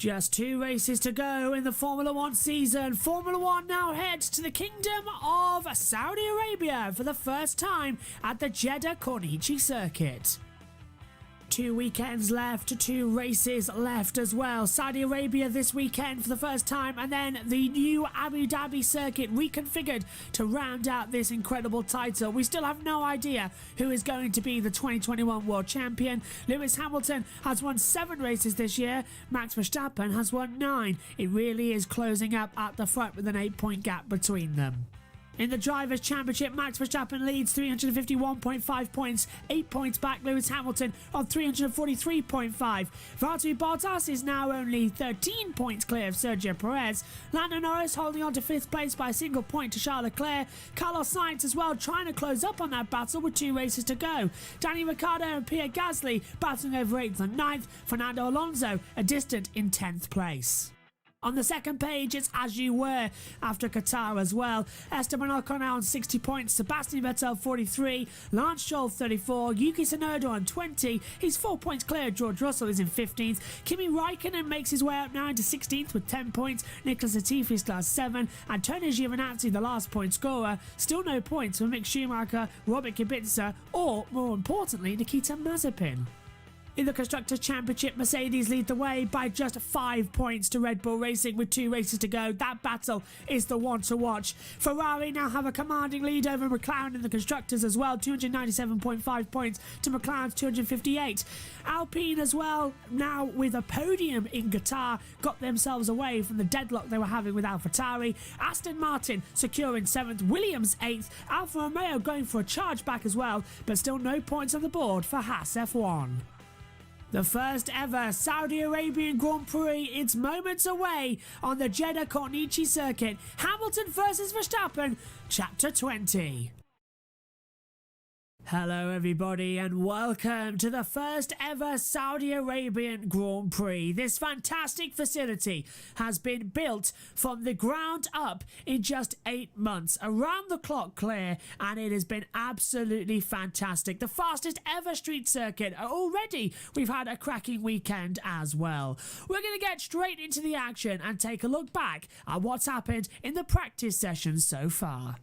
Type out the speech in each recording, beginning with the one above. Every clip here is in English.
Just 2 races to go in the Formula 1 season. Formula 1 now heads to the Kingdom of Saudi Arabia for the first time at the Jeddah Corniche circuit. 2 weekends left, 2 races left as well. Saudi Arabia this weekend for the first time, and then the new Abu Dhabi circuit reconfigured to round out this incredible title. We still have no idea who is going to be the 2021 world champion. Lewis Hamilton has won 7 races this year. Max Verstappen has won 9. It really is closing up at the front with an 8-point gap between them. In the Drivers' Championship, Max Verstappen leads 351.5 points, 8 points back Lewis Hamilton on 343.5. Valtteri Bottas is now only 13 points clear of Sergio Perez. Lando Norris holding on to 5th place by a single point to Charles Leclerc. Carlos Sainz as well trying to close up on that battle with 2 races to go. Danny Ricciardo and Pierre Gasly battling over 8th and 9th. Fernando Alonso a distant in 10th place. On the second page, it's as you were after Qatar as well. Esteban Ocon now on 60 points, Sebastian Vettel 43, Lance Stroll 34, Yuki Tsunoda on 20. He's 4 points clear. George Russell is in 15th. Kimi Raikkonen makes his way up now into 16th with 10 points. Nicholas Latifi still has 7. Antonio Giovinazzi, the last point scorer, still no points for Mick Schumacher, Robert Kubica, or more importantly, Nikita Mazepin. In the Constructors' Championship, Mercedes lead the way by just 5 points to Red Bull Racing with 2 races to go. That battle is the one to watch. Ferrari now have a commanding lead over McLaren in the Constructors as well, 297.5 points to McLaren's 258. Alpine as well, now with a podium in Qatar, got themselves away from the deadlock they were having with AlphaTauri. Aston Martin securing 7th, Williams 8th, Alfa Romeo going for a charge back as well, but still no points on the board for Haas F1. The first ever Saudi Arabian Grand Prix, it's moments away on the Jeddah Corniche circuit. Hamilton versus Verstappen, Chapter 20. Hello everybody and welcome to the first ever Saudi Arabian Grand Prix. This fantastic facility has been built from the ground up in just 8 months, around the clock clear, and it has been absolutely fantastic. The fastest ever street circuit. Already we've had a cracking weekend as well. We're going to get straight into the action and take a look back at what's happened in the practice sessions so far.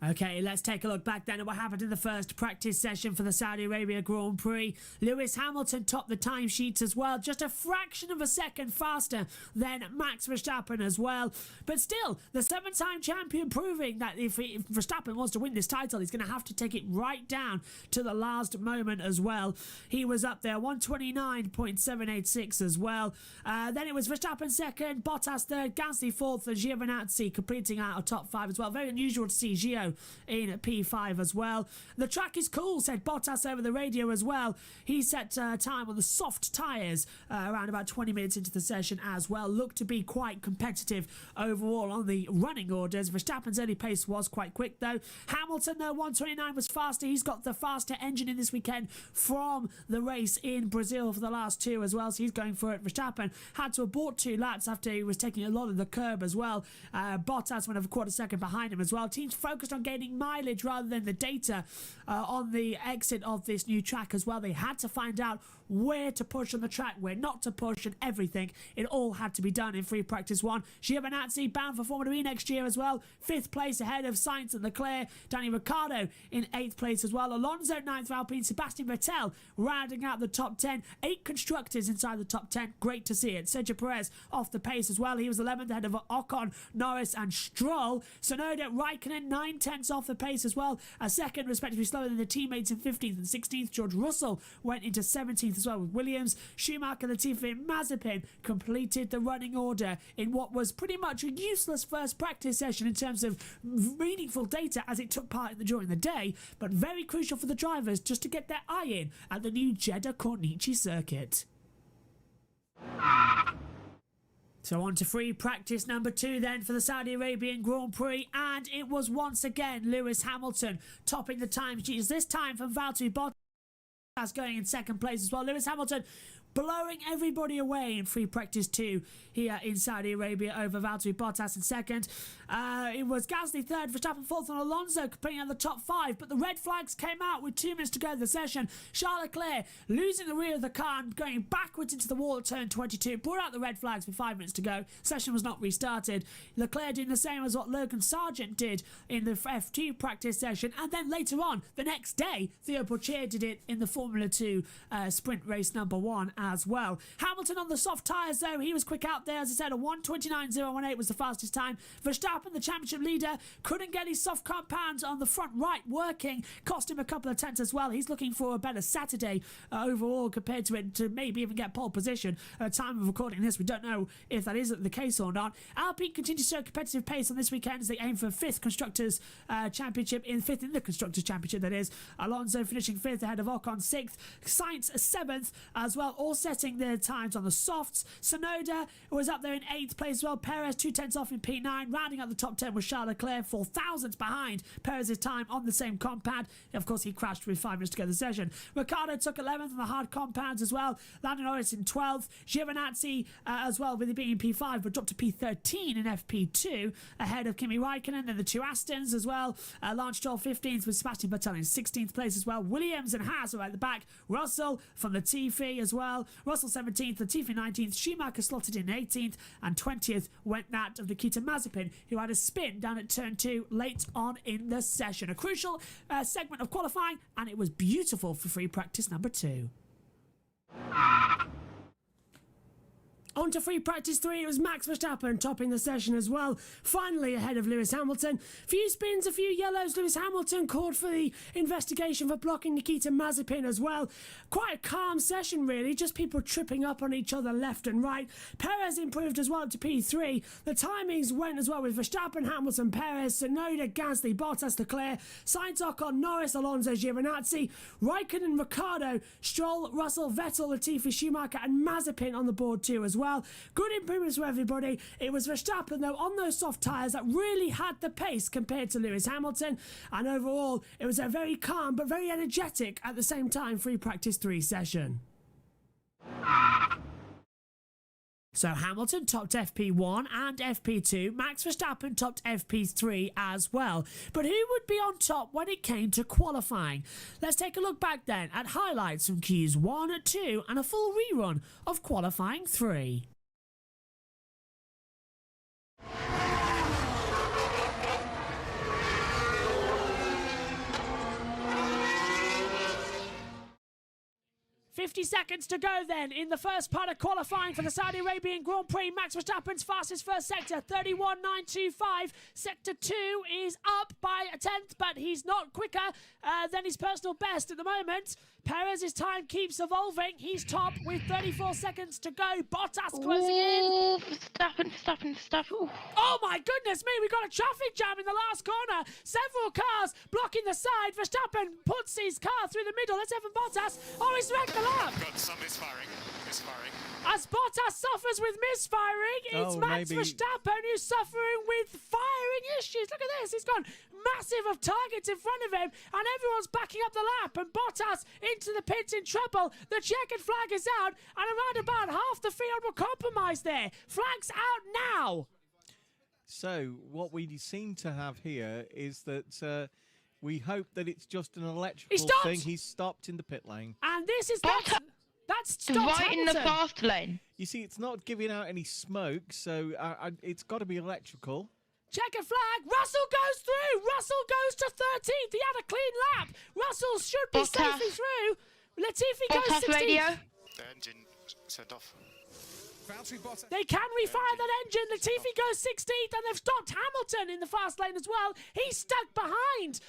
Okay, let's take a look back then at what happened in the first practice session for the Saudi Arabia Grand Prix. Lewis Hamilton topped the timesheets as well, just a fraction of a second faster than Max Verstappen as well. But still, the 7-time champion proving that if Verstappen wants to win this title, he's going to have to take it right down to the last moment as well. He was up there, 129.786 as well. Then it was Verstappen second, Bottas third, Gasly fourth, and Giovinazzi completing out of top 5 as well. Very unusual to see Gio in P5 as well. The track is cool, said Bottas over the radio as well. He set time on the soft tyres around about 20 minutes into the session as well. Looked to be quite competitive overall on the running orders. Verstappen's early pace was quite quick though. Hamilton though, 129 was faster. He's got the faster engine in this weekend from the race in Brazil for the last 2 as well, so he's going for it. Verstappen had to abort 2 laps after he was taking a lot of the curb as well. Bottas went over a quarter second behind him as well. Teams focused on gaining mileage rather than the data on the exit of this new track as well. They had to find out where to push on the track, where not to push, and everything. It all had to be done in free practice 1. Giovinazzi bound for Formula E next year as well. 5th place ahead of Sainz and Leclerc. Danny Ricciardo in 8th place as well. Alonso 9th for Alpine. Sebastian Vettel rounding out the top 10. 8 constructors inside the top 10. Great to see it. Sergio Perez off the pace as well. He was 11th ahead of Ocon, Norris and Stroll. Tsunoda, Raikkonen 9/10 off the pace as well. A second respectively slower than the teammates in 15th and 16th. George Russell went into 17th as well with Williams. Schumacher, Latifi and Mazepin completed the running order in what was pretty much a useless first practice session in terms of meaningful data as it took part during the day, but very crucial for the drivers just to get their eye in at the new Jeddah Corniche circuit. So on to free practice number 2 then for the Saudi Arabian Grand Prix, and it was once again Lewis Hamilton topping the timesheets, this time from Valtteri Bottas going in 2nd place as well. Lewis Hamilton blowing everybody away in free practice 2 here in Saudi Arabia over Valtteri Bottas in second. It was Gasly third, Verstappen fourth, and Alonso completing at the top 5, but the red flags came out with 2 minutes to go in the session. Charles Leclerc losing the rear of the car and going backwards into the wall at turn 22, brought out the red flags with 5 minutes to go. Session was not restarted. Leclerc doing the same as what Logan Sargent did in the F2 practice session, and then later on, the next day, Theo Pourchaire did it in the Formula 2 sprint race number 1 as well. Hamilton on the soft tyres though, he was quick out there, as I said, a 1:29.018 was the fastest time. Verstappen, the championship leader, couldn't get his soft compounds on the front right working, cost him a couple of tenths as well. He's looking for a better Saturday overall compared to it, to maybe even get pole position. At time of recording this, we don't know if that is the case or not. Alpine continues to show competitive pace on this weekend as they aim for 5th Constructors Championship, 5th in the Constructors Championship that is. Alonso finishing 5th ahead of Ocon 6th, Sainz 7th as well, all setting their times on the softs. Tsunoda was up there in 8th place as well. Perez 2 tenths off in P9, rounding out the top 10 was Charles Leclerc, 4 thousandths behind Perez's time on the same compound. Of course, he crashed with 5 minutes to go the session. Ricciardo took 11th on the hard compounds as well. Lando Norris in 12th. Giovinazzi as well, with it being in P5, but dropped to P13 in FP2 ahead of Kimi Raikkonen. Then the 2 Astons as well. Lance Stroll 15th with Sebastian Vettel in 16th place as well. Williams and Haas are at the back. Russell from Latifi as well. Russell 17th, Latifi 19th. Schumacher slotted in 18th, and 20th went that of Nikita Mazepin, who had a spin down at turn 2 late on in the session. A crucial segment of qualifying, and it was beautiful for free practice number 2. On to free practice 3, it was Max Verstappen topping the session as well, finally ahead of Lewis Hamilton. Few spins, a few yellows. Lewis Hamilton called for the investigation for blocking Nikita Mazepin as well. Quite a calm session really, just people tripping up on each other left and right. Perez improved as well up to P3. The timings went as well with Verstappen, Hamilton, Perez, Tsunoda, Gasly, Bottas, Leclerc, Sainz, Ocon, Norris, Alonso, Giovinazzi, Raikkonen, Ricciardo, Stroll, Russell, Vettel, Latifi, Schumacher and Mazepin on the board too as well. Good improvements for everybody. It was Verstappen though on those soft tyres that really had the pace compared to Lewis Hamilton, and overall it was a very calm but very energetic at the same time free practice 3 session. So Hamilton topped FP1 and FP2, Max Verstappen topped FP3 as well. But who would be on top when it came to qualifying? Let's take a look back then at highlights from Q1, 2 and a full rerun of qualifying 3. 50 seconds to go then in the first part of qualifying for the Saudi Arabian Grand Prix. Max Verstappen's fastest first sector, 31.925. Sector 2 is up by a tenth, but he's not quicker than his personal best at the moment. Perez's time keeps evolving. He's top with 34 seconds to go. Bottas closing in. Verstappen. Oh my goodness me, we got a traffic jam in the last corner. Several cars blocking the side. Verstappen puts his car through the middle. Let's have Bottas. Oh, he's wrecked the lap. Got some misfiring. As Bottas suffers with misfiring, it's Max Verstappen who's suffering with firing issues. Look at this. He's gone massive of targets in front of him, and everyone's backing up the lap, and Bottas into the pits in trouble. The checkered flag is out, and around about half the field were compromised there. Flag's out now. So what we seem to have here is that we hope that it's just an electrical thing. He's stopped in the pit lane. And this is that's stopped right Hamilton. In the fast lane. You see, it's not giving out any smoke, so it's got to be electrical. Checkered flag. Russell goes through. Russell goes to 13th. He had a clean lap. Russell should be safely through. Latifi goes 16th. Radio. The engine set off. They can refire that engine. Latifi goes 16th, and they've stopped Hamilton in the fast lane as well. He's stuck behind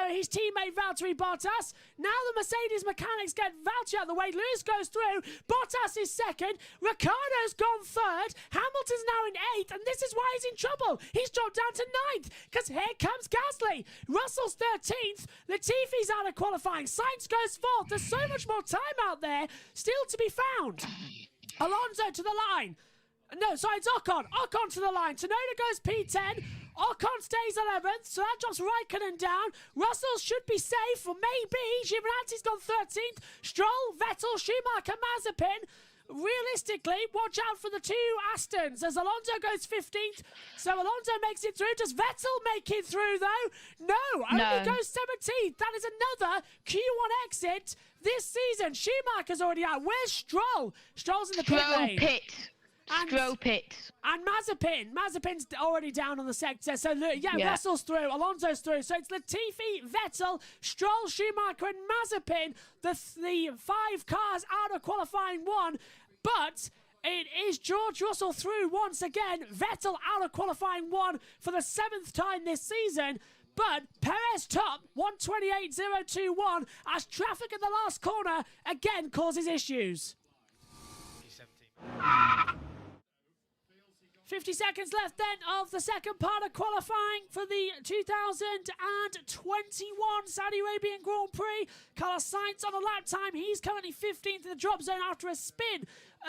his teammate Valtteri Bottas. Now the Mercedes mechanics get Valtteri out of the way. Lewis goes through. Bottas is second. Ricciardo's gone third. Hamilton's now in 8th, and this is why he's in trouble. He's dropped down to 9th, because here comes Gasly. Russell's 13th. Latifi's out of qualifying. Sainz goes 4th. There's so much more time out there still to be found. Alonso to the line. No, sorry, it's Ocon. Ocon to the line. Tsunoda goes P10. Ocon stays 11th, so that drops Raikkonen down. Russell should be safe, or maybe. Giovinazzi's gone 13th. Stroll, Vettel, Schumacher, Mazepin. realistically, watch out for the two Astons as Alonso goes 15th. So Alonso makes it through. Does Vettel make it through, though? No, only goes 17th. That is another Q1 exit this season. Schumacher's already out. Where's Stroll? Stroll's in the pit lane. Stroll pit. And Mazepin. Mazepin's already down on the sector. So, Yeah. Russell's through. Alonso's through. So it's Latifi, Vettel, Stroll, Schumacher, and Mazepin. The 5 cars out of qualifying 1. But it is George Russell through once again. Vettel out of qualifying 1 for the 7th time this season. But Perez top, 128.021, as traffic in the last corner again causes issues. 50 seconds left then of the second part of qualifying for the 2021 Saudi Arabian Grand Prix. Carlos Sainz on a lap time. He's currently 15th in the drop zone after a spin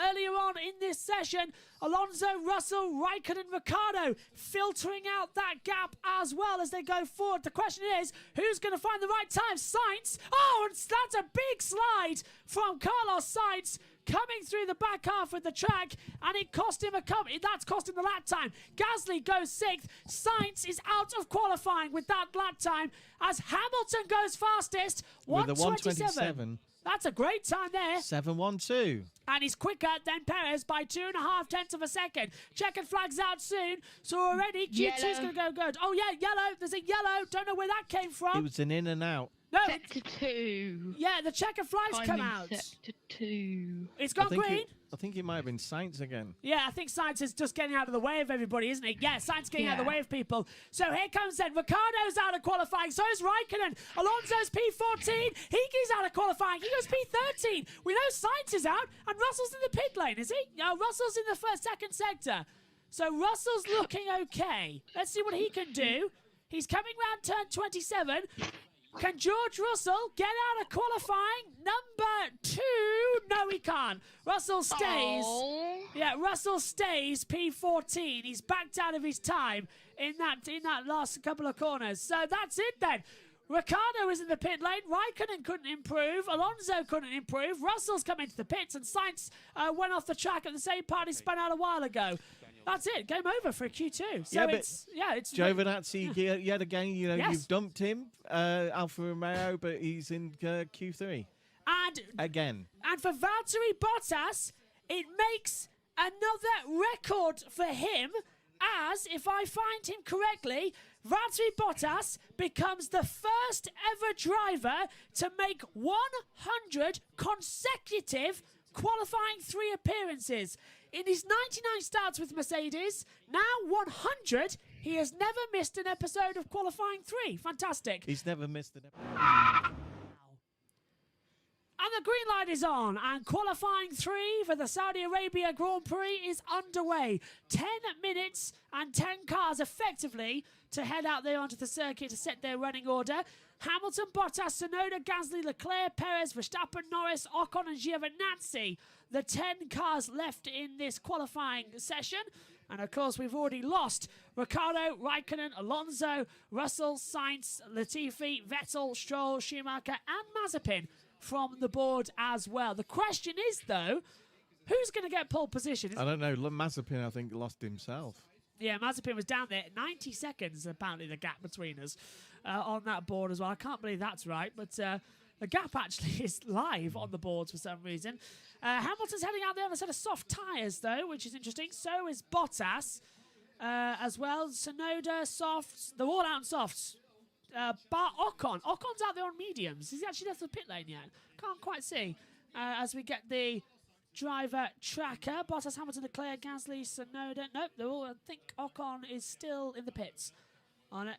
earlier on in this session. Alonso, Russell, Raikkonen, Ricciardo filtering out that gap as well as they go forward. The question is, who's going to find the right time? Sainz. Oh, and that's a big slide from Carlos Sainz, coming through the back half of the track, and it cost him that's cost him the lap time. Gasly goes 6th. Sainz is out of qualifying with that lap time as Hamilton goes fastest, with a 127. That's a great time there. 7:12. And he's quicker than Perez by 2.5 tenths of a second. Checkered flag's out soon, so already Q2's going to go good. Oh yeah, yellow. There's a yellow. Don't know where that came from. It was an in and out. No. Sector 2. Yeah, the checkered flag's come out. Sector 2. It's gone green. I think it might have been Sainz again. Yeah, I think Sainz is just getting out of the way of everybody, isn't he? Yeah, Sainz getting out of the way of people. So here comes then. Ricardo's out of qualifying. So is Raikkonen. Alonso's P14. Hickey's out of qualifying. He goes P13. We know Sainz is out, and Russell's in the pit lane, is he? No, Russell's in the second sector. So Russell's looking okay. Let's see what he can do. He's coming round turn 27. Can George Russell get out of qualifying number 2? No, he can't. Russell stays. Oh. Yeah, Russell stays P14. He's backed out of his time in that last couple of corners. So that's it then. Ricciardo is in the pit lane. Raikkonen couldn't improve. Alonso couldn't improve. Russell's come into the pits, and Sainz went off the track at the same part he spun out a while ago. That's it. Game over for a Q2. So it's Giovinazzi yet again. You know, Yes. you've dumped him, Alfa Romeo, but he's in Q3 and again. And for Valtteri Bottas, it makes another record for him, as, if I find him correctly, Valtteri Bottas becomes the first ever driver to make 100 consecutive qualifying 3 appearances. In his 99 starts with Mercedes, now 100, he has never missed an episode of qualifying 3. Fantastic. He's never missed an episode. And the green light is on, and qualifying 3 for the Saudi Arabia Grand Prix is underway. 10 minutes and 10 cars effectively to head out there onto the circuit to set their running order. Hamilton, Bottas, Tsunoda, Gasly, Leclerc, Perez, Verstappen, Norris, Ocon and Giovinazzi. The 10 cars left in this qualifying session. And of course, we've already lost Ricciardo, Raikkonen, Alonso, Russell, Sainz, Latifi, Vettel, Stroll, Schumacher and Mazepin from the board as well. The question is, though, who's going to get pole position? I don't know. Mazepin, I think, lost himself. Yeah, Mazepin was down there. 90 seconds, apparently, the gap between us on that board as well. I can't believe that's right, but the gap actually is live on the boards for some reason. Hamilton's heading out there on a set of soft tyres, though, which is interesting. So is Bottas as well. Tsunoda, softs. They're all out on softs. Bar Ocon. Ocon's out there on mediums. Is he actually left the pit lane yet? Can't quite see. As we get the driver tracker. Bottas, Hamilton, Leclerc, Gasly, Tsunoda. Nope, they're all. I think Ocon is still in the pits.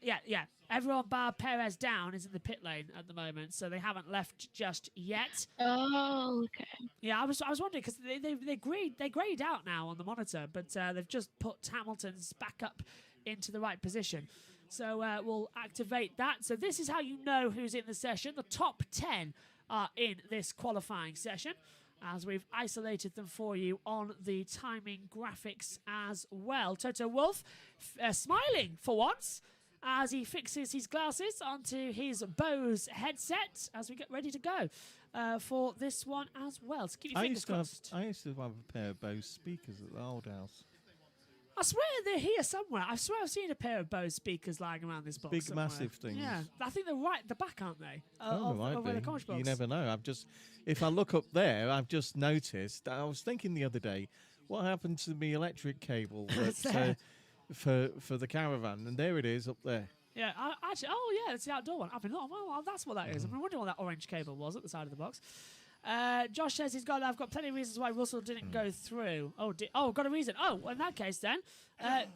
Yeah. Everyone bar Perez down is in the pit lane at the moment, so they haven't left just yet. Oh, okay. Yeah, I was wondering because they grayed out now on the monitor, but they've just put Hamilton's back up into the right position. So we'll activate that. So this is how you know who's in the session. The top 10 are in this qualifying session, as we've isolated them for you on the timing graphics as well. Toto Wolff smiling for once, as he fixes his glasses onto his Bose headset as we get ready to go for this one as well. So keep your fingers crossed. I used to have a pair of Bose speakers at the old house. I swear they're here somewhere. I swear I've seen a pair of Bose speakers lying around this box Big, somewhere. massive things. Yeah, I think they're right at the back, aren't they? Oh, they might where the be. comic box. You never know. If I look up there, I've just noticed. I was thinking the other day, what happened to the electric cable that, for the caravan? And there it is up there. Yeah, actually, it's the outdoor one. I've been well, that's what that is. I've been wondering what that orange cable was at the side of the box. Josh says I've got plenty of reasons why Russell didn't go through. Got a reason. Oh, well, in that case then,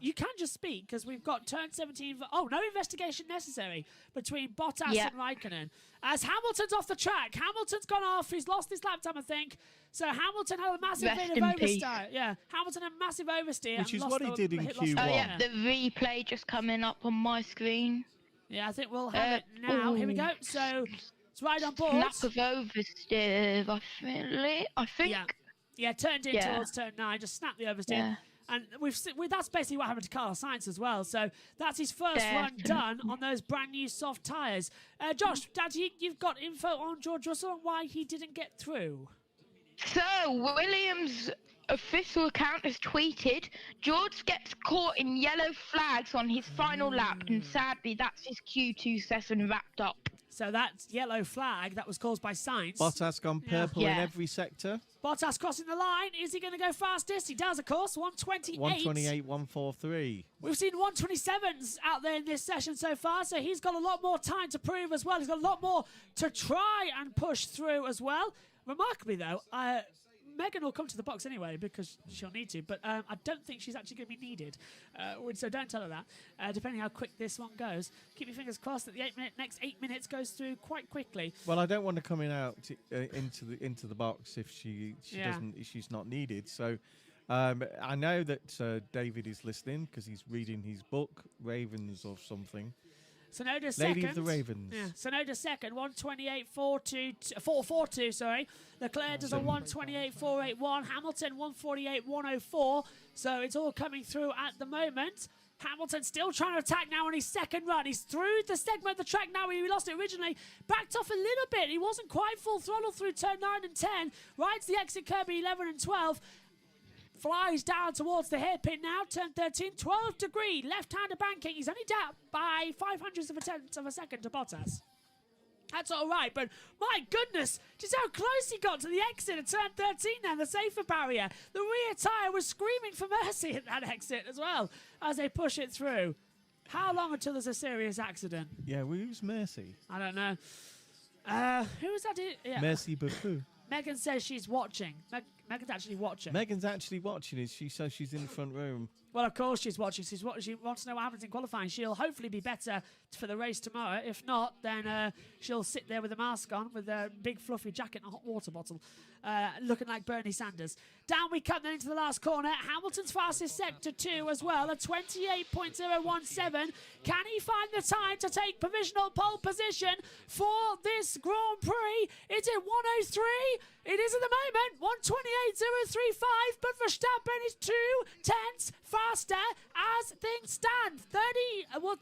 you can just speak because we've got turn 17. No investigation necessary between Bottas and Raikkonen. As Hamilton's off the track, Hamilton's gone off. He's lost his lap time, I think. So Hamilton had a massive bit of oversteer. Yeah, Hamilton had a massive oversteer. Which is what he did in Q1. Oh, yeah, the replay just coming up on my screen. Yeah, I think we'll have it now. Here we go. So it's right on board. Lack of oversteer, I think. Yeah, turned in towards turn 9, just snapped the oversteer. Yeah. And that's basically what happened to Carlos Sainz as well. So that's his first run done on those brand new soft tyres. Josh, Dad, you've got info on George Russell and why he didn't get through. So, Williams' official account has tweeted, George gets caught in yellow flags on his final lap, and sadly, that's his Q2 session wrapped up. So that's yellow flag that was caused by Sainz. Bottas gone purple in every sector. Bottas crossing the line. Is he going to go fastest? He does, of course. 128. 128, 143. We've seen 127s out there in this session so far, so he's got a lot more time to prove as well. He's got a lot more to try and push through as well. Remarkably, though, Megan will come to the box anyway because she'll need to, but I don't think she's actually going to be needed. So don't tell her that, depending how quick this one goes. Keep your fingers crossed that the next 8 minutes goes through quite quickly. Well, I don't want her coming out into the box if she's not needed. So I know that David is listening because he's reading his book, Ravens or something. Sonoda second. Lady of the Ravens. Yeah, Sonoda second, 128.442, sorry. Leclerc does a 128.481. Hamilton, 148.104. So it's all coming through at the moment. Hamilton still trying to attack now on his second run. He's through the segment of the track now where he lost it originally. Backed off a little bit. He wasn't quite full throttle through turn 9 and 10. Rides the exit curb 11 and 12. Flies down towards the hairpin now, turn 13, 12 degree, left-hander banking. He's only down by 0.05 of a tenth of a second to Bottas. That's all right, but my goodness, just how close he got to the exit at turn 13 then, the safer barrier. The rear tyre was screaming for mercy at that exit as well as they push it through. How long until there's a serious accident? Yeah, who's Mercy? I don't know. Who was that? Yeah. Mercy Baku. Megan says she's watching. Megan's actually watching. Megan's actually watching. Is she? So she's in the front room. Well, of course she's watching. She wants to know what happens in qualifying. She'll hopefully be better for the race tomorrow. If not, then she'll sit there with a mask on, with a big fluffy jacket and a hot water bottle, looking like Bernie Sanders. Down we come then into the last corner. Hamilton's fastest sector 2 as well, a 28.017. Can he find the time to take provisional pole position for this Grand Prix? Is it 103? It is at the moment 128.035, but Verstappen is 2 tenths faster as things stand. 31.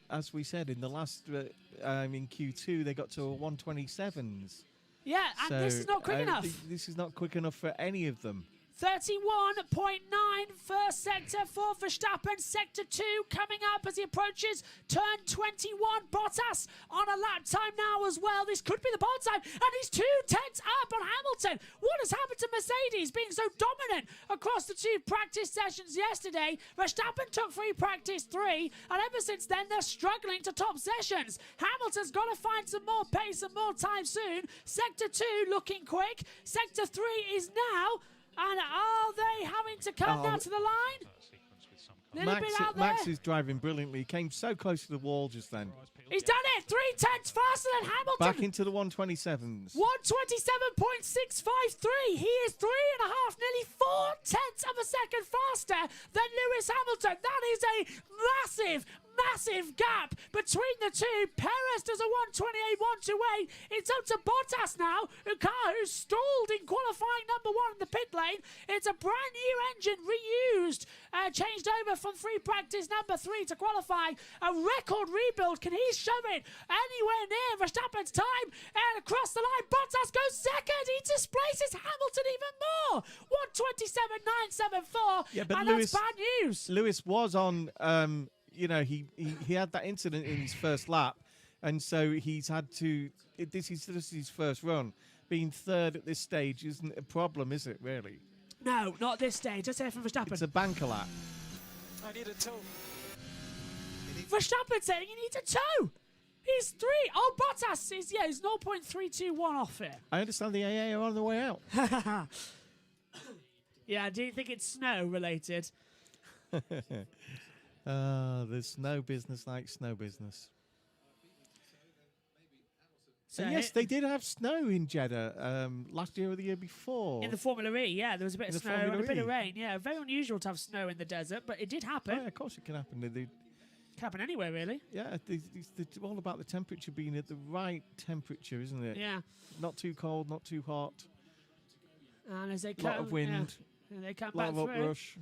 As we said in the last in Q2, they got to a 127s. Yeah, and so, this is not quick enough. This is not quick enough for any of them. 31.9 first sector for Verstappen. Sector 2 coming up as he approaches turn 21. Bottas on a lap time now as well. This could be the pole time, and he's 2 tenths up on Hamilton. What has happened to Mercedes being so dominant across the 2 practice sessions yesterday? Verstappen took free practice 3, and ever since then they're struggling to top sessions. Hamilton's got to find some more pace and more time soon. Sector 2 looking quick. Sector 3 is now. And are they having to come down to the line? Max is driving brilliantly. He came so close to the wall just then. He's done it. 3 tenths faster than Hamilton. Back into the 127s. 127.653. He is 3.5, nearly 4 tenths of a second faster than Lewis Hamilton. That is a massive gap between the two. Perez does a 128.128. It's up to Bottas now, who stalled in qualifying number 1 in the pit lane. It's a brand new engine reused changed over from free practice number 3 to qualifying. A record rebuild. Can he shove it anywhere near Verstappen's time? And across the line, Bottas goes second. He displaces Hamilton even more. 1:27.974. Yeah, but and Lewis, that's bad news. Lewis was on, he had that incident in his first lap. And so he's had to, this is his first run. Being third at this stage isn't a problem, is it, really? No, not at this stage. Let's hear from Verstappen. It's a banker lap. I need a tow. Verstappen saying he needs a toe. He's 3. Oh, Bottas is, he's 0.321 off it. I understand the AA are on the way out. Yeah, do you think it's snow related? There's snow business like snow business. So And yes, they did have snow in Jeddah last year or the year before. in the Formula E, yeah, there was a bit In of the snow and a Formula bit of E. rain. Yeah, very unusual to have snow in the desert, but it did Oh, happen. yeah, of course it can happen. Can happen anywhere, really. It's all about the temperature being at the right temperature, isn't it? Yeah. Not too cold, not too hot. And as they A come, lot of wind, and they come a lot back of through. uprush.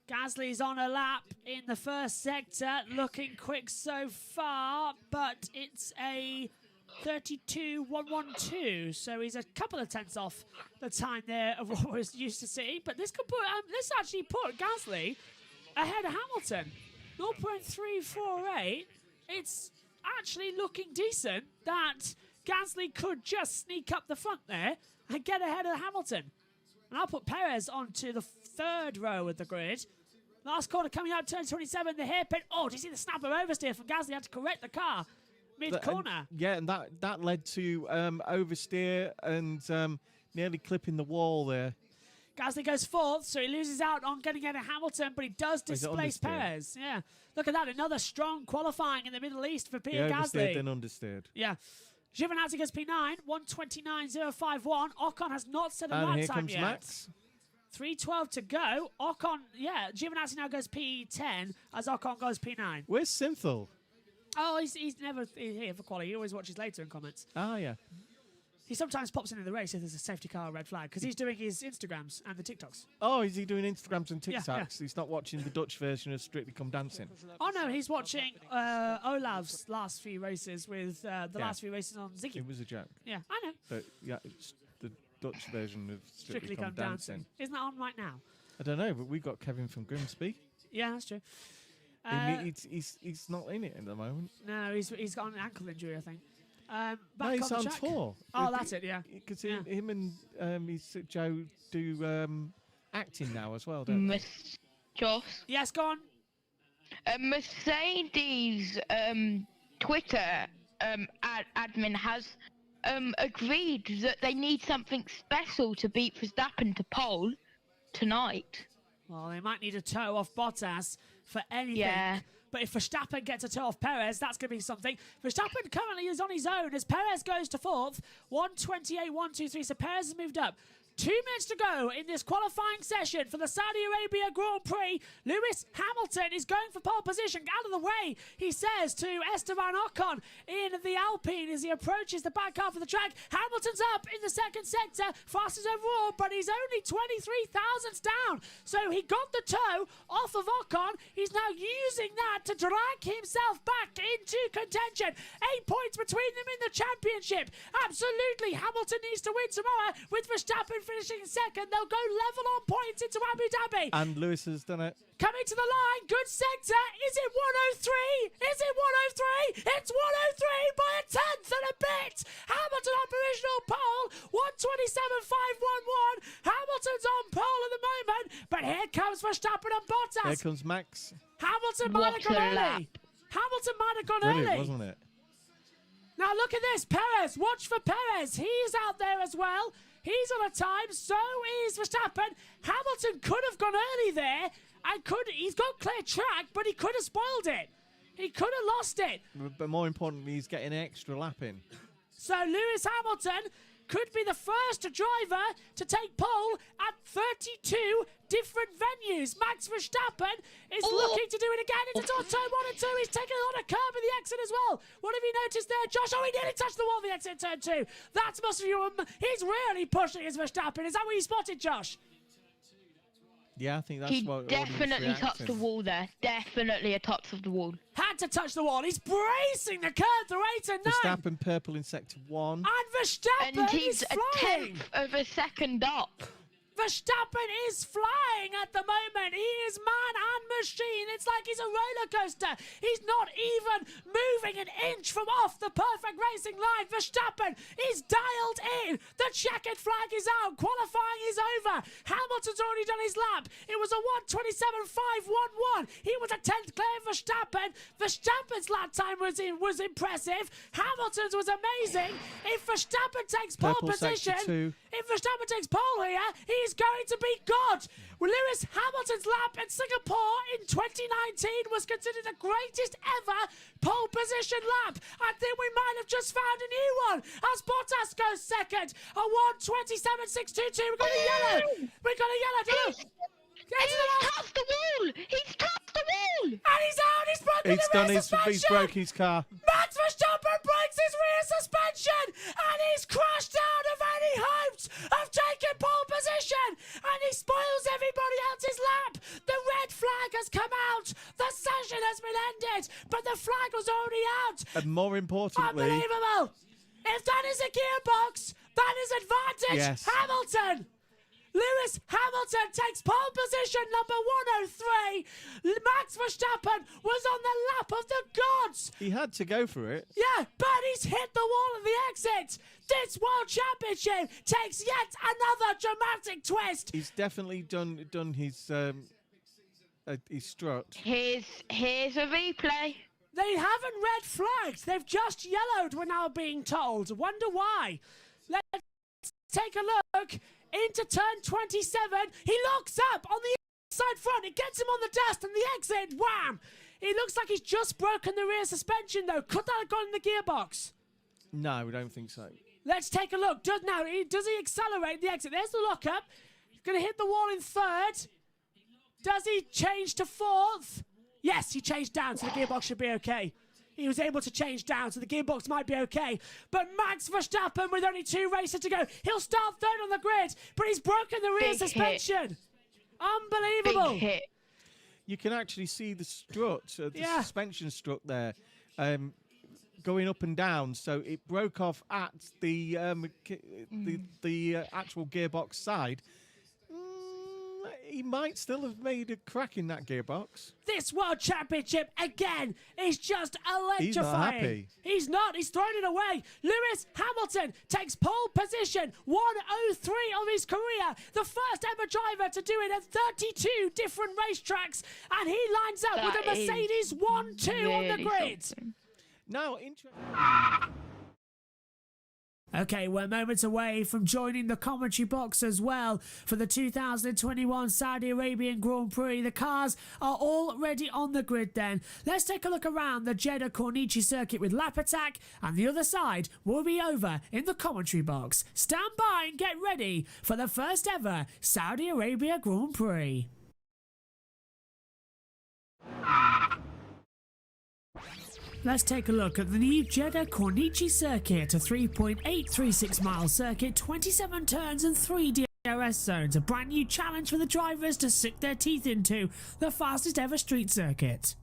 Gasly's on a lap in the first sector, looking quick so far, but it's a 32.112, so he's a couple of tenths off the time there of what we're used to seeing. But this could put this actually put Gasly ahead of Hamilton, 0.348. It's actually looking decent that Gasly could just sneak up the front there and get ahead of Hamilton. And I'll put Perez onto the third row of the grid. Last corner coming up, turn 27, the hairpin. Oh, do you see the snapper oversteer from Gasly? Had to correct the car mid-corner. And that led to oversteer and nearly clipping the wall there. Gasly goes fourth, so he loses out on getting out of Hamilton, but he does Is it displace understeer? Perez. Yeah, look at that, another strong qualifying in the Middle East for Pierre Oversteered Gasly. then understeered. Yeah. Giovinazzi goes P9, 1:29.051. Ocon has not set a And lap here time comes yet. Max. 3:12 to go. Ocon, Giovinazzi now goes P10 as Ocon goes P9. Where's Synthel? Oh, he's never here for quality. He always watches later in comments. Ah, yeah. He sometimes pops in the race if there's a safety car or red flag because he's doing his Instagrams and the TikToks. Oh, is he doing Instagrams and Yeah, TikToks? yeah. He's not watching the Dutch version of Strictly Come Dancing. Oh no, he's watching Olaf's last few races with the last few races on Ziggy. It was a joke. Yeah, I know. But yeah, it's the Dutch version of Strictly Come Dancing. Isn't that on right now? I don't know, but we got Kevin from Grimsby. Yeah, that's true. He's not in it at the moment. No, he's got an ankle injury, I think. No, Back he's on on the track. tour. Oh, that's it, yeah. Because Yeah. him and Joe do acting now as well, don't they? Miss Joss. Yes, go on. Mercedes Twitter admin has agreed that they need something special to beat Verstappen to pole tonight. Well, they might need a toe off Bottas for anything. Yeah. But if Verstappen gets a toe off Perez, that's going to be something. Verstappen currently is on his own as Perez goes to fourth. 1:28.123. So Perez has moved up. 2 minutes to go in this qualifying session for the Saudi Arabia Grand Prix. Lewis Hamilton is going for pole position. Out of the way, he says to Esteban Ocon in the Alpine as he approaches the back half of the track. Hamilton's up in the second sector, fastest overall, but he's only 23 thousandths down. So he got the toe off of Ocon. He's now using that to drag himself back into contention. 8 points between them in the championship. Absolutely, Hamilton needs to win tomorrow with Verstappen finishing second. They'll go level on points into Abu Dhabi. And Lewis has done it. Coming to the line, good sector. Is it 103? Is it 103? It's 103 by a tenth and a bit. Hamilton on provisional pole, 127.511. Hamilton's on pole at the moment, but here comes Verstappen and Bottas. Here comes Max. Hamilton might have What gone a early. lap. Hamilton might have gone Brilliant, early. wasn't it? Now look at this, Perez. Watch for Perez. He's out there as well. He's on a time. So is Verstappen. Hamilton could have gone early there, and he's got clear track, but he could have spoiled it. He could have lost it. But more importantly, he's getting an extra lap in. So Lewis Hamilton could be the first driver to take pole at 32 different venues. Max Verstappen is looking to do it again into turn 1 and 2. He's taking a lot of curb in the exit as well. What have you noticed there, Josh? Oh, he nearly touched the wall in the exit in turn 2. That must be he's really pushing his Verstappen. Is that what you spotted, Josh? Yeah, I think that's He what definitely touched the wall there. Definitely a touch of the wall. Had to touch the wall. He's bracing the curve through 8 and 9. Verstappen purple in sector 1. And Verstappen And he's is a flying. tenth of a second up. Verstappen is flying at the moment. He is man and machine. It's like he's a roller coaster. He's not even moving an inch from off the perfect racing line. Verstappen is dialed in. The checkered flag is out. Qualifying is over. Hamilton's already done his lap. It was a 1:27.511. He was a 10th clear of Verstappen. Verstappen's lap time was impressive. Hamilton's was amazing. If Verstappen takes pole Purple sector position, 2. if Verstappen takes pole here, he's going to be God. Lewis Hamilton's lap in Singapore in 2019 was considered the greatest ever pole position lap. I think we might have just found a new one as Bottas goes second. A 1:27.622. We've got a yellow. We've got a yellow. He's touched the wall. He's touched the wall. And he's out. He's broken He's the done rear his. suspension. He's broke his car. Max Verstappen breaks his rear suspension and he's crashed out of any hopes of taking pole position and he spoils everybody else's lap. The red flag has come out. The session has been ended, but the flag was already out. And more importantly, Unbelievable. If that is a gearbox, that is advantage. Yes. Hamilton. Lewis Hamilton takes pole position number 103. Max Verstappen was on the lap of the gods. he had to go for it. Yeah, but he's hit the wall at the exit. This World Championship takes yet another dramatic twist. He's definitely done his strut. Here's a replay. They haven't red flagged. They've just yellowed, we're now being told. Wonder why. Let's take a look into turn 27. He looks up on the inside front. It gets him on the dust and the exit. Wham! It looks like he's just broken the rear suspension, though. Could that have gone in the gearbox? No, we don't think so. Let's take a look. Does he accelerate the exit? There's the lockup. He's going to hit the wall in third. Does he change to fourth? Yes, he changed down, so the gearbox should be okay. He was able to change down, so the gearbox might be okay. But Max Verstappen, with only 2 races to go, he'll start third on the grid, but he's broken the rear Big suspension. Unbelievable. Big hit. You can actually see the strut, the Yeah. suspension strut there, going up and down. So it broke off at the actual gearbox side. He might still have made a crack in that gearbox. This World Championship, again, is just electrifying. He's not happy. He's not. He's thrown it away. Lewis Hamilton takes pole position, 1:03 of his career. The first ever driver to do it at 32 different racetracks. And he lines up with a That is Mercedes 1-2 on the really grid. something. Now, interesting. Okay, we're moments away from joining the commentary box as well for the 2021 Saudi Arabian Grand Prix. The cars are already on the grid then. Let's take a look around the Jeddah Corniche circuit with lap attack, and the other side will be over in the commentary box. Stand by and get ready for the first ever Saudi Arabia Grand Prix. Let's take a look at the new Jeddah Corniche circuit, a 3.836 mile circuit, 27 turns and 3 DRS zones, a brand new challenge for the drivers to sink their teeth into, the fastest ever street circuit.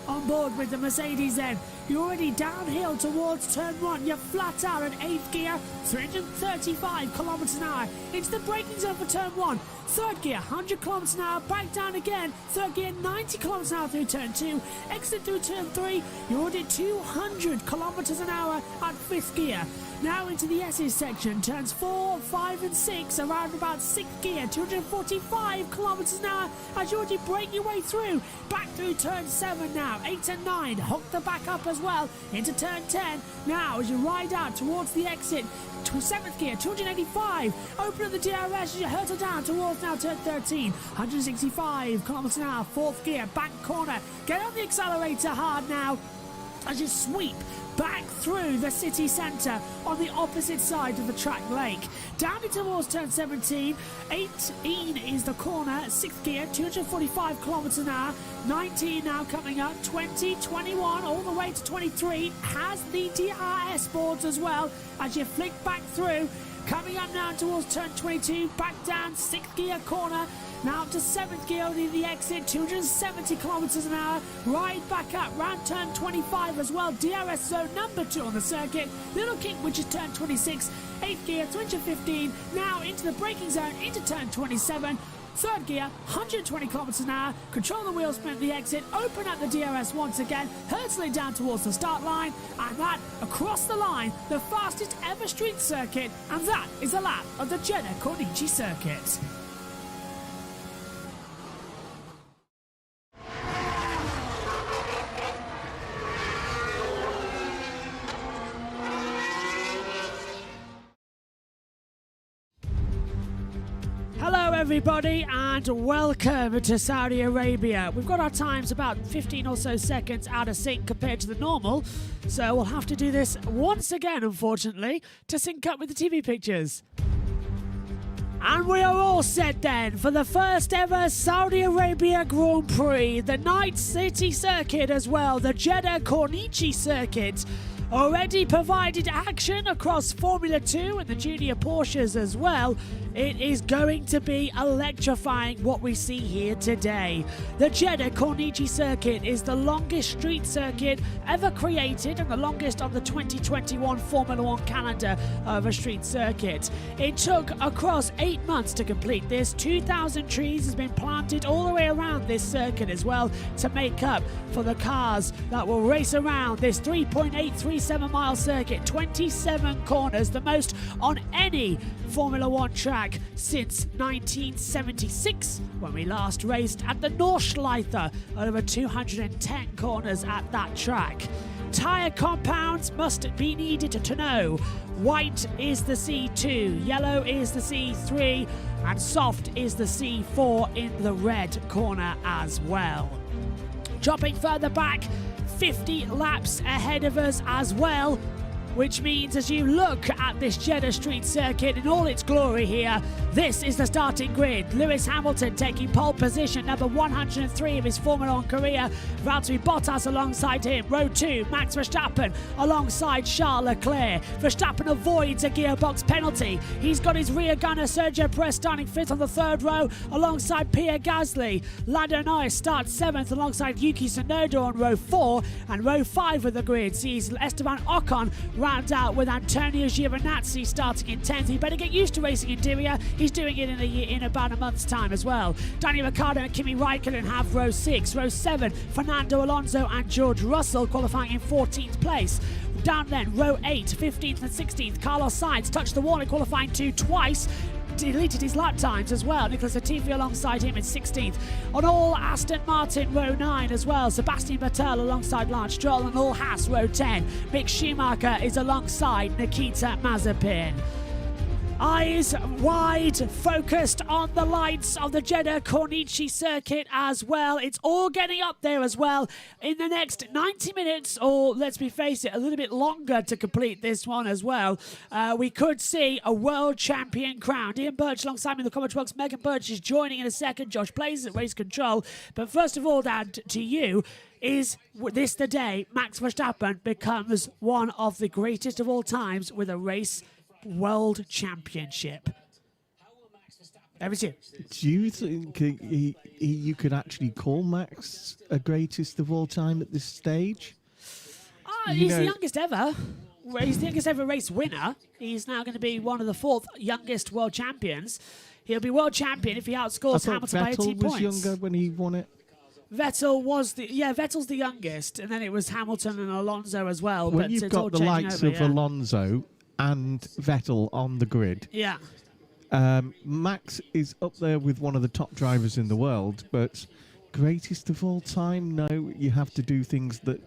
On board with the Mercedes then, you're already downhill towards turn 1, you're flat out at 8th gear, 335 kilometers an hour into the braking zone for turn 1. Third gear, 100 kilometers an hour, back down again. Third gear, 90 kilometers an hour through turn 2. Exit through turn 3, you're already 200 kilometers an hour at 5th gear. Now into the S's section, turns 4, 5 and 6, around about 6th gear, 245 kilometers an hour as you already break your way through. Back through turn 7 now, 8 and 9, hook the back up as well into turn 10. Now as you ride out towards the exit, to 7th gear, 285, open up the DRS as you hurtle down towards now turn 13, 165 kilometers an hour, 4th gear, back corner, get on the accelerator hard now as you sweep back through the city centre on the opposite side of the track lake. Down into towards turn 17, 18 is the corner, 6th gear, 245 kilometres an hour, 19 now coming up, 20, 21, all the way to 23, has the DRS boards as well as you flick back through. Coming up now towards turn 22, back down 6th gear corner. Now up to 7th gear only the exit, 270 kilometers an hour. Right back up, round turn 25 as well. DRS zone number 2 on the circuit. Little kick, which is turn 26. 8th gear, 215. Now into the braking zone, into turn 27. 3rd gear, 120 kilometers an hour. Control the wheel spin at the exit. Open up the DRS once again. Hurtling down towards the start line. And that, across the line, the fastest ever street circuit. And that is the lap of the Jeddah Corniche circuit. Hello everybody and welcome to Saudi Arabia. We've got our times about 15 or so seconds out of sync compared to the normal, so we'll have to do this once again, unfortunately, to sync up with the TV pictures. And we are all set then for the first ever Saudi Arabia Grand Prix, the Night City circuit as well, the Jeddah Corniche circuit. Already provided action across Formula 2 and the junior Porsches as well. It is going to be electrifying what we see here today. The Jeddah Corniche circuit is the longest street circuit ever created and the longest on the 2021 Formula 1 calendar of a street circuit. It took across 8 months to complete this. 2,000 trees has been planted all the way around this circuit as well to make up for the cars that will race around this 3.837-mile circuit. 27 corners, the most on any Formula 1 track since 1976 when we last raced at the Nordschleife. Over 210 corners at that track. Tyre compounds must be needed to know. White is the C2, yellow is the C3, and soft is the C4 in the red corner as well. Dropping further back, 50 laps ahead of us as well, which means as you look at this Jeddah Street circuit in all its glory here, this is the starting grid. Lewis Hamilton taking pole position, number 103 of his Formula 1 career. Valtteri Bottas alongside him. Row 2, Max Verstappen alongside Charles Leclerc. Verstappen avoids a gearbox penalty. He's got his rear gunner Sergio Perez starting 5th on the 3rd row alongside Pierre Gasly. Lando Norris starts 7th alongside Yuki Tsunoda on row 4, and row 5 of the grid sees Esteban Ocon round out with Antonio Giovinazzi starting in 10th. He better get used to racing in Diriyah. He's doing it in about a month's time as well. Daniel Ricciardo and Kimi Raikkonen have row 6. Row 7, Fernando Alonso and George Russell qualifying in 14th place. Down then, row 8, 15th and 16th. Carlos Sainz touched the wall in qualifying 2 twice. Deleted his lap times as well. Nicholas Latifi alongside him in 16th. On all, Aston Martin row 9 as well. Sebastian Vettel alongside Lance Stroll, and all Haas row 10. Mick Schumacher is alongside Nikita Mazepin. Eyes wide, focused on the lights of the Jeddah Corniche circuit as well. It's all getting up there as well. In the next 90 minutes, or let's be face it, a little bit longer to complete this one as well, we could see a world champion crowned. Ian Birch alongside me in the comment box. Megan Birch is joining in a second. Josh Blaze at race control. But first of all, Dad, to you, is this the day Max Verstappen becomes one of the greatest of all times with a race world championship? Over to you. Do you think you could actually call Max a greatest of all time at this stage? He's the youngest ever. He's the youngest ever race winner. He's now going to be one of the 4th youngest world champions. He'll be world champion if he outscores Hamilton by 18 points. Vettel was younger when he won it. Vettel's the youngest, and then it was Hamilton and Alonso as well. When but you've it's got all the likes over, of Alonso and Vettel on the grid. Yeah. Max is up there with one of the top drivers in the world, but greatest of all time? No, you have to do things that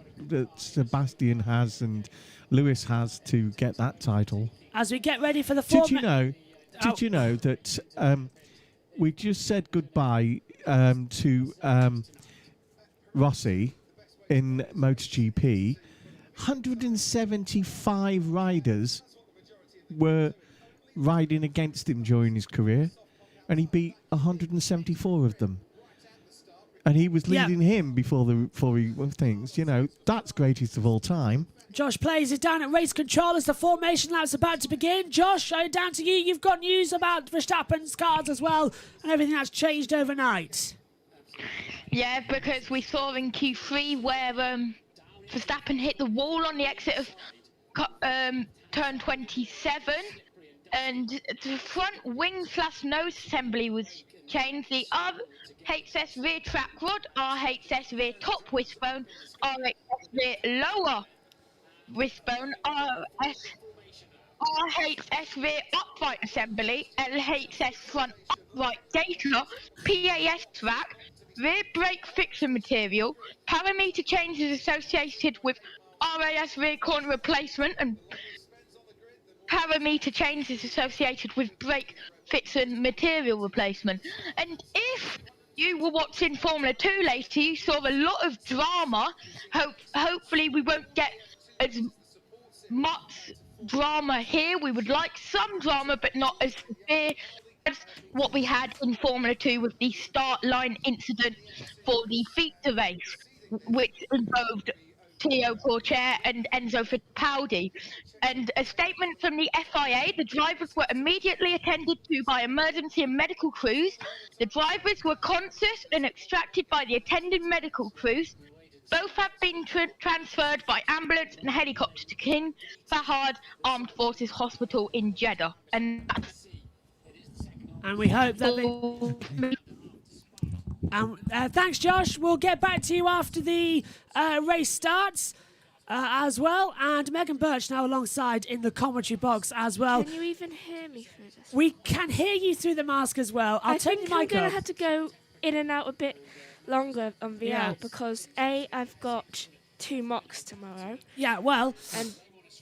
Sebastian has and Lewis has to get that title. As we get ready for the Did you know that we just said goodbye to Rossi in MotoGP? 175 riders were riding against him during his career, and he beat 174 of them. and he was leading him before he things. That's greatest of all time. Josh Plays is down at race control as the formation lap's about to begin. Josh, down to you. You've got news about Verstappen's cars as well and everything that's changed overnight. Yeah, because we saw in Q3 where Verstappen hit the wall on the exit of turn 27, and the front wing/nose assembly was changed. The RHS rear track rod, RHS rear top wishbone, RHS rear lower wishbone, RHS rear upright assembly, LHS front upright data, PAS track, rear brake fixture material, parameter changes associated with RAS rear corner replacement, and parameter changes associated with brake fixture material replacement. And if you were watching Formula 2 later, you saw a lot of drama. Hopefully we won't get as much drama here. We would like some drama, but not as severe as what we had in Formula 2 with the start line incident for the feature race, which involved Theo Porcher and Enzo Fittipaldi. And a statement from the FIA: the drivers were immediately attended to by emergency and medical crews. The drivers were conscious and extracted by the attending medical crews. Both have been transferred by ambulance and helicopter to King Fahad Armed Forces Hospital in Jeddah. And we hope that thanks, Josh. We'll get back to you after the race starts as well. And Megan Birch now alongside in the commentary box as well. Can you even hear me through this? We can hear you through the mask as well. I'll turn your mic I'm going up. to have to go in and out a bit longer on the out because A, I've got 2 mocks tomorrow. Yeah, well. And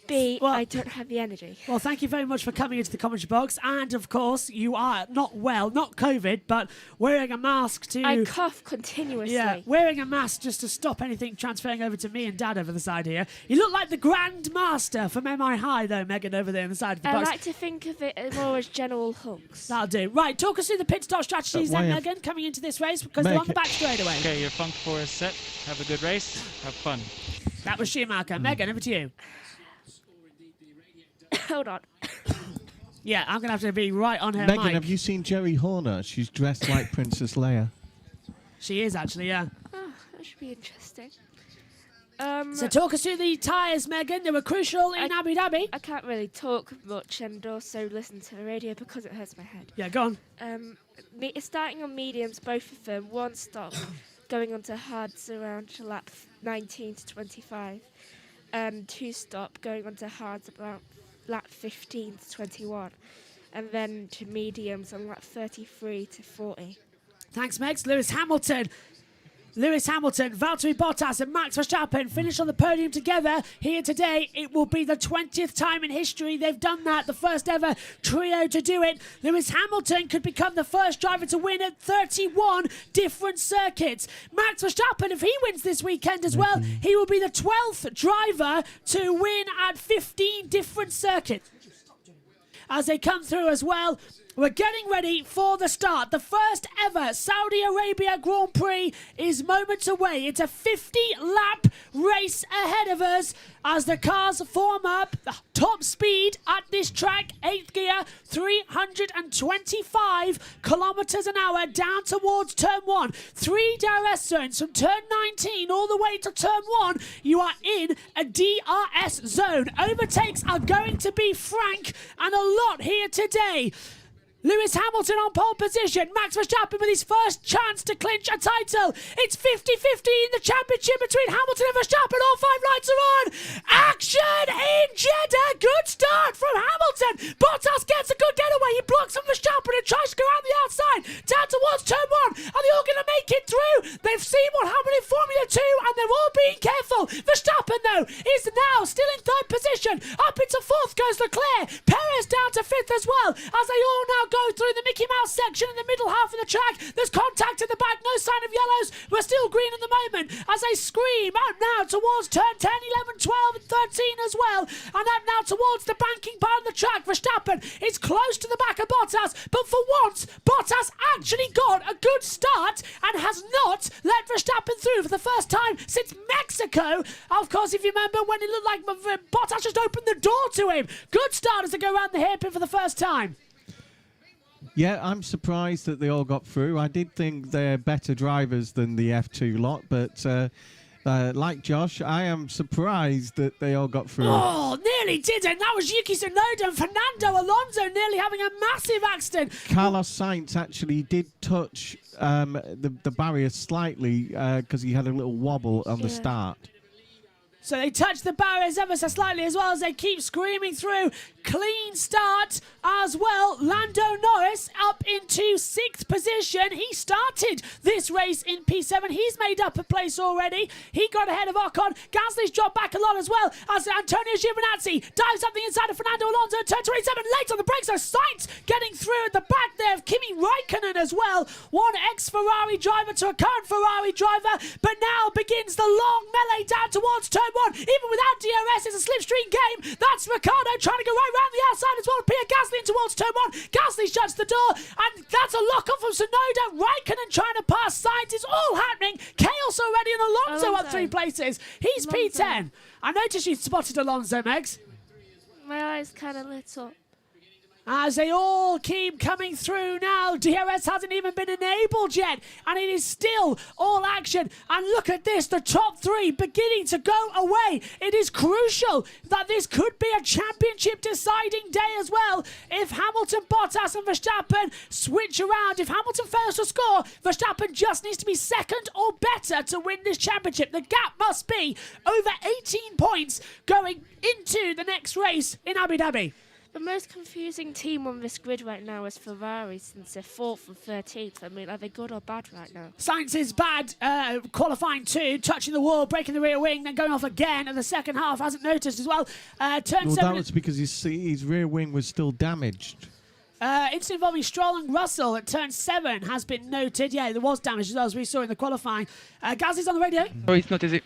B, I don't have the energy. Well, thank you very much for coming into the commentary box. And, of course, you are not COVID, but wearing a mask to... I cough continuously. Yeah, wearing a mask just to stop anything transferring over to me and Dad over the side here. You look like the Grand Master from MI High, though, Megan, over there on the side of the box. I like to think of it more as General Hulks. That'll do. Right, talk us through the pit stop strategies then, Megan, coming into this race, because they're on the back straightaway. Okay, your front 4 is set. Have a good race. Have fun. That was Schumacher. Megan, over to you. Hold on. Yeah, I'm going to have to be right on her Megan, mic. have you seen Jerry Horner? She's dressed like Princess Leia. She is, actually, yeah. Oh, that should be interesting. So talk us through the tyres, Megan. They were crucial in Abu Dhabi. I can't really talk much and also listen to the radio because it hurts my head. Yeah, go on. Starting on mediums, both of them, 1 stop going on to hards around lap 19 to 25, and 2 stop going on to hards about lap 15 to 21, and then to mediums on lap 33 to 40. Thanks, Megs. Lewis Hamilton, Valtteri Bottas and Max Verstappen finish on the podium together here today. It will be the 20th time in history they've done that, the first ever trio to do it. Lewis Hamilton could become the first driver to win at 31 different circuits. Max Verstappen, if he wins this weekend as well, he will be the 12th driver to win at 15 different circuits. As they come through as well, we're getting ready for the start. The first ever Saudi Arabia Grand Prix is moments away. It's a 50-lap race ahead of us as the cars form up. Top speed at this track, 8th gear, 325 kilometers an hour down towards turn 1. 3 DRS zones from turn 19 all the way to turn 1. You are in a DRS zone. Overtakes are going to be frank and a lot here today. Lewis Hamilton on pole position. Max Verstappen with his first chance to clinch a title. It's 50-50 in the championship between Hamilton and Verstappen. All 5 lights are on. Action in Jeddah. Good start from Hamilton. Bottas gets a good getaway. He blocks from Verstappen and tries to go out the outside. Down towards turn 1. Are they all going to make it through? They've seen what happened in Formula 2 and they're all being careful. Verstappen, though, is now still in 3rd position. Up into 4th goes Leclerc. Perez down to 5th as well as they all now go through the Mickey Mouse section in the middle half of the track. There's contact in the back, no sign of yellows. We're still green at the moment as they scream out now towards turn 10, 11, 12 and 13 as well. And out now towards the banking part of the track. Verstappen is close to the back of Bottas, but for once, Bottas actually got a good start and has not let Verstappen through for the first time since Mexico. Of course, if you remember when it looked like Bottas just opened the door to him. Good start as they go around the hairpin for the first time. Yeah, I'm surprised that they all got through. I did think they're better drivers than the F2 lot, but like Josh, I am surprised that they all got through. Oh, nearly didn't. That was Yuki Tsunoda and Fernando Alonso nearly having a massive accident. Carlos Sainz actually did touch the barrier slightly because he had a little wobble on the start. So they touch the barriers ever so slightly as well as they keep screaming through. Clean start as well. Lando Norris up into 6th position. He started this race in P7. He's made up a place already. He got ahead of Ocon. Gasly's dropped back a lot as well as Antonio Giovinazzi dives up the inside of Fernando Alonso. Turn 27 late on the brakes. So Sainz getting through at the back there of Kimi Raikkonen as well. One ex-Ferrari driver to a current Ferrari driver. But now begins the long melee down towards turn 1. Even without DRS, it's a slipstream game. That's Ricciardo trying to go right round the outside as well. Pierre Gasly in towards turn 1. Gasly shuts the door, and that's a lock-on from Tsunoda. Raikkonen trying to pass Sainz. It's all happening. Chaos already, and Alonso up 3 places. He's Alonso. P10. I noticed you spotted Alonso, Megs. My eyes kind of lit up. As they all keep coming through now. DRS hasn't even been enabled yet, and it is still all action. And look at this, the top 3 beginning to go away. It is crucial that this could be a championship deciding day as well. If Hamilton, Bottas and Verstappen switch around, if Hamilton fails to score, Verstappen just needs to be 2nd or better to win this championship. The gap must be over 18 points going into the next race in Abu Dhabi. The most confusing team on this grid right now is Ferrari, since they're 4th and 13th. I mean, are they good or bad right now? Sainz is bad, qualifying 2, touching the wall, breaking the rear wing, then going off again in the second half. Hasn't noticed as well. Turn 7. That was because his rear wing was still damaged. Incident involving Stroll and Russell at turn 7 has been noted. Yeah, there was damage as well, as we saw in the qualifying. Gasly's on the radio. Oh, it's not easy.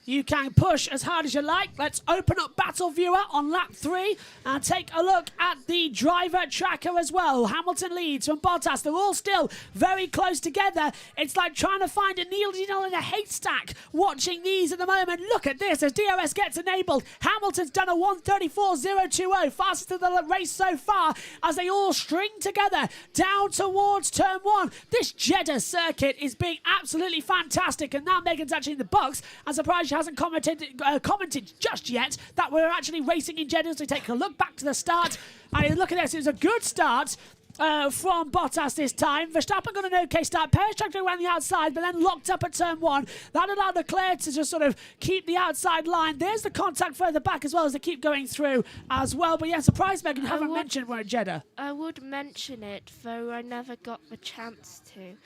You can push as hard as you like. Let's open up Battle Viewer on lap 3 and take a look at the driver tracker as well. Hamilton leads from Bottas. They're all still very close together. It's like trying to find a needle in a haystack watching these at the moment. Look at this as DRS gets enabled. Hamilton's done a 1:34.020, fastest of the race so far as they all string together down towards turn 1. This Jeddah circuit is being absolutely fantastic, and now Megan's actually in the box. I'm surprised she hasn't commented just yet that we're actually racing in Jeddah. So we take a look back to the start. And look at this. It was a good start from Bottas this time. Verstappen got an okay start. Perez tried to go around the outside, but then locked up at turn 1. That allowed Leclerc to just sort of keep the outside line. There's the contact further back as well as they keep going through as well. But yeah, surprised, Megan, you haven't mentioned we're at Jeddah. I would mention it, though I never got the chance to.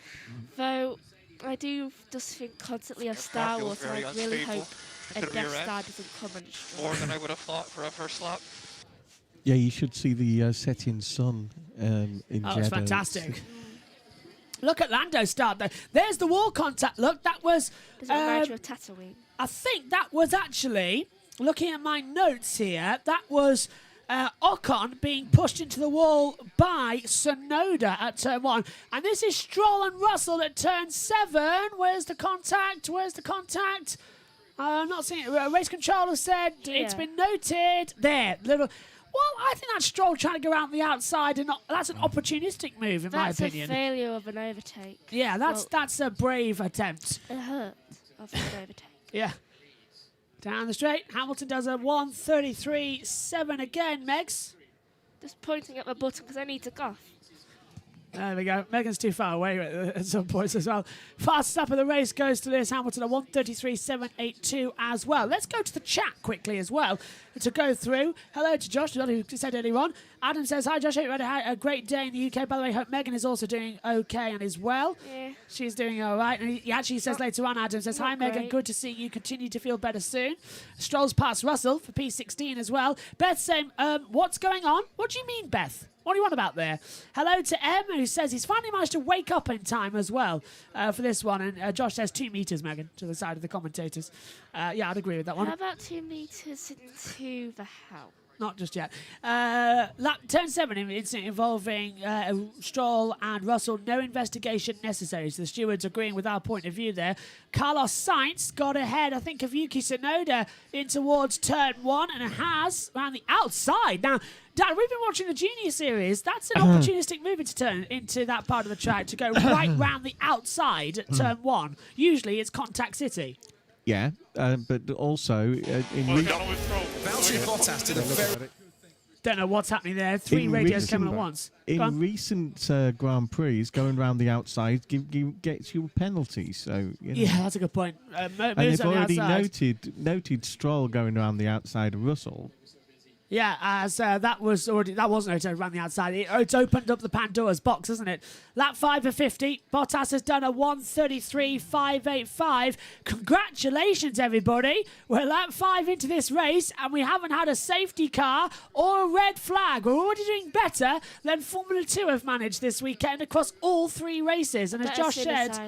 Though I do just think constantly of Star Wars, and I really hope a Death Star doesn't come and destroy. More than I would have thought for a first lap. Yeah, you should see the setting sun in Jeddah. It's fantastic. Look at Lando's start there. There's the wall contact. Look, that was... Does it remind you of Tatooine? I think that was actually, looking at my notes here, that was Ocon being pushed into the wall by Tsunoda at turn 1. And this is Stroll and Russell at turn 7. Where's the contact? I'm not seeing it. Race controller said it's been noted. There. Well, I think that's Stroll trying to go out on the outside, and that's an opportunistic move, in my opinion. That's a failure of an overtake. Yeah, that's a brave attempt. It hurt of an overtake. Yeah. Down the straight, Hamilton does a 1:33.7 again, Megs. Just pointing at the button because I need to cough. There we go. Megan's too far away at some points as well. Fastest up of the race goes to Lewis Hamilton, a 1:33.782 as well. Let's go to the chat quickly as well to go through. Hello to Josh, who said earlier on. Adam says, hi Josh, hope you had a great day in the UK. By the way, hope Megan is also doing okay and is well. Yeah. She's doing all right. And he actually says later on, Adam says, hi Megan, good to see you. Continue to feel better soon. Stroll's past Russell for P16 as well. Beth saying, what's going on? What do you mean, Beth? What do you want about there? Hello to M, who says he's finally managed to wake up in time as well for this one. And Josh says 2 meters, Megan, to the side of the commentators. Yeah, I'd agree with that one. How about 2 meters into the house? Not just yet. Turn 7 incident involving Stroll and Russell. No investigation necessary. So the stewards agreeing with our point of view there. Carlos Sainz got ahead, I think, of Yuki Tsunoda in towards turn 1, and it has around the outside. Now, Dad, we've been watching the Junior Series. That's an opportunistic move to turn into that part of the track to go right round the outside at turn 1. Usually it's Contact City. Yeah, but also in Don't know what's happening there. 3 radios coming at once. In recent Grand Prix, going around the outside gets you a penalty. So yeah, that's a good point. and they've already noted Stroll going around the outside of Russell. Yeah, as that wasn't noted around the outside. It's opened up the Pandora's box, isn't it? Lap 5 of 50. Bottas has done a 1:33.585. Congratulations, everybody. We're lap 5 into this race, and we haven't had a safety car or a red flag. We're already doing better than Formula 2 have managed this weekend across all 3 races. And as Josh said,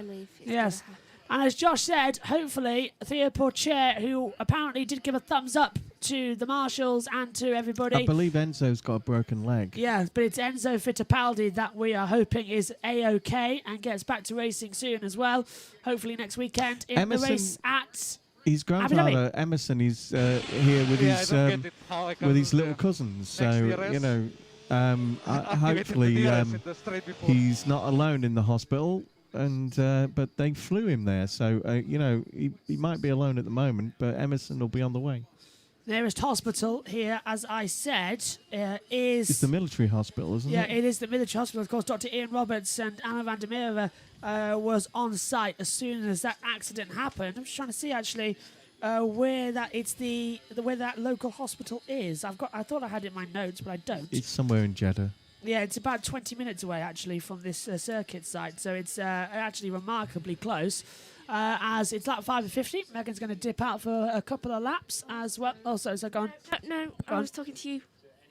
yes. And as Josh said, hopefully, Theo Pourchaire, who apparently did give a thumbs up to the marshals and to everybody. I believe Enzo's got a broken leg. Yeah, but it's Enzo Fittipaldi that we are hoping is A-OK and gets back to racing soon as well. Hopefully next weekend in the race at... His grandfather, Emerson, is here with his little cousins. So, hopefully he's not alone in the hospital. But they flew him there, so he might be alone at the moment, but Emerson will be on the way. Nearest hospital here, as I said, is... It's the military hospital, isn't it? Yeah, it is the military hospital. Of course, Dr. Ian Roberts and Anna van der Merwe was on site as soon as that accident happened. I'm just trying to see, actually, where that local hospital is. I thought I had it in my notes, but I don't. It's somewhere in Jeddah. Yeah, it's about 20 minutes away, actually, from this circuit site. So it's actually remarkably close. As it's lap 5 of 50. Megan's going to dip out for a couple of laps as well. Oh, so go on. No, I was talking to you.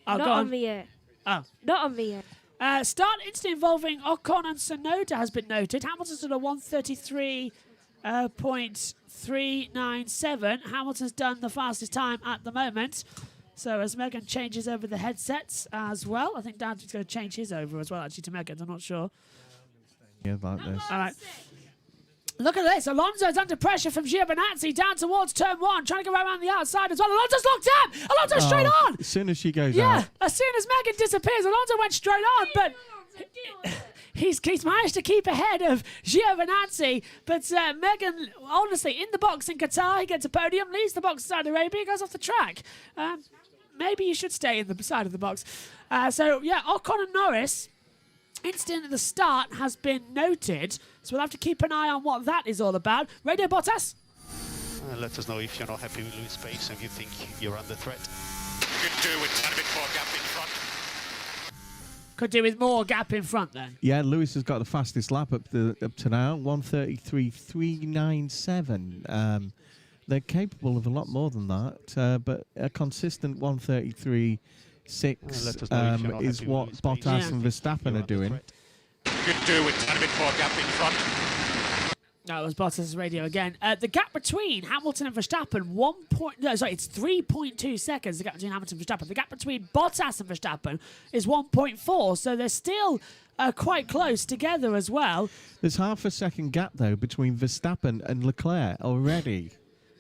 Oh, Not on me yet. Oh. Not on me yet. Start incident involving Ocon and Tsunoda has been noted. Hamilton's at a 1:33.397. Hamilton's done the fastest time at the moment. So as Megan changes over the headsets as well, I think Dad's going to change his over as well, actually, to Megan's. I'm not sure. Yeah, like this. All right. Look at this. Alonso's under pressure from Giovinazzi down towards turn 1, trying to go right around the outside as well. Alonso's locked up. Alonso's straight on. As soon as she goes out. Yeah, as soon as Megan disappears, Alonso went straight on, but he's managed to keep ahead of Giovinazzi. But Megan, honestly, in the box in Qatar, he gets a podium, leaves the box in Saudi Arabia, goes off the track. Maybe you should stay in the side of the box. Ocon and Norris. Incident at the start has been noted, so we'll have to keep an eye on what that is all about. Radio Bottas? Let us know if you're not happy with Lewis' pace and you think you're under threat. Could do with a bit more gap in front. Could do with more gap in front then. Yeah, Lewis has got the fastest lap up to now, 1:33.397. They're capable of a lot more than that, but a consistent 1:33.6 is what Bottas and Verstappen are doing. Could do with a bit more gap in front. No, it was Bottas' radio again. The gap between Hamilton and Verstappen, it's 3.2 seconds, the gap between Hamilton and Verstappen. The gap between Bottas and Verstappen is 1.4, so they're still quite close together as well. There's half a second gap, though, between Verstappen and Leclerc already.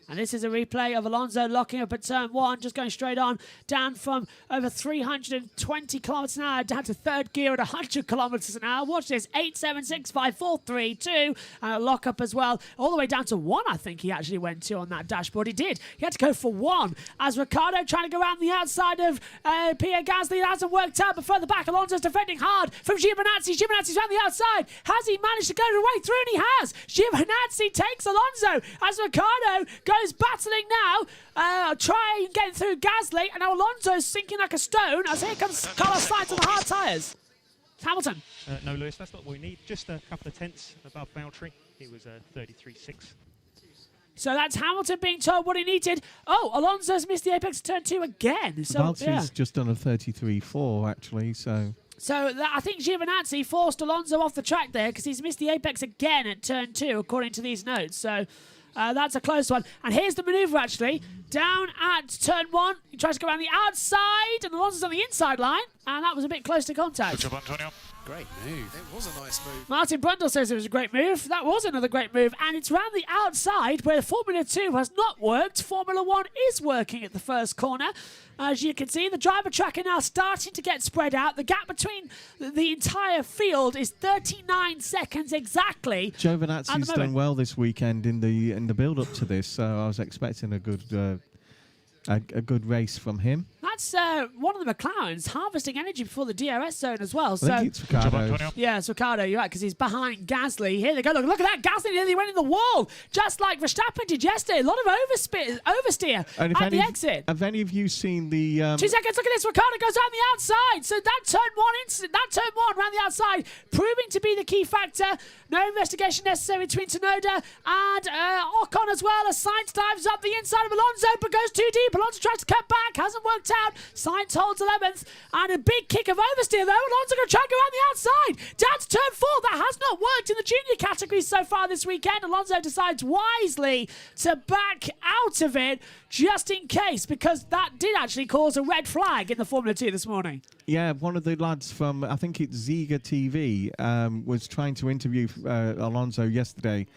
And this is a replay of Alonso locking up at turn 1, just going straight on, down from over 320 kilometres an hour down to third gear at 100 kilometres an hour. Watch this, 8, 7, 6, 5, 4, 3, 2, and a lock up as well, all the way down to 1, I think he actually went to on that dashboard. He did. He had to go for 1. As Ricciardo trying to go around the outside of Pierre Gasly, it hasn't worked out, but further back, Alonso's defending hard from Giovinazzi. Giovinazzi's around the outside. Has he managed to go the way through? And he has. Giovinazzi takes Alonso as Ricciardo goes battling now, trying getting through Gasly, and now Alonso's sinking like a stone as here comes Carlos Sainz on the hard tyres. Hamilton. No, Lewis, that's not what we need. Just a couple of tenths above Valtteri. He was 33.6. So that's Hamilton being told what he needed. Oh, Alonso's missed the apex turn 2 again. So Valtteri's just done a 33.4 actually. So So I think Giovinazzi forced Alonso off the track there because he's missed the apex again at turn 2, according to these notes. So that's a close one. And here's the manoeuvre, actually. Down at turn 1, he tries to go around the outside, and Alonso's on the inside line, and that was a bit close to contact. Good job, Antonio. Great move. It was a nice move. Martin Brundle says it was a great move. That was another great move. And it's round the outside where Formula 2 has not worked. Formula 1 is working at the first corner. As you can see, the driver track are now starting to get spread out. The gap between the entire field is 39 seconds exactly. Giovinazzi's done well this weekend in the build-up to this, so I was expecting a good race from him. That's one of the McLarens harvesting energy before the DRS zone as well. I think it's Ricciardo. Yeah, it's Ricciardo, you're right, because he's behind Gasly. Here they go. Look at that. Gasly nearly went in the wall, just like Verstappen did yesterday. A lot of oversteer at the exit. Have any of you seen the... 2 seconds, look at this. Ricciardo goes around the outside. So that turn one around the outside, proving to be the key factor. No investigation necessary between Tsunoda and Ocon as well. As Sainz dives up the inside of Alonso, but goes too deep. Alonso tries to cut back, hasn't worked out. Sainz holds 11th, and a big kick of oversteer though. Alonso going to try and go around the outside. Down to turn 4. That has not worked in the junior category so far this weekend. Alonso decides wisely to back out of it just in case, because that did actually cause a red flag in the Formula 2 this morning. Yeah, one of the lads from, I think it's Ziga TV, was trying to interview Alonso yesterday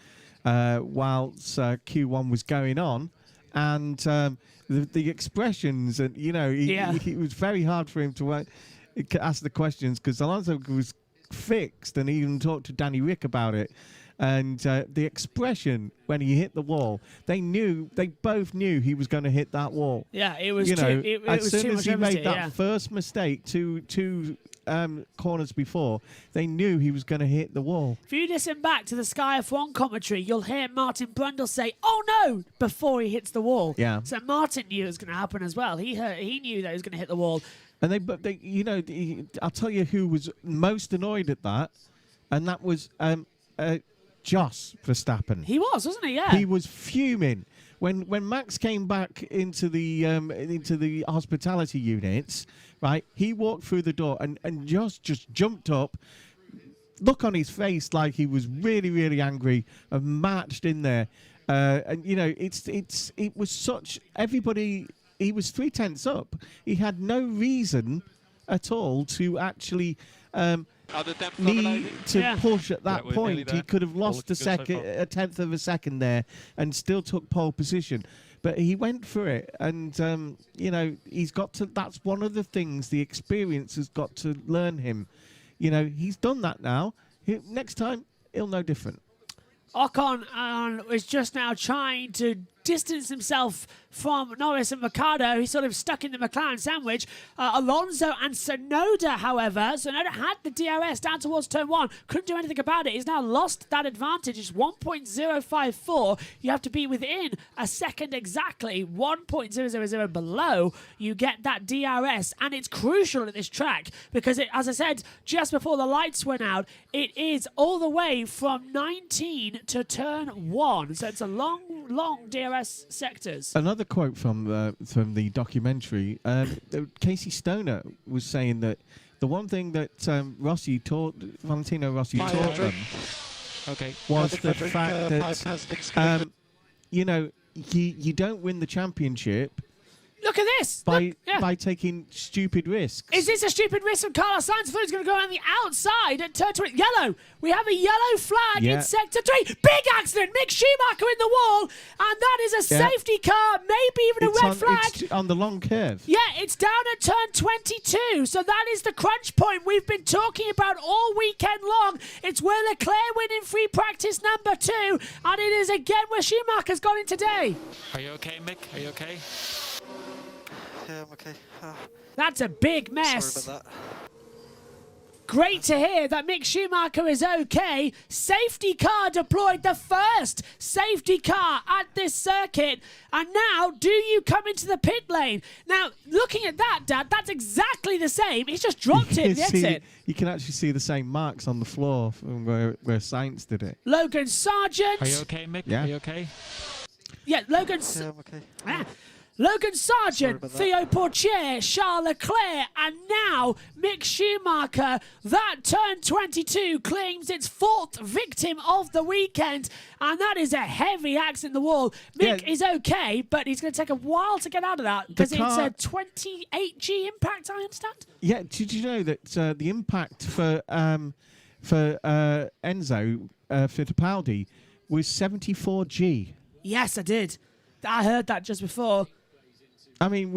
whilst Q1 was going on. And the expressions, and it was very hard for him to ask the questions because Alonso was fixed, and he even talked to Danny Rick about it. And the expression when he hit the wall, they both knew he was going to hit that wall. Yeah, it was. As soon as he made that first mistake, two corners before, they knew he was going to hit the wall. If you listen back to the Sky F1 commentary, you'll hear Martin Brundle say, "Oh no!" before he hits the wall. Yeah. So Martin knew it was going to happen as well. He knew that he was going to hit the wall. And I'll tell you who was most annoyed at that, and that was Jos Verstappen. He was, wasn't he? Yeah. He was fuming when Max came back into the hospitality units. Right, he walked through the door and just jumped up, look on his face like he was really, really angry, and marched in there. And it was such everybody. He was 3/10 up. He had no reason at all to actually need to push at that point. He could have lost a tenth of a second there and still took pole position. But he went for it, and he's got to. That's one of the things the experience has got to learn him. He's done that now. Next time, he'll know different. Ocon is just now trying to distance himself from Norris and Ricciardo. He's sort of stuck in the McLaren sandwich. Alonso and Tsunoda, however. Tsunoda had the DRS down towards turn 1. Couldn't do anything about it. He's now lost that advantage. It's 1.054. You have to be within a second exactly. 1.000 below, you get that DRS. And it's crucial at this track because, as I said, just before the lights went out, it is all the way from 19 to turn 1. So it's a long DRS sectors. Another quote from the documentary, Casey Stoner was saying that the one thing that Valentino Rossi taught them was the fact that you don't win the championship. Look at this! By taking stupid risks. Is this a stupid risk from Carlos Sainz? I thought he was going to go around the outside at turn 20. Yellow! We have a yellow flag in sector 3. Big accident! Mick Schumacher in the wall! And that is a safety car, maybe even a red flag. It's on the long curve. Yeah, it's down at turn 22. So that is the crunch point we've been talking about all weekend long. It's where Leclerc winning free practice number 2. And it is again where Schumacher's gone in today. Are you okay, Mick? Are you okay? Yeah, I'm okay. That's a big mess. Sorry about that. Great to hear that Mick Schumacher is okay. Safety car deployed, the first safety car at this circuit. And now, do you come into the pit lane? Now, looking at that, Dad, that's exactly the same. He's just dropped it in the exit. You can actually see the same marks on the floor from where Sainz did it. Logan Sargent. Are you okay, Mick? Yeah. Are you okay? Yeah, Logan. Yeah, I'm okay. Logan Sargent, Theo Portier, Charles Leclerc, and now Mick Schumacher. That turn 22 claims its 4th victim of the weekend, and that is a heavy axe in the wall. Mick is okay, but he's going to take a while to get out of that because it's a 28G impact, I understand. Yeah, did you know that the impact for Enzo Fittipaldi was 74G? Yes, I did. I heard that just before. I mean,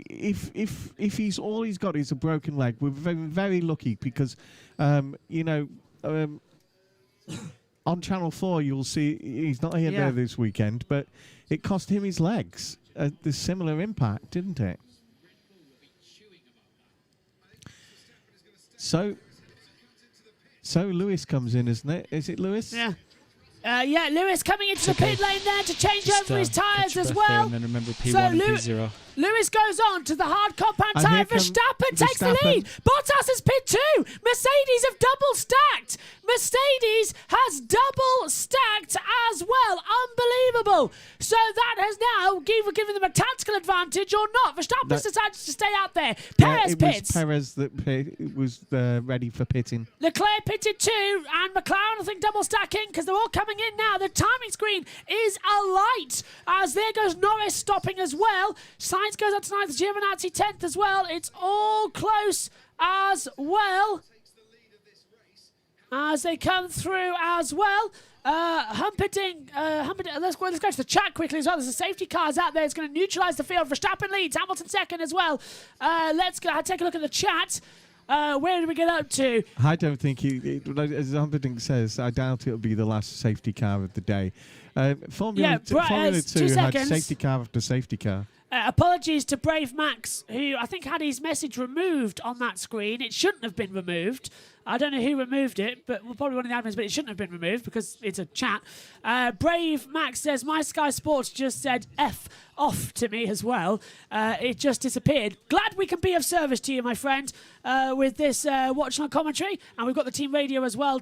if he's all he's got is a broken leg, we're very, very lucky because, on Channel 4 you'll see he's not here there this weekend, but it cost him his legs. The similar impact, didn't it? So Lewis comes in, isn't it? Is it Lewis? Yeah. Lewis coming into the pit lane there to change over his tyres as well. And then remember P1 and P0. Lewis goes on to the hard compound tyre. Verstappen takes the lead. Bottas is pit 2. Mercedes have double stacked. Mercedes has double stacked as well. Unbelievable. So that has now given them a tactical advantage or not. Verstappen's decided to stay out there. Perez pits. It was Perez that was ready for pitting. Leclerc pitted 2, and McLaren I think double stacking because they're all coming in now. The timing screen is alight as there goes Norris stopping as well. Sainz goes up tonight. Giovinazzi 10th as well. It's all close as well as they come through as well. Humpiting, let's go to the chat quickly as well. There's a safety cars out there. It's going to neutralise the field. Verstappen leads. Hamilton 2nd as well. Let's go take a look at the chat. Where did we get up to? I don't think as Humperdinck says, I doubt it'll be the last safety car of the day. Formula 2 had safety car after safety car. Apologies to Brave Max, who I think had his message removed on that screen. It shouldn't have been removed. I don't know who removed it, but probably one of the admins, but it shouldn't have been removed because it's a chat. Brave Max says, my Sky Sports just said F off to me as well. It just disappeared. Glad we can be of service to you, my friend, with this watching on commentary. And we've got the team radio as well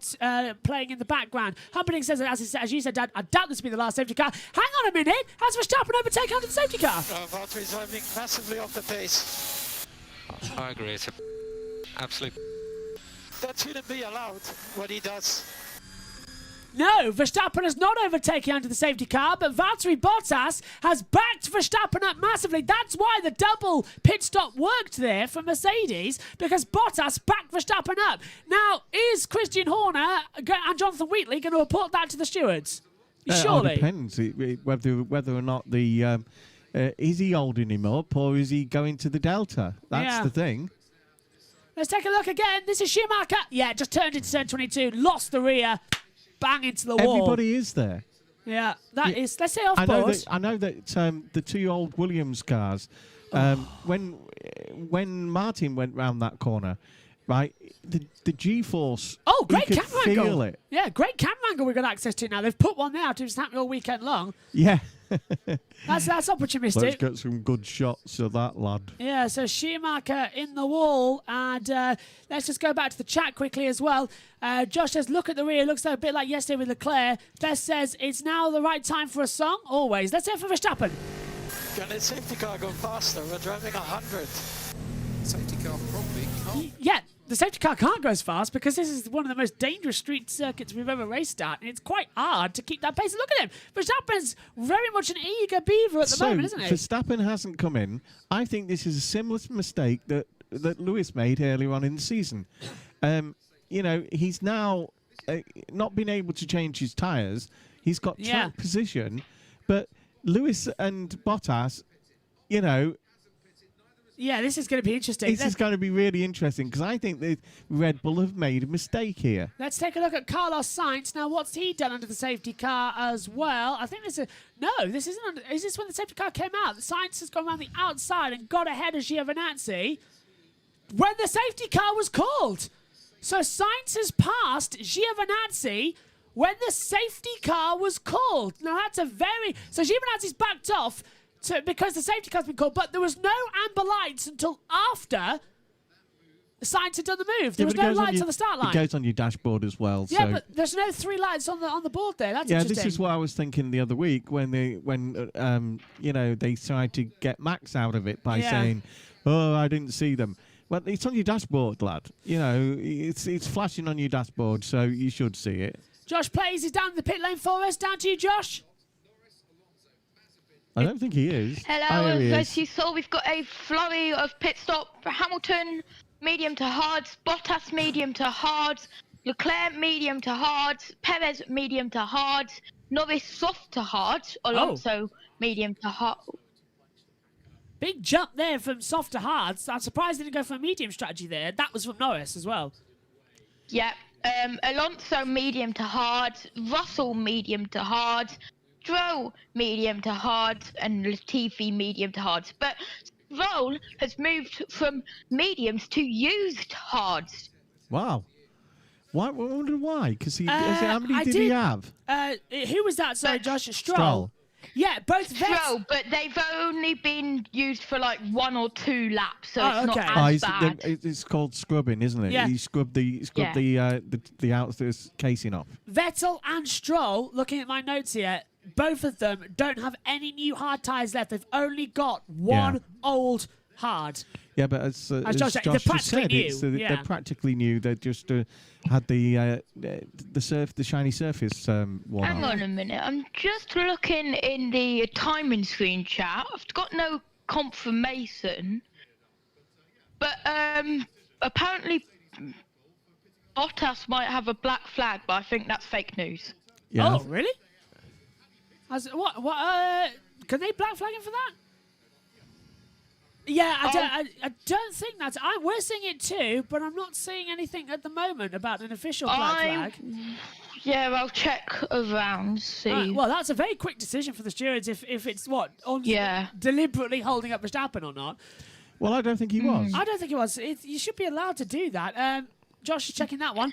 playing in the background. Humperdinck says, as you said, Dad, I doubt this will be the last safety car. Hang on a minute. Has Verstappen overtaken onto the safety car? Valtteri's driving massively off the pace. I agree. It's absolute. That shouldn't be allowed, what he does. No, Verstappen has not overtaken onto the safety car, but Valtteri Bottas has backed Verstappen up massively. That's why the double pit stop worked there for Mercedes, because Bottas backed Verstappen up. Now, is Christian Horner and Jonathan Wheatley going to report that to the stewards? Surely. It depends whether or not the... is he holding him up or is he going to the Delta? That's the thing. Let's take a look again. This is Schumacher. Yeah, just turned into turn 22, lost the rear, bang into the wall. Everybody is there. Yeah, that is. Let's say off board. I know that the 2 old Williams cars, when Martin went round that corner, right, the G-force. Oh, great camera angle. Feel it. Yeah, great camera angle we've got access to now. They've put one there to just happen all weekend long. Yeah. That's opportunistic. Let's get some good shots of that lad. Yeah, so Schumacher in the wall, and let's just go back to the chat quickly as well. Josh says, look at the rear, looks like a bit like yesterday with Leclerc. Beth says, it's now the right time for a song? Always. Let's hear from Verstappen. Can the safety car go faster? We're driving 100. Safety car probably can't. Yeah, the safety car can't go as fast because this is one of the most dangerous street circuits we've ever raced at, and it's quite hard to keep that pace. Look at him. Verstappen's very much an eager beaver at the moment, isn't he? Verstappen hasn't come in. I think this is a similar mistake that Lewis made earlier on in the season. He's now not been able to change his tyres. He's got track position, but Lewis and Bottas, yeah, this is going to be interesting. This is going to be really interesting because I think the Red Bull have made a mistake here. Let's take a look at Carlos Sainz. Now, what's he done under the safety car as well? I think this is... No, this isn't... Is this when the safety car came out? Sainz has gone around the outside and got ahead of Giovinazzi when the safety car was called. So Sainz has passed Giovinazzi when the safety car was called. Now, that's a very... So Giovinazzi's backed off because the safety car's been called, but there was no amber lights until after signs had done the move. There was no lights on the start line. It goes on your dashboard as well. Yeah, so. but there's no 3 lights on the board there. That's yeah, interesting. this is what I was thinking the other week when they tried to get Max out of it by saying, "Oh, I didn't see them." Well, it's on your dashboard, lad. You know, it's flashing on your dashboard, so you should see it. Josh Plays is down the pit lane for us. Down to you, Josh. I don't think he is. Hello, Oh, he as is. you saw, we've got a flurry of pit stop. Hamilton, medium to hards. Bottas, medium to hards. Leclerc, medium to hards. Perez, medium to hards. Norris, soft to hards. Alonso, medium to hard. Big jump there from soft to hard. I'm surprised they didn't go for a medium strategy there. That was from Norris as well. Yeah. Alonso, medium to hard. Russell, medium to hard. Stroll, medium to hard. And Latifi, medium to hard. But Stroll has moved from mediums to used hards. Wow. Why? I wonder why. Because how many did he have? Who was that? Sorry, Josh. Stroll. Stroll. Yeah, both vets. Stroll, but they've only been used for like 1 or 2 laps, so Oh, it's okay. not as bad. It's called scrubbing, isn't it? Yeah. You scrub the outer casing off. Vettel and Stroll, looking at my notes here, both of them don't have any new hard tyres left. They've only got one old hard. Yeah, but as Josh Josh said, they're just practically said, new. they're practically new. They just had the shiny surface worn Hang off. on a minute, I'm just looking in the timing screen chat. I've got no confirmation, but apparently Bottas might have a black flag, but I think that's fake news. Yeah. Oh, really? Can they black flag him for that? Yeah, I don't think that's... we're seeing it too, but I'm not seeing anything at the moment about an official black flag. Yeah, I'll check around, see. Well, that's a very quick decision for the stewards if it's, deliberately holding up Verstappen or not. Well, I don't think he was. I don't think he was. You should be allowed to do that. Josh is checking that one.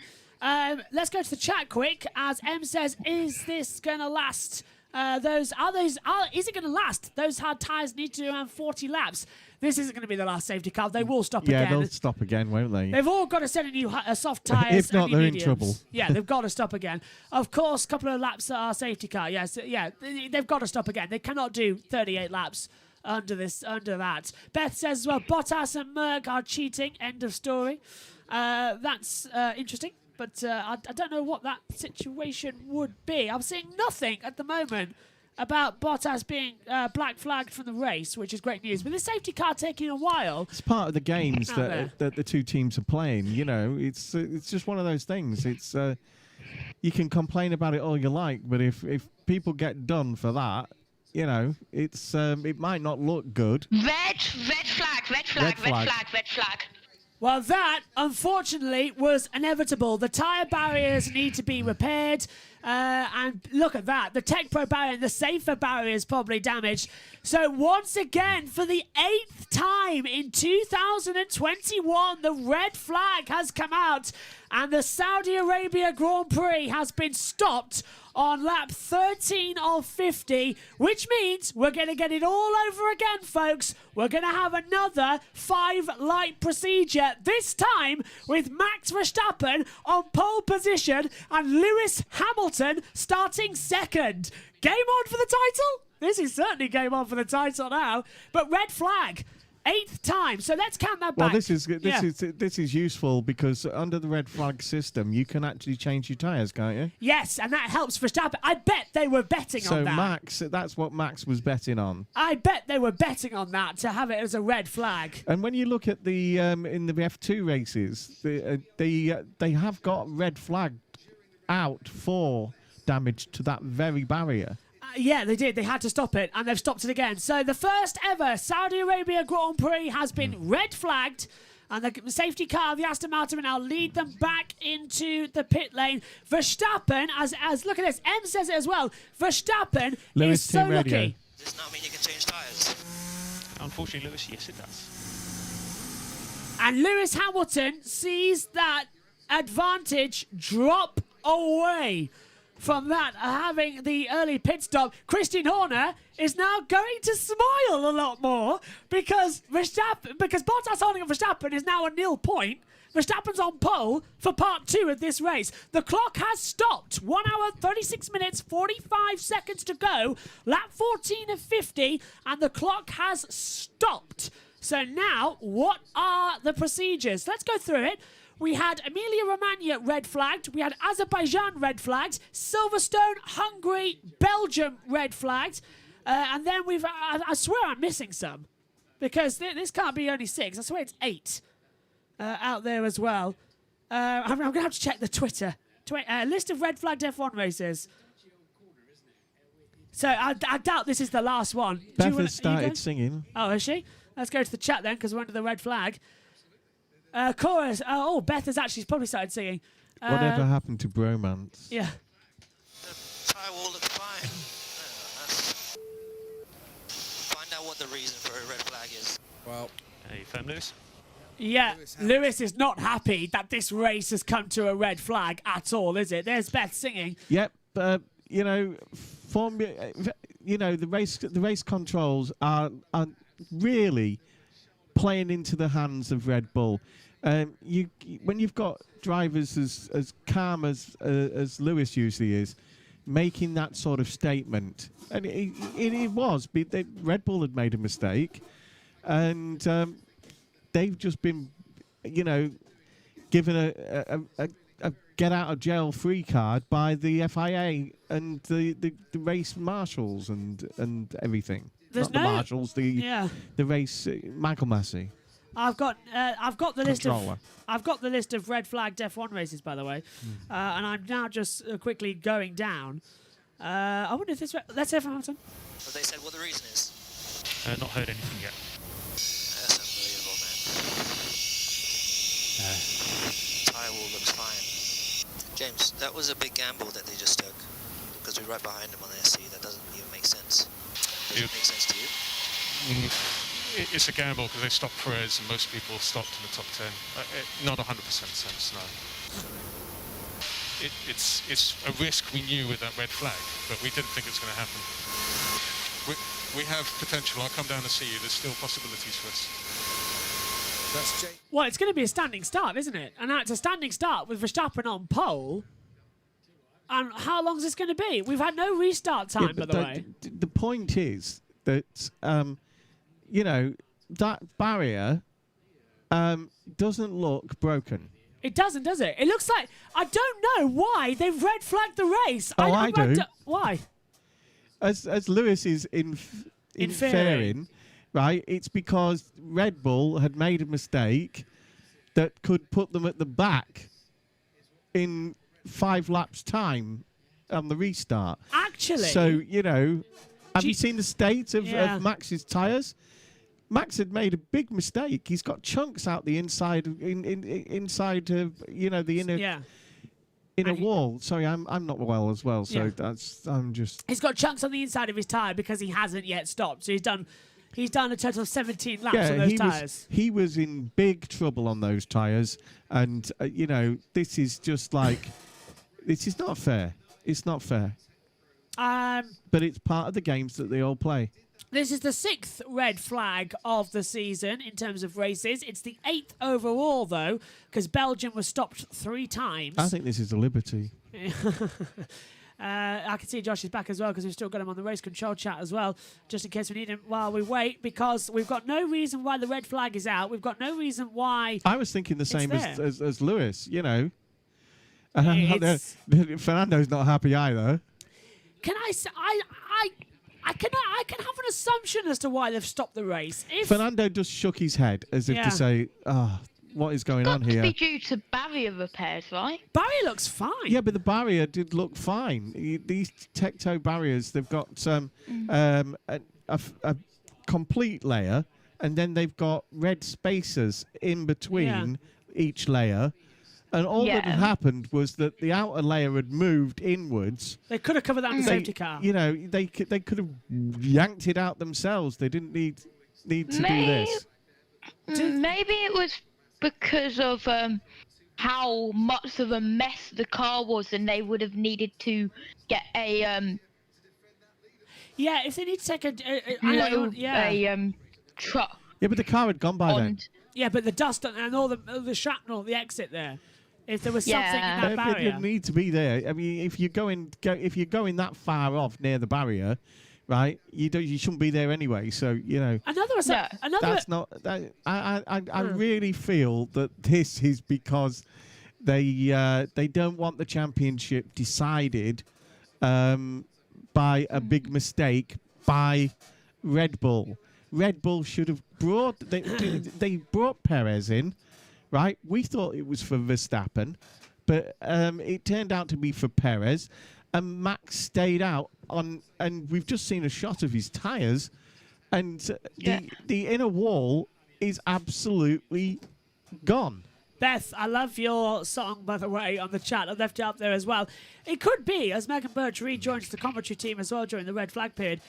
Let's go to the chat quick. As M says, is this going to last? Is it going to last? Those hard tyres need to do around 40 laps. This isn't going to be the last safety car. They will stop again. Yeah, they'll stop again, won't they? They've all got to send a new soft tyres. If not, they're mediums. in trouble. Yeah, they've got to stop again. Of course, a couple of laps are safety car. Yes, yeah, they've got to stop again. They cannot do 38 laps under that. Beth says as well, Bottas and Merck are cheating. End of story. That's interesting. But I don't know what that situation would be. I'm seeing nothing at the moment about Bottas being black flagged from the race, which is great news. But the safety car taking a while. It's part of the games that the two teams are playing. You know, it's just one of those things. It's you can complain about it all you like, but if people get done for that, you know, it might not look good. Red flag. Well, that, unfortunately, was inevitable. The tyre barriers need to be repaired. And look at that. The Tech Pro barrier and the safer barrier is probably damaged. So once again, for the 8th time in 2021, the red flag has come out. And the Saudi Arabia Grand Prix has been stopped on lap 13 of 50, which means we're going to get it all over again, folks. We're going to have another 5-light procedure, this time with Max Verstappen on pole position and Lewis Hamilton starting second. Game on for the title? This is certainly game on for the title now, but red flag. 8th time, so let's count that back. Well, this is useful because under the red flag system, you can actually change your tyres, can't you? Yes, and that helps Verstappen. I bet they were betting on that. So Max, that's what Max was betting on. I bet they were betting on that to have it as a red flag. And when you look at the in the F2 races, they have got red flag out for damage to that very barrier. Yeah, they did. They had to stop it, and they've stopped it again. So the first ever Saudi Arabia Grand Prix has been red flagged, and the safety car, the Aston Martin, will now lead them back into the pit lane. Verstappen, as look at this, M says it as well, Verstappen is so lucky. Does this not mean you can change tyres? Unfortunately, Lewis, yes, it does. And Lewis Hamilton sees that advantage drop away. From that, having the early pit stop, Christian Horner is now going to smile a lot more because Bottas holding up Verstappen is now a 0 point. Verstappen's on pole for part 2 of this race. The clock has stopped. 1 hour, 36 minutes, 45 seconds to go. Lap 14 of 50, and the clock has stopped. So now, what are the procedures? Let's go through it. We had Emilia-Romagna red flagged. We had Azerbaijan red flagged. Silverstone, Hungary, Belgium red flagged. And then we've... I swear I'm missing some. Because this can't be only 6. I swear it's 8 out there as well. I'm going to have to check the Twitter. List of red flagged F1 races. So I doubt this is the last one. Beth has started singing. Oh, has she? Let's go to the chat then, because we're under the red flag. Chorus. Beth has actually probably started singing. Whatever happened to bromance? Yeah. The tyre wall looks fine. Find out what the reason for a red flag is. Well, Are you firm, Lewis? Yeah, Lewis is not happy that this race has come to a red flag at all, is it? There's Beth singing. Yep, you know, the race controls are really playing into the hands of Red Bull. When you've got drivers as calm as Lewis usually is, making that sort of statement, and it was. Red Bull had made a mistake, and they've just been, given a get out of jail free card by the FIA and the race marshals and everything. There's Not the marshals, the race Michael Massey. I've got the list Controller. of I've got the list of red flagged F1 races, by the way, and I'm now just quickly going down. I wonder if this. Let's hear from Hamilton. But they said what the reason is. Not heard anything yet. That's unbelievable, man. Tyre wall looks fine. James, that was a big gamble that they just took because we're right behind them on the SC. That doesn't even make sense. Does it make sense to you? It's a gamble because they stopped Perez and most people stopped in the top 10. Not 100% sense, no. It's a risk we knew with that red flag, but we didn't think it was going to happen. We have potential. I'll come down and see you. There's still possibilities for us. Well, it's going to be a standing start, isn't it? And now it's a standing start with Verstappen on pole. And how long is this going to be? We've had no restart time, by the way. The point is that, that barrier doesn't look broken. It doesn't, does it? It looks like... I don't know why they've red flagged the race. I do. Why? As Lewis is inferring, right, it's because Red Bull had made a mistake that could put them at the back in 5 laps' time on the restart. Actually... So, have you seen the state of Max's tyres? Max had made a big mistake. He's got chunks out the inside of the inner wall. Sorry, I'm not well as well, so I'm just... He's got chunks on the inside of his tyre because he hasn't yet stopped. So he's done a total of 17 laps on those tyres. He was in big trouble on those tyres, and this is just like... This is not fair. It's not fair. But it's part of the games that they all play. This is the 6th red flag of the season in terms of races. It's the 8th overall, though, because Belgium was stopped 3 times. I think this is a liberty. I can see Josh is back as well because we've still got him on the race control chat as well, just in case we need him while we wait, because we've got no reason why the red flag is out. We've got no reason why... I was thinking the same as Lewis, Fernando's not happy either. Can I say... I can have an assumption as to why they've stopped the race. Fernando just shook his head as if to say, what is going on here? Got to be due to barrier repairs, right? Barrier looks fine. Yeah, but the barrier did look fine. These Tecto barriers, they've got a complete layer, and then they've got red spacers in between each layer. And all that had happened was that the outer layer had moved inwards. They could have covered that in the safety car. They could have yanked it out themselves. They didn't need to do this. Maybe it was because of how much of a mess the car was, and they would have needed to get a if they need to take a truck. Yeah, but the car had gone by then. Yeah, but the dust and all the shrapnel, the exit there. If there was something in that It barrier. didn't need to be there. I mean, if you're going that far off near the barrier, right? You shouldn't be there anyway. So that's not. I really feel that this is because they don't want the championship decided by a big mistake by Red Bull. Red Bull should have brought they brought Perez in, right? We thought it was for Verstappen, but it turned out to be for Perez, and Max stayed out on. And we've just seen a shot of his tyres, and the inner wall is absolutely gone. Beth, I love your song, by the way, on the chat. I've left it up there as well. It could be, as Megan Birch rejoins the commentary team as well during the red flag period,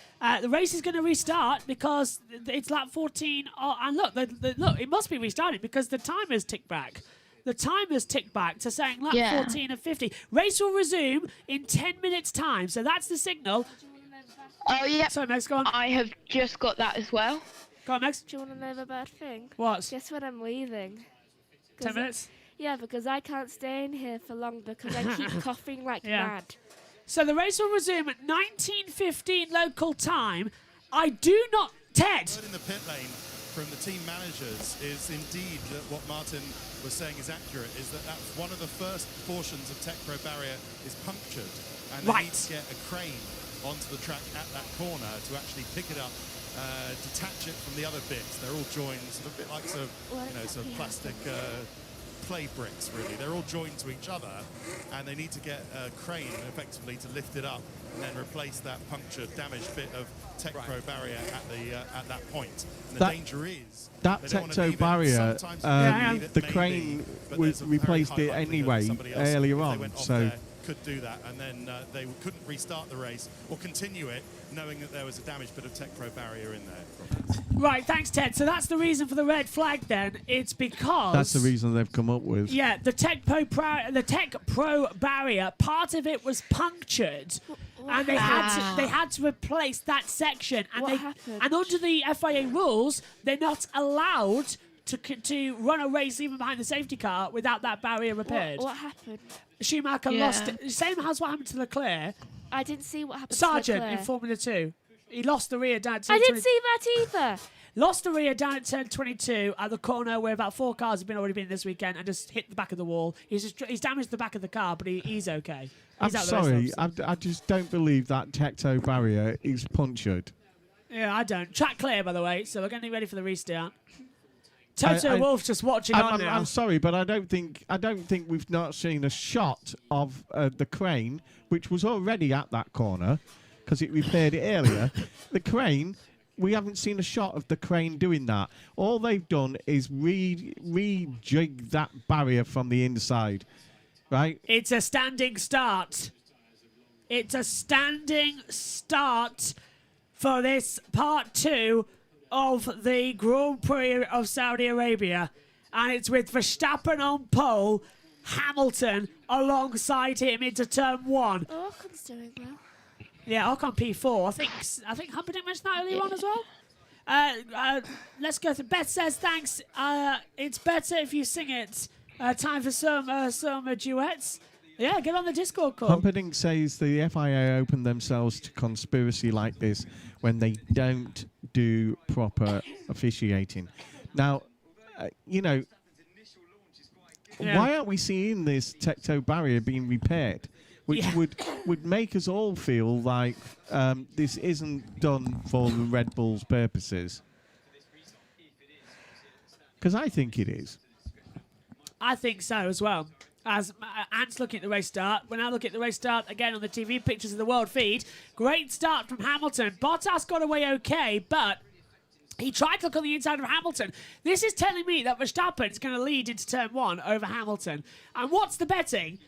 the race is going to restart because it's lap 14. And look, look, it must be restarting because the timers tick back. The timers tick back to saying lap 14 of 50. Race will resume in 10 minutes' time. So that's the signal. Oh, yeah. Sorry, Max, go on. I have just got that as well. Go on, Max. Do you want to know the bad thing? What? Guess when I'm leaving? 10 minutes? Yeah, because I can't stay in here for long because I keep coughing like mad. So the race will resume at 19:15 local time. I do not... Ted! In the pit lane from the team managers is indeed that what Martin was saying is accurate, is that that's one of the first portions of Tech Pro barrier is punctured. And they need to get a crane onto the track at that corner to actually pick it up, detach it from the other bits. They're all joined, sort of a bit like sort of plastic clay bricks, really. They're all joined to each other, and they need to get a crane effectively to lift it up and then replace that punctured, damaged bit of Tech Pro barrier at that point. And the danger is that Tecto barrier. The crane replaced it anyway earlier on, so. Could do that, and then they couldn't restart the race or continue it, knowing that there was a damaged bit of Tech Pro barrier in there. Right, thanks, Ted. So that's the reason for the red flag. Then it's because that's the reason they've come up with. Yeah, the Tech Pro barrier. Part of it was punctured, and they had to replace that section. And and under the FIA rules, they're not allowed to run a race even behind the safety car without that barrier repaired. What happened? Schumacher lost it. Same as what happened to Leclerc. I didn't see what happened Sargent to Leclerc. in Formula 2. He lost the rear down at turn I didn't see that either. Lost the rear down at turn 22 at the corner where about 4 cars have already been this weekend and just hit the back of the wall. He's damaged the back of the car, but he's okay. I'm sorry, I just don't believe that Tecto barrier is punctured. Yeah, I don't. Track clear, by the way, so we're getting ready for the restart. Toto Wolf's just watching on now. I'm sorry, but I don't think we've not seen a shot of the crane, which was already at that corner, because it repaired it earlier. The crane, we haven't seen a shot of the crane doing that. All they've done is rejig that barrier from the inside, right? It's a standing start. It's a standing start for this part 2 of the Grand Prix of Saudi Arabia, and it's with Verstappen on pole, Hamilton alongside him into turn 1. Ocon's doing well. Yeah, Ocon P4. I think Humperdinck mentioned that earlier on as well. Let's go through. Beth says thanks. It's better if you sing it. Time for some duets. Yeah, get on the Discord call. Humperdinck says the FIA open themselves to conspiracy like this when they don't do proper officiating. Now, why aren't we seeing this Tecto barrier being repaired? Which would make us all feel like this isn't done for the Red Bull's purposes. Because I think it is. I think so as well. As Ant's looking at the race start. We're now looking at the race start again on the TV pictures of the world feed. Great start from Hamilton. Bottas got away okay, but he tried to look on the inside of Hamilton. This is telling me that Verstappen is going to lead into turn 1 over Hamilton. And what's the betting?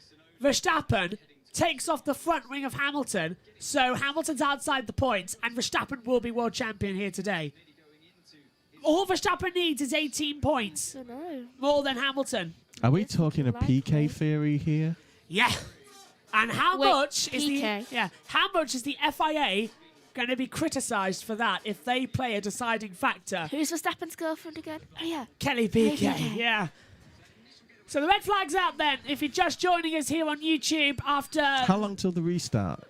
Verstappen takes off the front wing of Hamilton, so Hamilton's outside the points, and Verstappen will be world champion here today. All Verstappen needs is 18 points. More than Hamilton. Are we talking a PK theory here? Yeah. And how much is the FIA going to be criticised for that if they play a deciding factor. Who's Verstappen's girlfriend again? Oh, yeah. Kelly BK, BK. yeah. So the red flag's out then. If you're just joining us here on YouTube after... How long till the restart?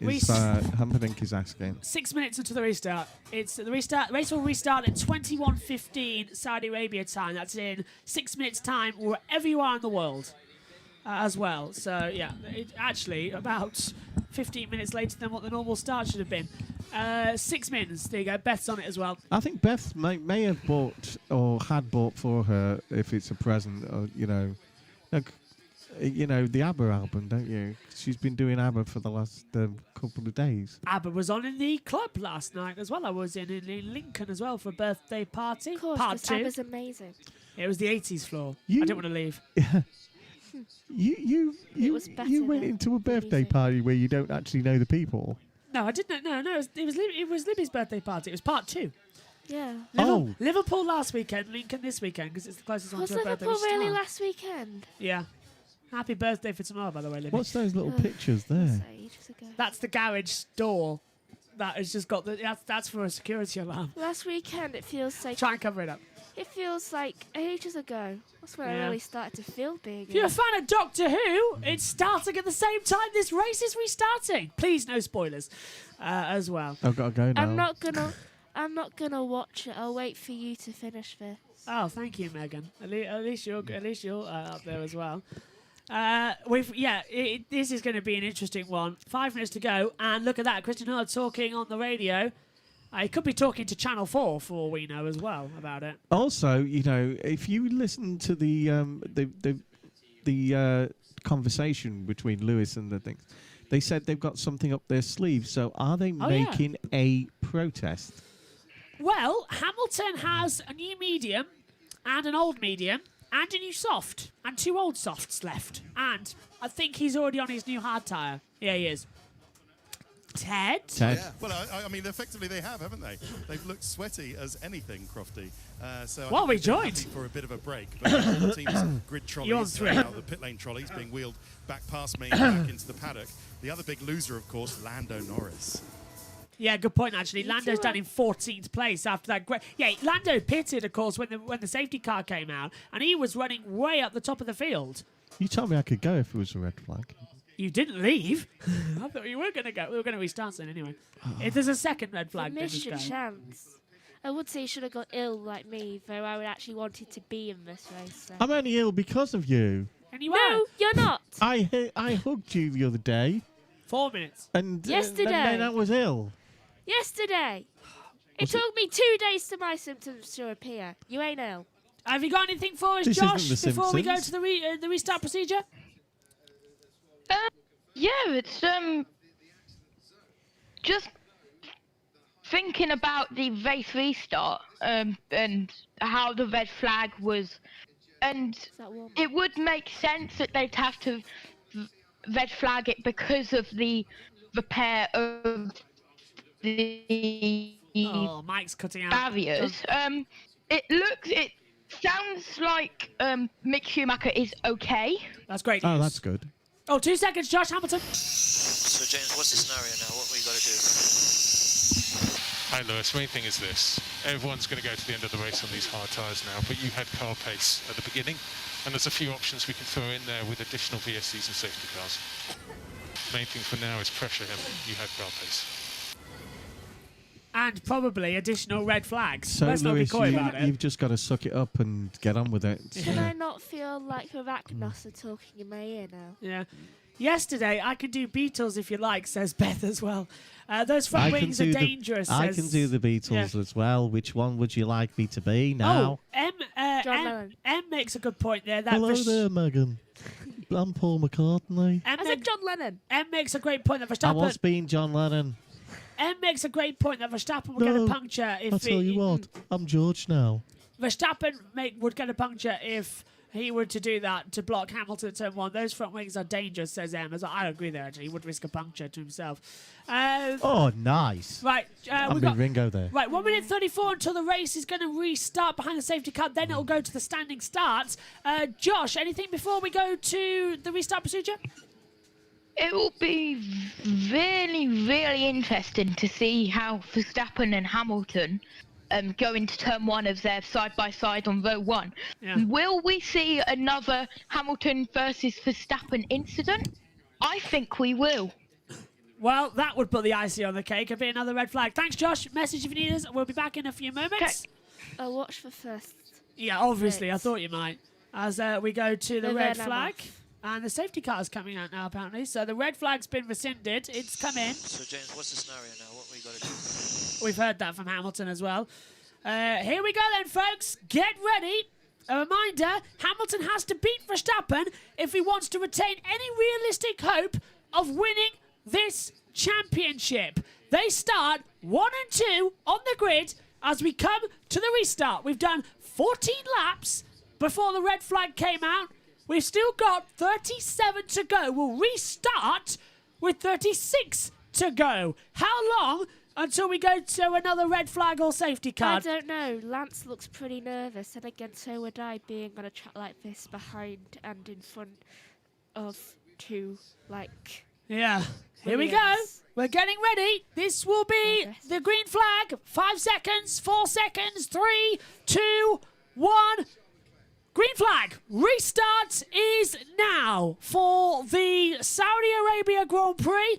Humperdinck is asking. 6 minutes until the restart. The race will restart at 21:15 Saudi Arabia time. That's in 6 minutes' time, wherever you are in the world, as well. So yeah, actually about 15 minutes later than what the normal start should have been. 6 minutes. There you go. Beth's on it as well. I think Beth may have bought or had bought for her, if it's a present, or the ABBA album, don't you? She's been doing ABBA for the last couple of days. ABBA was on in the club last night as well. I was in Lincoln as well for a birthday party. Of course, Part 2. ABBA's amazing. It was the 80s floor. I didn't want to leave. You went into a birthday party where you don't actually know the people. No, I didn't. No. It was Libby's birthday party. It was part 2. Yeah. Liverpool last weekend, Lincoln this weekend, because it's the closest one Was to a birthday. Liverpool really last weekend? Yeah. Happy birthday for tomorrow, by the way, Libby. What's those little pictures there? That's the garage door. That has just got that's for a security alarm. Last weekend, it feels like... Try and cover it up. It feels like ages ago. That's when I really started to feel big. If you're a fan of Doctor Who, it's starting at the same time this race is restarting. Please, no spoilers, as well. I've got to go now. I'm not gonna watch it. I'll wait for you to finish this. Oh, thank you, Megan. At least you're up there as well. This is going to be an interesting one. 5 minutes to go, and look at that, Christian Hurd talking on the radio. He could be talking to Channel 4 for all we know as well about it. Also, if you listen to the conversation between Lewis and the things, they said they've got something up their sleeve. So are they making a protest? Well, Hamilton has a new medium and an old medium and a new soft and 2 old softs left. And I think he's already on his new hard tyre. Yeah, he is. Ted? Yeah. Well, I mean, effectively they have, haven't they? They've looked sweaty as anything, Crofty. Well, we joined. For a bit of a break. But all the team's grid trolleys, now the pit lane trolleys being wheeled back past me, back into the paddock. The other big loser, of course, Lando Norris. Yeah, good point, actually. Lando's down in 14th place after that great... Yeah, Lando pitted, of course, when the safety car came out, and he was running way up the top of the field. You told me I could go if it was a red flag. You didn't leave. I thought you were going to go. We were going to restart soon anyway. If there's a second red flag, you missed your chance. I would say you should have got ill like me, though I would actually wanted to be in this race. So. I'm only ill because of you. And you No, you're not. I hugged you the other day. 4 minutes. And yesterday. And then I was ill. Yesterday. It took me 2 days for my symptoms to appear. You ain't ill. Have you got anything for us, This Josh, isn't the before we go Simpsons. to the restart procedure? Yeah, it's just thinking about the race restart and how the red flag was, and it would make sense that they'd have to red flag it because of the repair of the Mike's cutting out barriers. It sounds like Mick Schumacher is okay. That's great news. Oh, that's good. Oh, 2 seconds, Josh Hamilton. So, James, what's the scenario now? What we got to do? Hi, Lewis. Main thing is this. Everyone's going to go to the end of the race on these hard tyres now, but you had car pace at the beginning, and there's a few options we can throw in there with additional VSCs and safety cars. Main thing for now is pressure him. You had car pace. And probably additional red flags. So, Let's Lewis, not be coy about it. you've just got to suck it up and get on with it. Can I not feel like Arachnos are talking in my ear now? Yeah. Yesterday, I can do Beatles if you like, says Beth as well. Those front wings are dangerous. I can do the Beatles as well. Which one would you like me to be now? John M makes a good point there. That Hello there, Megan. I'm Paul McCartney. I said John Lennon. M makes a great point that Verstappen... I was being John Lennon. M makes a great point that Verstappen would get a puncture if... I'll tell you what, I'm George now. Verstappen would get a puncture if he were to do that, to block Hamilton at turn 1. Those front wings are dangerous, says M. I agree there, actually. He would risk a puncture to himself. Oh, nice. Right. I'm being Ringo there. Right, 1 minute 34 until the race is going to restart behind the safety car. Then it'll go to the standing starts. Josh, anything before we go to the restart procedure? It will be really, really interesting to see how Verstappen and Hamilton go into turn 1 of their side-by-side on row 1. Yeah. Will we see another Hamilton versus Verstappen incident? I think we will. Well, that would put the icing on the cake. It'd be another red flag. Thanks, Josh. Message if you need us. We'll be back in a few moments. I'll watch for first. Yeah, obviously. I Right. thought you might. As we go to the No, red no, no. flag. And the safety car is coming out now, apparently. So the red flag's been rescinded. It's come in. So James, what's the scenario now? What we got to do? We've heard that from Hamilton as well. Here we go then, folks. Get ready. A reminder, Hamilton has to beat Verstappen if he wants to retain any realistic hope of winning this championship. They start 1 and 2 on the grid as we come to the restart. We've done 14 laps before the red flag came out. We've still got 37 to go. We'll restart with 36 to go. How long until we go to another red flag or safety car? I don't know. Lance looks pretty nervous, and again, so would I, being on a track like this, behind and in front of two, like... Yeah. Here we go. Williams. We're getting ready. This will be the green flag. 5 seconds, 4 seconds, 3, 2, 1. Green flag. Restart is now for the Saudi Arabia Grand Prix.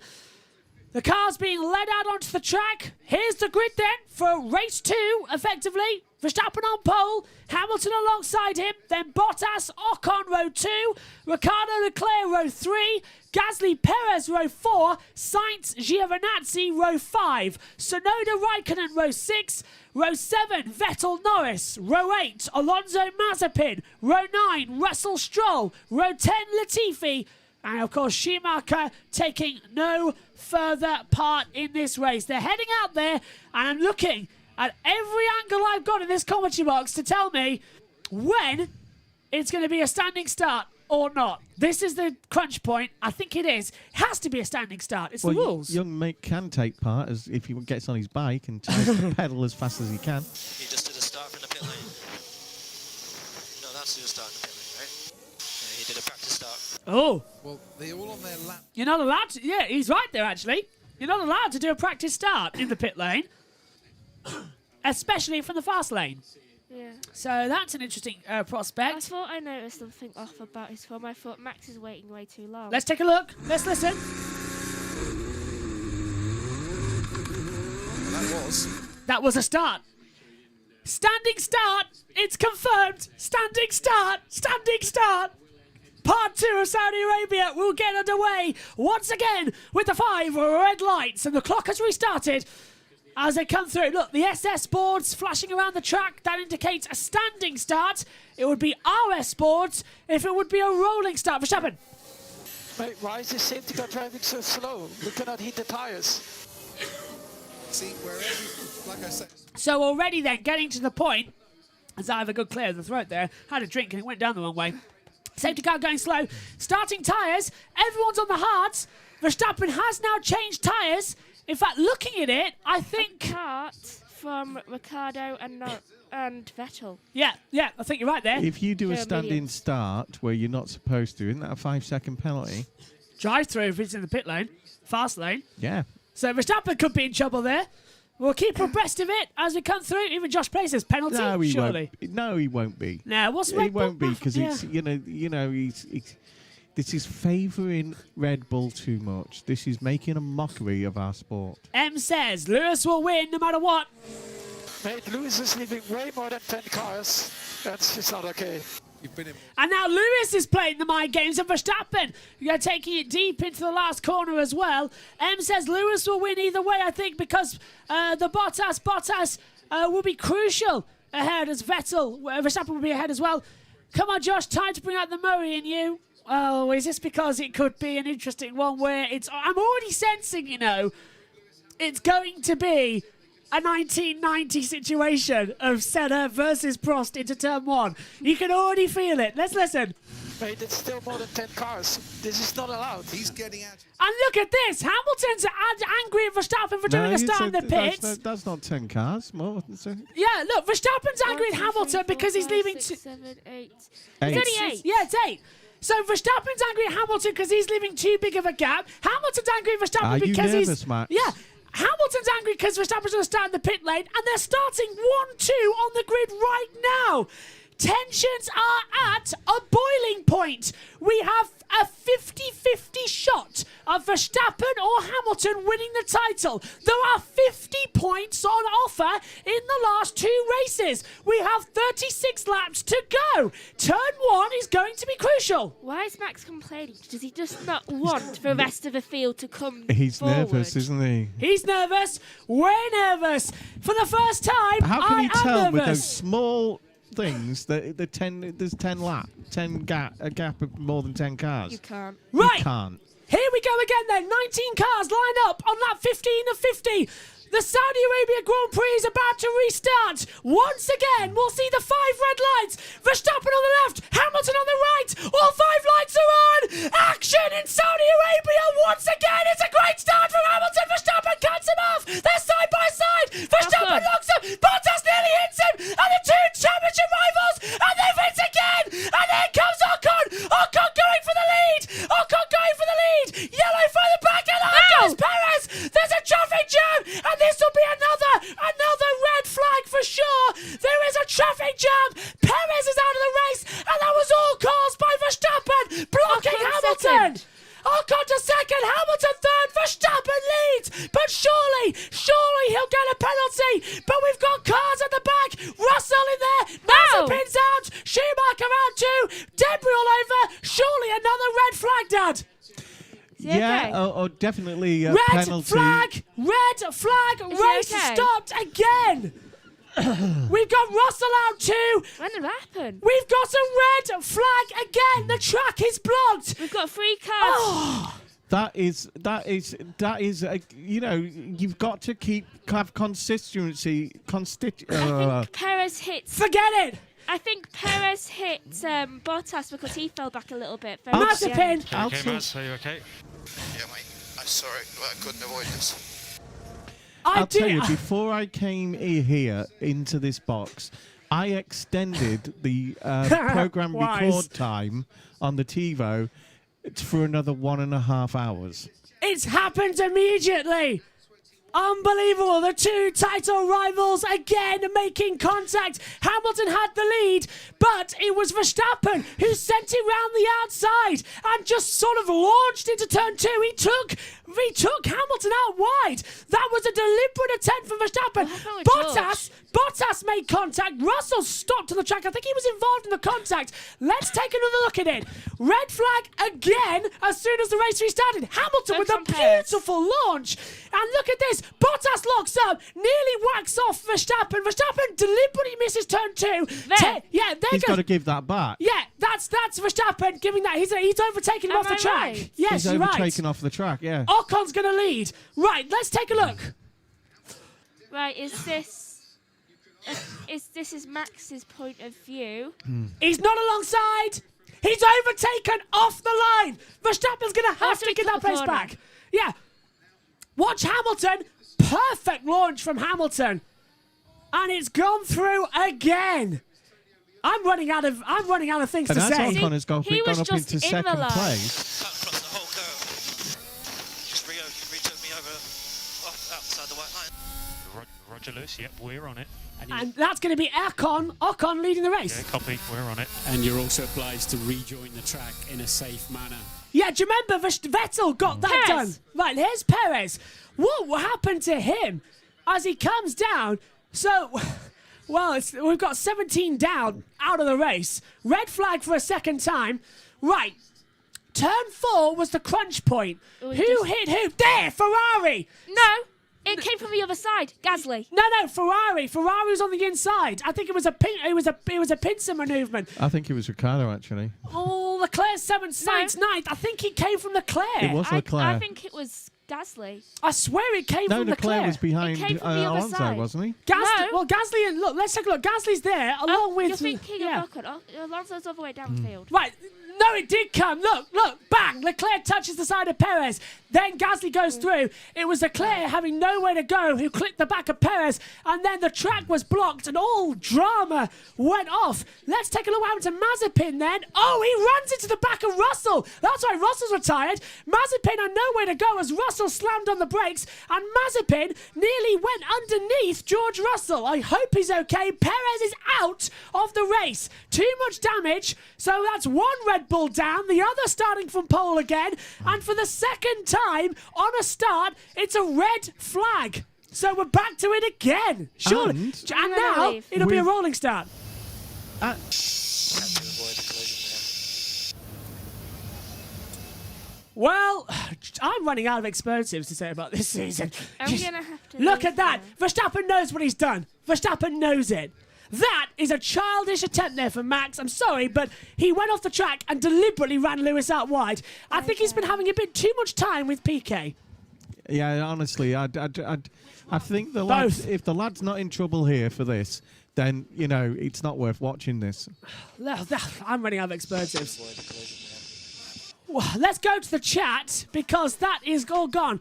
The car's being led out onto the track. Here's the grid then for race 2, effectively. Verstappen on pole, Hamilton alongside him, then Bottas, Ocon row 2, Ricciardo Leclerc row 3, Gasly Perez row 4, Sainz Giovinazzi row 5, Tsunoda Raikkonen row 6, row 7 Vettel Norris, row 8 Alonso Mazepin, row 9 Russell Stroll, row 10 Latifi, and of course Schumacher taking no further part in this race. They're heading out there, and I'm looking at every angle I've got in this commentary box to tell me when it's going to be a standing start or not. This is the crunch point. I think it is. It has to be a standing start. It's the rules. Young mate can take part as if he gets on his bike and tries to pedal as fast as he can. He just did a start from the pit lane. No, that's the start in the pit lane, right? Yeah, he did a practice start. Oh. Well, they're all on their lap. You're not allowed to. Yeah, he's right there, actually. You're not allowed to do a practice start in the pit lane, especially from the fast lane. Yeah. So that's an interesting prospect. I thought I noticed something off about his form. I thought Max is waiting way too long. Let's take a look. Let's listen. That was a start. Standing start. It's confirmed. Standing start. Standing start. Part 2 of Saudi Arabia will get underway once again with the 5 red lights, and the clock has restarted as they come through. Look, the SS boards flashing around the track. That indicates a standing start. It would be RS boards if it would be a rolling start. Verstappen. Wait, why is the safety car driving so slow? We cannot heat the tires. See, like I said... So already then, getting to the point, as I have a good clear of the throat there, had a drink and it went down the wrong way. Safety car going slow. Starting tyres. Everyone's on the hards. Verstappen has now changed tyres. In fact, looking at it, I think... A kart from Ricciardo and Vettel. Yeah, I think you're right there. If you do a They're standing millions. start where you're not supposed to, isn't that a 5-second penalty? Drive through if it's in the pit lane. Fast lane. Yeah. So Verstappen could be in trouble there. We'll keep abreast of it as we come through. Even Josh Place says penalty, No, he surely. won't. No, he won't be. No, what's He Red Bull? won't be because Yeah. it's he's this is favouring Red Bull too much. This is making a mockery of our sport. M says Lewis will win no matter what. Mate, Lewis is leaving way more than 10 cars. That's just not okay. You've been in... And now Lewis is playing the mind games, and Verstappen, you're taking it deep into the last corner as well. M says Lewis will win either way, I think, because the Bottas will be crucial ahead as Vettel. Verstappen will be ahead as well. Come on, Josh, time to bring out the Murray in you. Oh, is this because it could be an interesting one where it's... I'm already sensing, it's going to be a 1990 situation of Senna versus Prost into turn 1. You can already feel it. Let's listen. Mate, it's still more than 10 cars. This is not allowed. He's getting out. And look at this. Hamilton's angry at Verstappen for doing a start in the pits. That's not 10 cars. More than 10. Yeah, look, Verstappen's angry at Hamilton because he's leaving... 6, 7, 8. Eight. It's only 8. Yeah, it's 8. So Verstappen's angry at Hamilton because he's leaving too big of a gap. Hamilton's angry at Verstappen because nervous, Max? Yeah. Hamilton's angry because Verstappen's going to start in the pit lane, and they're starting 1-2 on the grid right now. Tensions are at a boiling point. We have a 50-50 shot of Verstappen or Hamilton winning the title. There are 50 points on offer in the last 2 races. We have 36 laps to go. Turn 1 is going to be crucial. Why is Max complaining? Does he just not want the rest of the field to come He's forward? nervous, isn't he? He's nervous. We're nervous. For the first time, How can you tell nervous. with those small things that there's 10 gap of more than 10 cars? You can't. Right. You can't. Here we go again then. 19 cars line up on lap 15 of 50. The Saudi Arabia Grand Prix is about to restart. Once again, we'll see the 5 red lights. Verstappen on the left, Hamilton on the right. All 5 lights are on. Action in Saudi Arabia once again. It's a great start from Hamilton. Verstappen cuts him off. They're side by side. Verstappen locks him. Bottas nearly hits him. And the 2 championship rivals. And they've hit again. And here comes Ocon. Ocon going for the lead. Ocon going for the lead. Yellow for the back. And out goes Perez. There's a traffic jam. And this will be another red flag for sure. There is a traffic jam. Perez is out of the race, and that was all caused by Verstappen blocking Hamilton. Ocon to second, Hamilton third, Verstappen leads. But surely he'll get a penalty. But we've got cars at the back. Russell in there. Mazepin's out. Schumacher out too. Debris all over. Surely another red flag, Dad. Yeah, or definitely a red penalty. Red flag, race stopped again. We've got Russell out too. When did that happen? We've got a red flag again. The track is blocked. We've got 3 cars. Oh. That is, you know, you've got to have consistency. I think Perez hit. Forget it. I think Perez hit Bottas because he fell back a little bit. Mazepin. Okay, Maz, are you okay? Yeah, mate. I'm sorry, but I couldn't avoid this. I'll tell you, before I came here into this box, I extended the program record time on the TiVo for another 1.5 hours. It's happened immediately. Unbelievable. The 2 title rivals again making contact. Hamilton had the lead, but it was Verstappen who sent it round the outside and just sort of launched into turn 2. He took Hamilton out wide. That was a deliberate attempt from Verstappen. Bottas made contact. Russell stopped on the track. I think he was involved in the contact. Let's take another look at it. Red flag again as soon as the race restarted. Hamilton with a beautiful launch. And look at this. Bottas locks up, nearly whacks off Verstappen. Verstappen deliberately misses turn 2. He's got to give that back. Yeah, that's Verstappen giving that. He's overtaken him off the track. Right? Yes, he's you're right. overtaken off the track, yeah. Ocon's going to lead. Right, let's take a look. Right, is this Max's point of view? He's not alongside. He's overtaken off the line. Verstappen's going to have to get that pace back. Yeah. Watch Hamilton. Perfect launch from Hamilton. And it's gone through again. I'm running out of things to say. And Ocon has gone up into second place. Cut across the whole curve. Just retook me over outside the white line. Roger Lewis, yep, we're on it. And that's going to be Ocon leading the race. Yeah, copy, we're on it. And you're also obliged to rejoin the track in a safe manner. Yeah, do you remember Vettel got that done? Right, here's Perez. What happened to him as he comes down? So, well, we've got 17 down out of the race. Red flag for a second time. Right, turn 4 was the crunch point. Who hit who? There, Ferrari. No. It came from the other side, Gasly. No, Ferrari. Ferrari was on the inside. I think it was a pincer manoeuvre. I think it was Ricciardo actually. Oh, Leclerc's 7th, Sainz 9th. I think he came from Leclerc. It was Leclerc. I think it was Gasly. I swear it came from Leclerc. No, Leclerc was behind Alonso, side. wasn't he? Well, Gasly and look, let's take a look. Gasly's there along with. You're thinking of Ocon. Alonso's all the way downfield. Right. No, it did come. Look, bang. Leclerc touches the side of Perez. Then Gasly goes through. It was Leclerc having nowhere to go who clipped the back of Perez, and then the track was blocked and all drama went off. Let's take a look what happened to Mazepin then. Oh, he runs into the back of Russell. That's why Russell's retired. Mazepin had nowhere to go as Russell slammed on the brakes, and Mazepin nearly went underneath George Russell. I hope he's okay. Perez is out of the race. Too much damage, so that's one Red Bull down, the other starting from pole again, and for the second time on a start, it's a red flag. So we're back to it again. Surely. And now it'll be a rolling start. Well, I'm running out of explosives to say about this season. I'm gonna have to look at that. Verstappen knows what he's done. Verstappen knows it. That is a childish attempt there for Max. I'm sorry, but he went off the track and deliberately ran Lewis out wide. I think he's been having a bit too much time with PK. Yeah, honestly, I think the lads, if the lad's not in trouble here for this, then, you know, it's not worth watching this. I'm running out of explosives. Well, let's go to the chat, because that is all gone.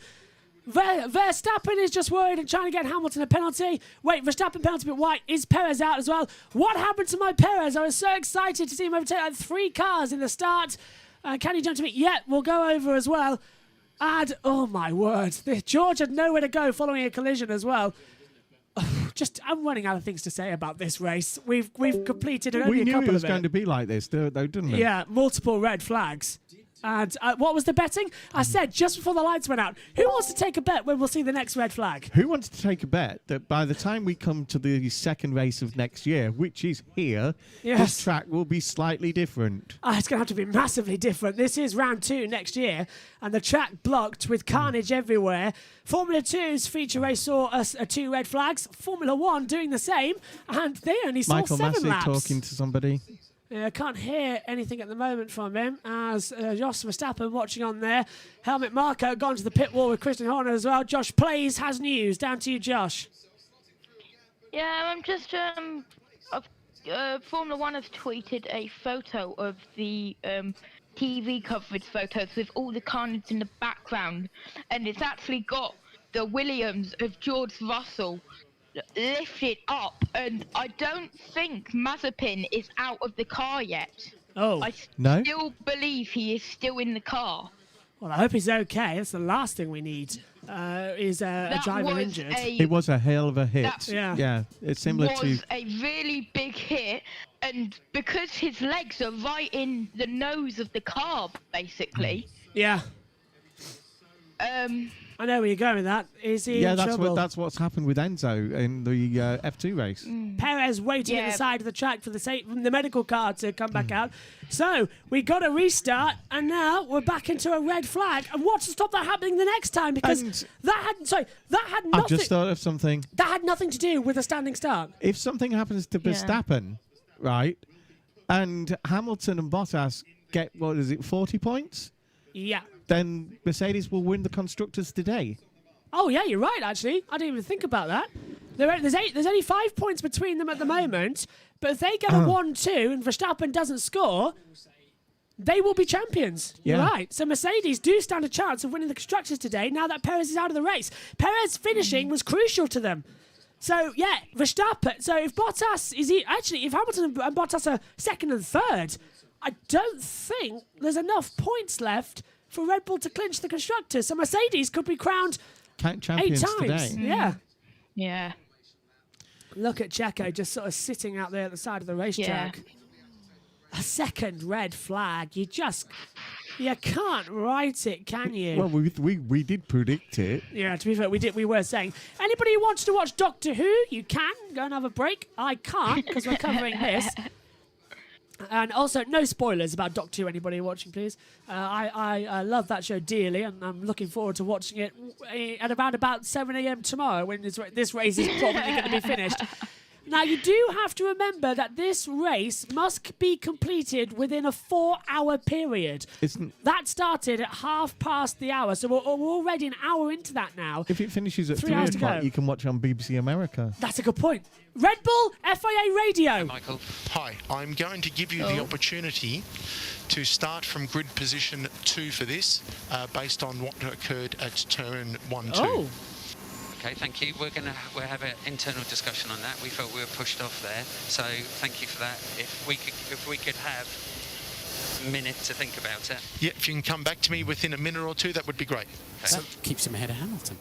Verstappen is just worried and trying to get Hamilton a penalty. Wait, Verstappen penalty, but why is Perez out as well? What happened to my Perez? I was so excited to see him overtake like 3 cars in the start. Can you jump to me? Yeah, we'll go over as well. And, oh my word, George had nowhere to go following a collision as well. I'm running out of things to say about this race. We've completed only a couple of it. We knew it was going to be like this, though, didn't we? Yeah, multiple red flags. And what was the betting? I said just before the lights went out, who wants to take a bet when we'll see the next red flag? Who wants to take a bet that by the time we come to the second race of next year, which is here, this track will be slightly different? It's going to have to be massively different. This is round 2 next year, and the track blocked with carnage everywhere. Formula 2's feature race saw 2 red flags. Formula 1 doing the same, and they only saw Michael 7 Massey laps. talking to somebody. I can't hear anything at the moment from him, as Jos Verstappen watching on there. Helmut Marko gone to the pit wall with Christian Horner as well. Josh Plays has news. Down to you, Josh. Yeah, I'm just Formula 1 has tweeted a photo of the TV coverage photos with all the carnage in the background, and it's actually got the Williams of George Russell lifted up, and I don't think Mazepin is out of the car yet. Oh, I no? still believe he is still in the car. Well, I hope he's okay. That's the last thing we need, is a driver injured. It was a hell of a hit. Yeah, it's similar to... was a really big hit, and because his legs are right in the nose of the car, basically. Yeah. I know where you're going with that. Is he in trouble? That's what's happened with Enzo in the F2 race. Perez waiting at the side of the track for the medical car to come back out. So we got a restart, and now we're back into a red flag. And what's to stop that happening the next time? Because that had nothing. I've just thought of something. That had nothing to do with a standing start. If something happens to Verstappen, right, and Hamilton and Bottas get 40 points? Yeah. Then Mercedes will win the Constructors today. Oh, yeah, you're right, actually. I didn't even think about that. There's only 5 points between them at the moment, but if they get a 1-2 and Verstappen doesn't score, they will be champions. Yeah. You're right. So Mercedes do stand a chance of winning the Constructors today now that Perez is out of the race. Perez finishing was crucial to them. So, yeah, Verstappen. So if Bottas if Hamilton and Bottas are second and third, I don't think there's enough points left for Red Bull to clinch the Constructors. So Mercedes could be crowned champions 8 times. today. Yeah. Yeah. Look at Checo just sort of sitting out there at the side of the racetrack. A second red flag. You can't write it, can you? Well, we did predict it. Yeah, to be fair, we were saying. Anybody who wants to watch Doctor Who, you can go and have a break. I can't because we're covering this. And also, no spoilers about Doctor Who, anybody watching, please. I love that show dearly, and I'm looking forward to watching it at around about 7 a.m. tomorrow when this race is probably going to be finished. Now, you do have to remember that this race must be completed within a 4-hour period. That started at 1/2 the hour, so we're already an hour into that now. If it finishes at 3 hours to o'clock, go. you can watch it on BBC America. That's a good point. Red Bull, FIA Radio. Michael. Hi, I'm going to give you the opportunity to start from grid position 2 for this, based on what occurred at turn 1-2. Oh. Okay, thank you. We'll have an internal discussion on that. We felt we were pushed off there, so thank you for that. If we could have a minute to think about it. Yeah, if you can come back to me within a minute or two, that would be great. That keeps him ahead of Hamilton.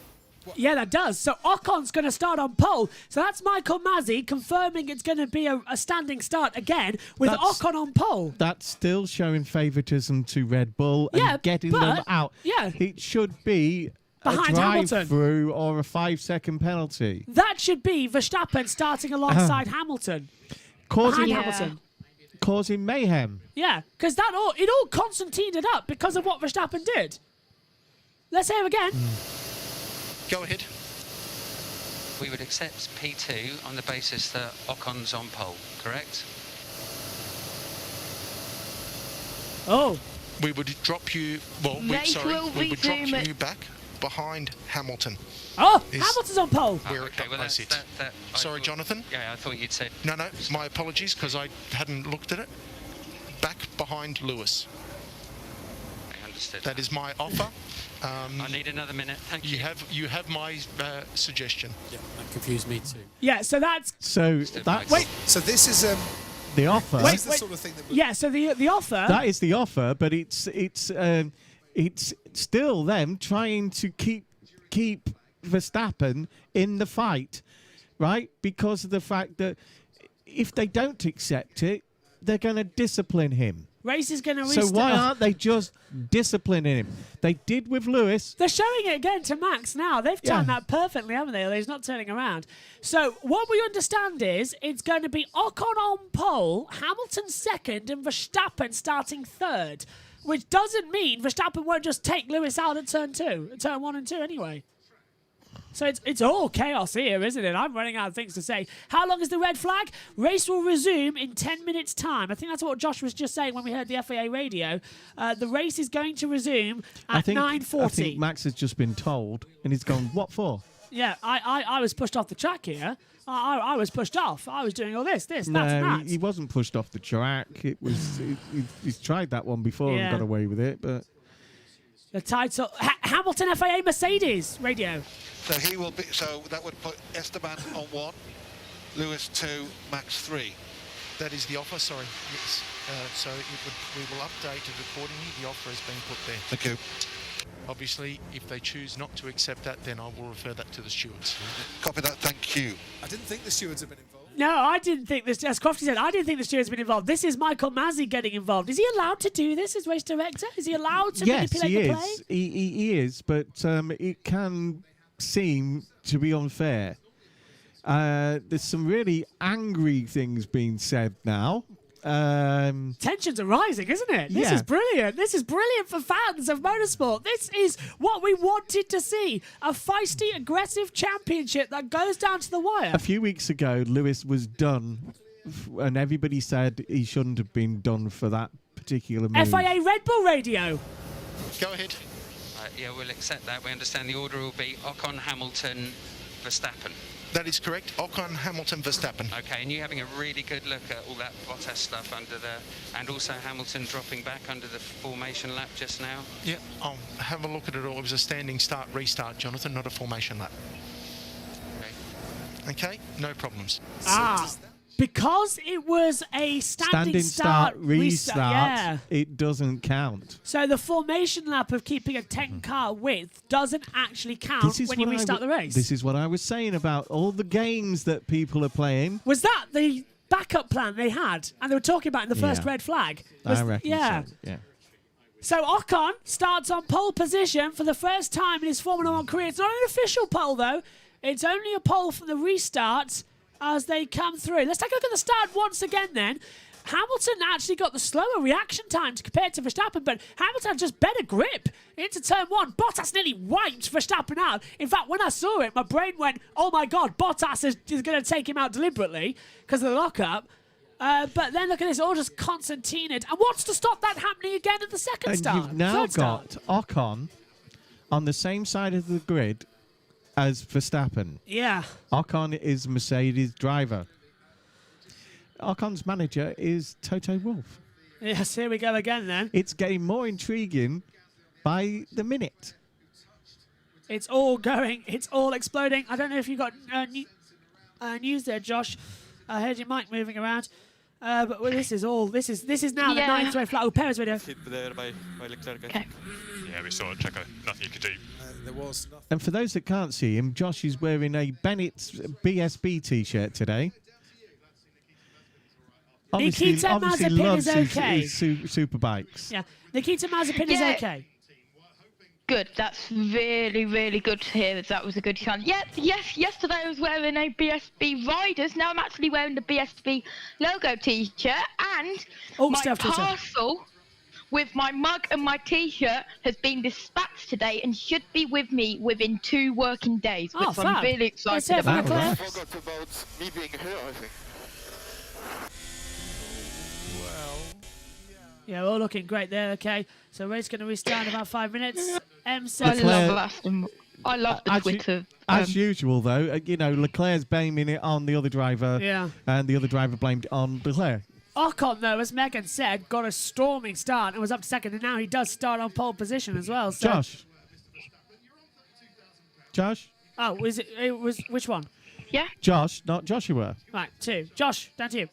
Yeah, that does. So Ocon's going to start on pole. So that's Michael Masi confirming it's going to be a standing start again with Ocon on pole. That's still showing favouritism to Red Bull and getting them out. Yeah. It should be Behind a Hamilton. drive-through or a 5-second penalty. That should be Verstappen starting alongside Hamilton. Causing Hamilton. Causing mayhem. Yeah, because it all Constantined it up because of what Verstappen did. Let's hear again. Go ahead. We would accept P2 on the basis that Ocon's on pole, correct? Oh. We would drop you, we would drop you back behind Hamilton. Oh, Hamilton's on pole. Where it sits. Sorry, Jonathan. Yeah, I thought you'd said... No, my apologies, because I hadn't looked at it. Back behind Lewis. I understood. That is my offer. I need another minute. Thank you. You have my suggestion. Yeah, that confused me too. Yeah, so that's... So this is... the offer. This is the sort of thing that... Yeah, so the offer... That is the offer, but it's still them trying to keep Verstappen in the fight, right? Because of the fact that if they don't accept it, they're going to discipline him. Race is going to restart. So why aren't they just disciplining him? They did with Lewis. They're showing it again to Max now. They've timed that perfectly, haven't they? He's not turning around. So what we understand is it's going to be Ocon on pole, Hamilton second, and Verstappen starting third, which doesn't mean Verstappen won't just take Lewis out at turn 1 and 2 anyway. So it's all chaos here, isn't it? I'm running out of things to say. How long is the red flag? Race will resume in 10 minutes' time. I think that's what Josh was just saying when we heard the FIA radio. The race is going to resume at 9:40. I think Max has just been told, and he's gone, what for? Yeah, I was pushed off the track here. I was pushed off. I was doing all this, that's that. He wasn't pushed off the track. It was he's tried that one before and got away with it, but... The title, Hamilton FIA Mercedes radio. So he will be. So that would put Esteban on 1, Lewis 2, Max 3. That is the offer. Sorry. Yes. So we will update it accordingly. The offer has been put there. Thank you. Obviously, if they choose not to accept that, then I will refer that to the stewards. Copy that. Thank you. I didn't think the stewards had been involved. No, I didn't think this. As Crofty said, I didn't think the steward's been involved. This is Michael Masi getting involved. Is he allowed to do this as race director? Is he allowed to manipulate the play? Yes, he is, but it can seem to be unfair. There's some really angry things being said now. Tensions are rising, isn't it? This is brilliant. This is brilliant for fans of motorsport. This is what we wanted to see. A feisty, aggressive championship that goes down to the wire. A few weeks ago, Lewis was done, and everybody said he shouldn't have been done for that particular move. FIA Red Bull radio. Go ahead. Yeah, we'll accept that. We understand the order will be Ocon, Hamilton, Verstappen. That is correct. Ocon, Hamilton, Verstappen. Okay, and you having a really good look at all that Bottas stuff and also Hamilton dropping back under the formation lap just now? Yeah, I'll have a look at it all. It was a standing start, restart, Jonathan, not a formation lap. Okay, no problems. Because it was a standing start, restart, it doesn't count. So the formation lap of keeping a 10-car width doesn't actually count when you restart the race. This is what I was saying about all the games that people are playing. Was that the backup plan they had? And they were talking about in the first red flag? I reckon so, yeah. So Ocon starts on pole position for the first time in his Formula 1 career. It's not an official pole, though. It's only a pole from the restart as they come through. Let's take a look at the start once again then. Hamilton actually got the slower reaction time compared to Verstappen, but Hamilton had just better grip into turn 1. Bottas nearly wiped Verstappen out. In fact, when I saw it, my brain went, oh my God, Bottas is going to take him out deliberately because of the lockup. But then look at this, all just concertinaed. And what's to stop that happening again at the second And start? you've now third start? got Ocon on the same side of the grid as Verstappen. Yeah. Ocon is Mercedes driver. Ocon's manager is Toto Wolff. Yes, here we go again then. It's getting more intriguing by the minute. It's all going, it's all exploding. I don't know if you got news there, Josh. I heard your mic moving around. But this is now the 9th red flag. Oh, Perez video. Hit there by Leclerc. Okay. Yeah, we saw it, Checo. Nothing you could do. There was nothing. And for those that can't see him, Josh is wearing a Bennett's BSB t-shirt today. Nikita Obviously Mazepin loves is okay. his superbikes. Yeah, Nikita Mazepin is okay. Good. That's really, really good to hear. That was a good chance. Yes. Yesterday I was wearing a BSB Riders. Now I'm actually wearing the BSB logo T-shirt, and my parcel with my mug and my T-shirt has been dispatched today and should be with me within 2 working days, which I'm really excited about. I forgot about me being here, I think. Yeah, we're all looking great there. Okay, so race going to restart in about 5 minutes. M says, I love the Twitter. As usual, though, Leclerc's blaming it on the other driver. Yeah. And the other driver blamed it on Leclerc. Ocon, though, as Megan said, got a storming start and was up to second, and now he does start on pole position as well. So. Josh? Oh, it was which one? Yeah. Josh, not Joshua. Right, 2. Josh, down to you.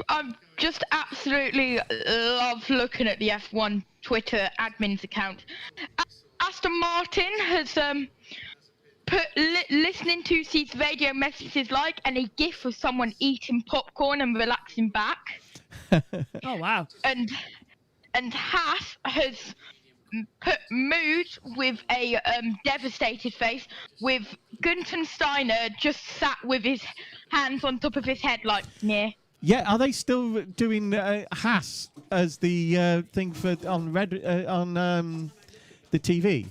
I'm just absolutely love looking at the F1 Twitter admin's account. Aston Martin has put listening to these radio messages like and a gif of someone eating popcorn and relaxing back. Oh wow! And Haas has put mood with a devastated face, with Gunther Steiner just sat with his hands on top of his head like, nah. Yeah, are they still doing Haas as the thing on the TV,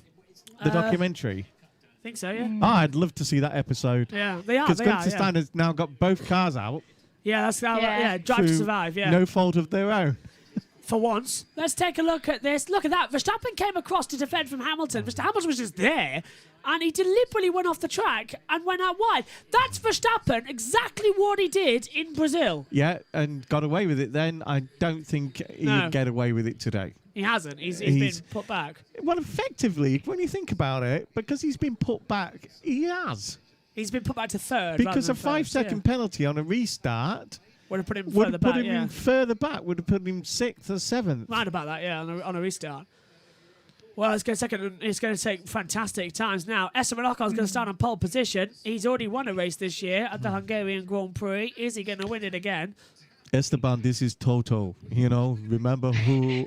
the documentary? I think so, yeah. Oh, I'd love to see that episode. Yeah, they are. Because Gunther Steiner's now got both cars out. Yeah, that's how. Yeah, Drive to Survive. Yeah, no fault of their own. For once, let's take a look at this. Look at that. Verstappen came across to defend from Hamilton. Hamilton was just there, and he deliberately went off the track and went out wide. That's Verstappen, exactly what he did in Brazil. Yeah, and got away with it then. I don't think he'd get away with it today. He hasn't. He's been put back. Well, effectively, when you think about it, because he's been put back, he has. He's been put back to third. Because a 5-second penalty on a restart would have put him would further have put back. him further back. Would have put him 6th or 7th. Right about that, yeah, on a restart. Well, it's going to take fantastic times now. Esteban Ocon's going to start on pole position. He's already won a race this year at the Hungarian Grand Prix. Is he going to win it again? Esteban, this is Toto. Remember who...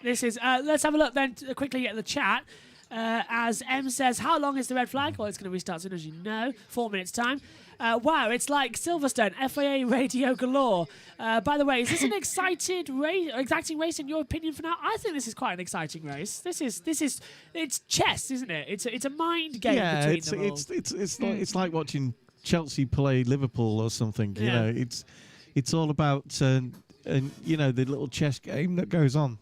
This is... let's have a look then quickly at the chat. As M says, how long is the red flag? Well, it's going to restart as soon as you know. 4 minutes time. Wow, it's like Silverstone, FIA radio galore. By the way, is this an exciting race in your opinion for now? I think this is quite an exciting race. It's chess, isn't it? It's a mind game between them all. It's like watching Chelsea play Liverpool or something. You know, it's all about the little chess game that goes on.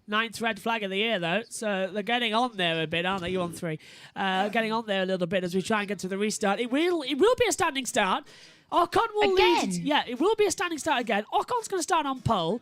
9th red flag of the year, though, so they're getting on there a bit, aren't they? You on 3, getting on there a little bit as we try and get to the restart. It will be a standing start. Ocon will lead. Yeah, it will be a standing start again. Ocon's going to start on pole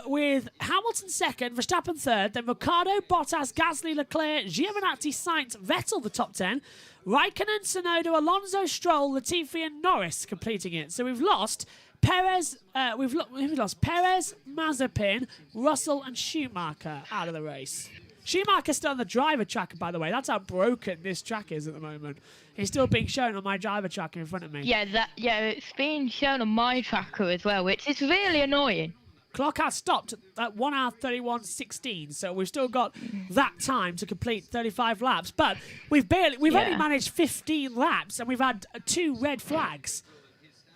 with Hamilton 2nd, Verstappen 3rd, then Ricciardo, Bottas, Gasly, Leclerc, Giovinazzi, Sainz, Vettel the top 10, Raikkonen, Tsunoda, Alonso, Stroll, Latifi, and Norris completing it. So we've lost Perez, we've lost Perez, Mazepin, Russell, and Schumacher out of the race. Schumacher's still on the driver tracker, by the way. That's how broken this track is at the moment. He's still being shown on my driver tracker in front of me. Yeah, it's being shown on my tracker as well, which is really annoying. Clock has stopped at 1 hour 31:16, so we've still got that time to complete 35 laps. But we've only managed 15 laps, and we've had 2 red flags.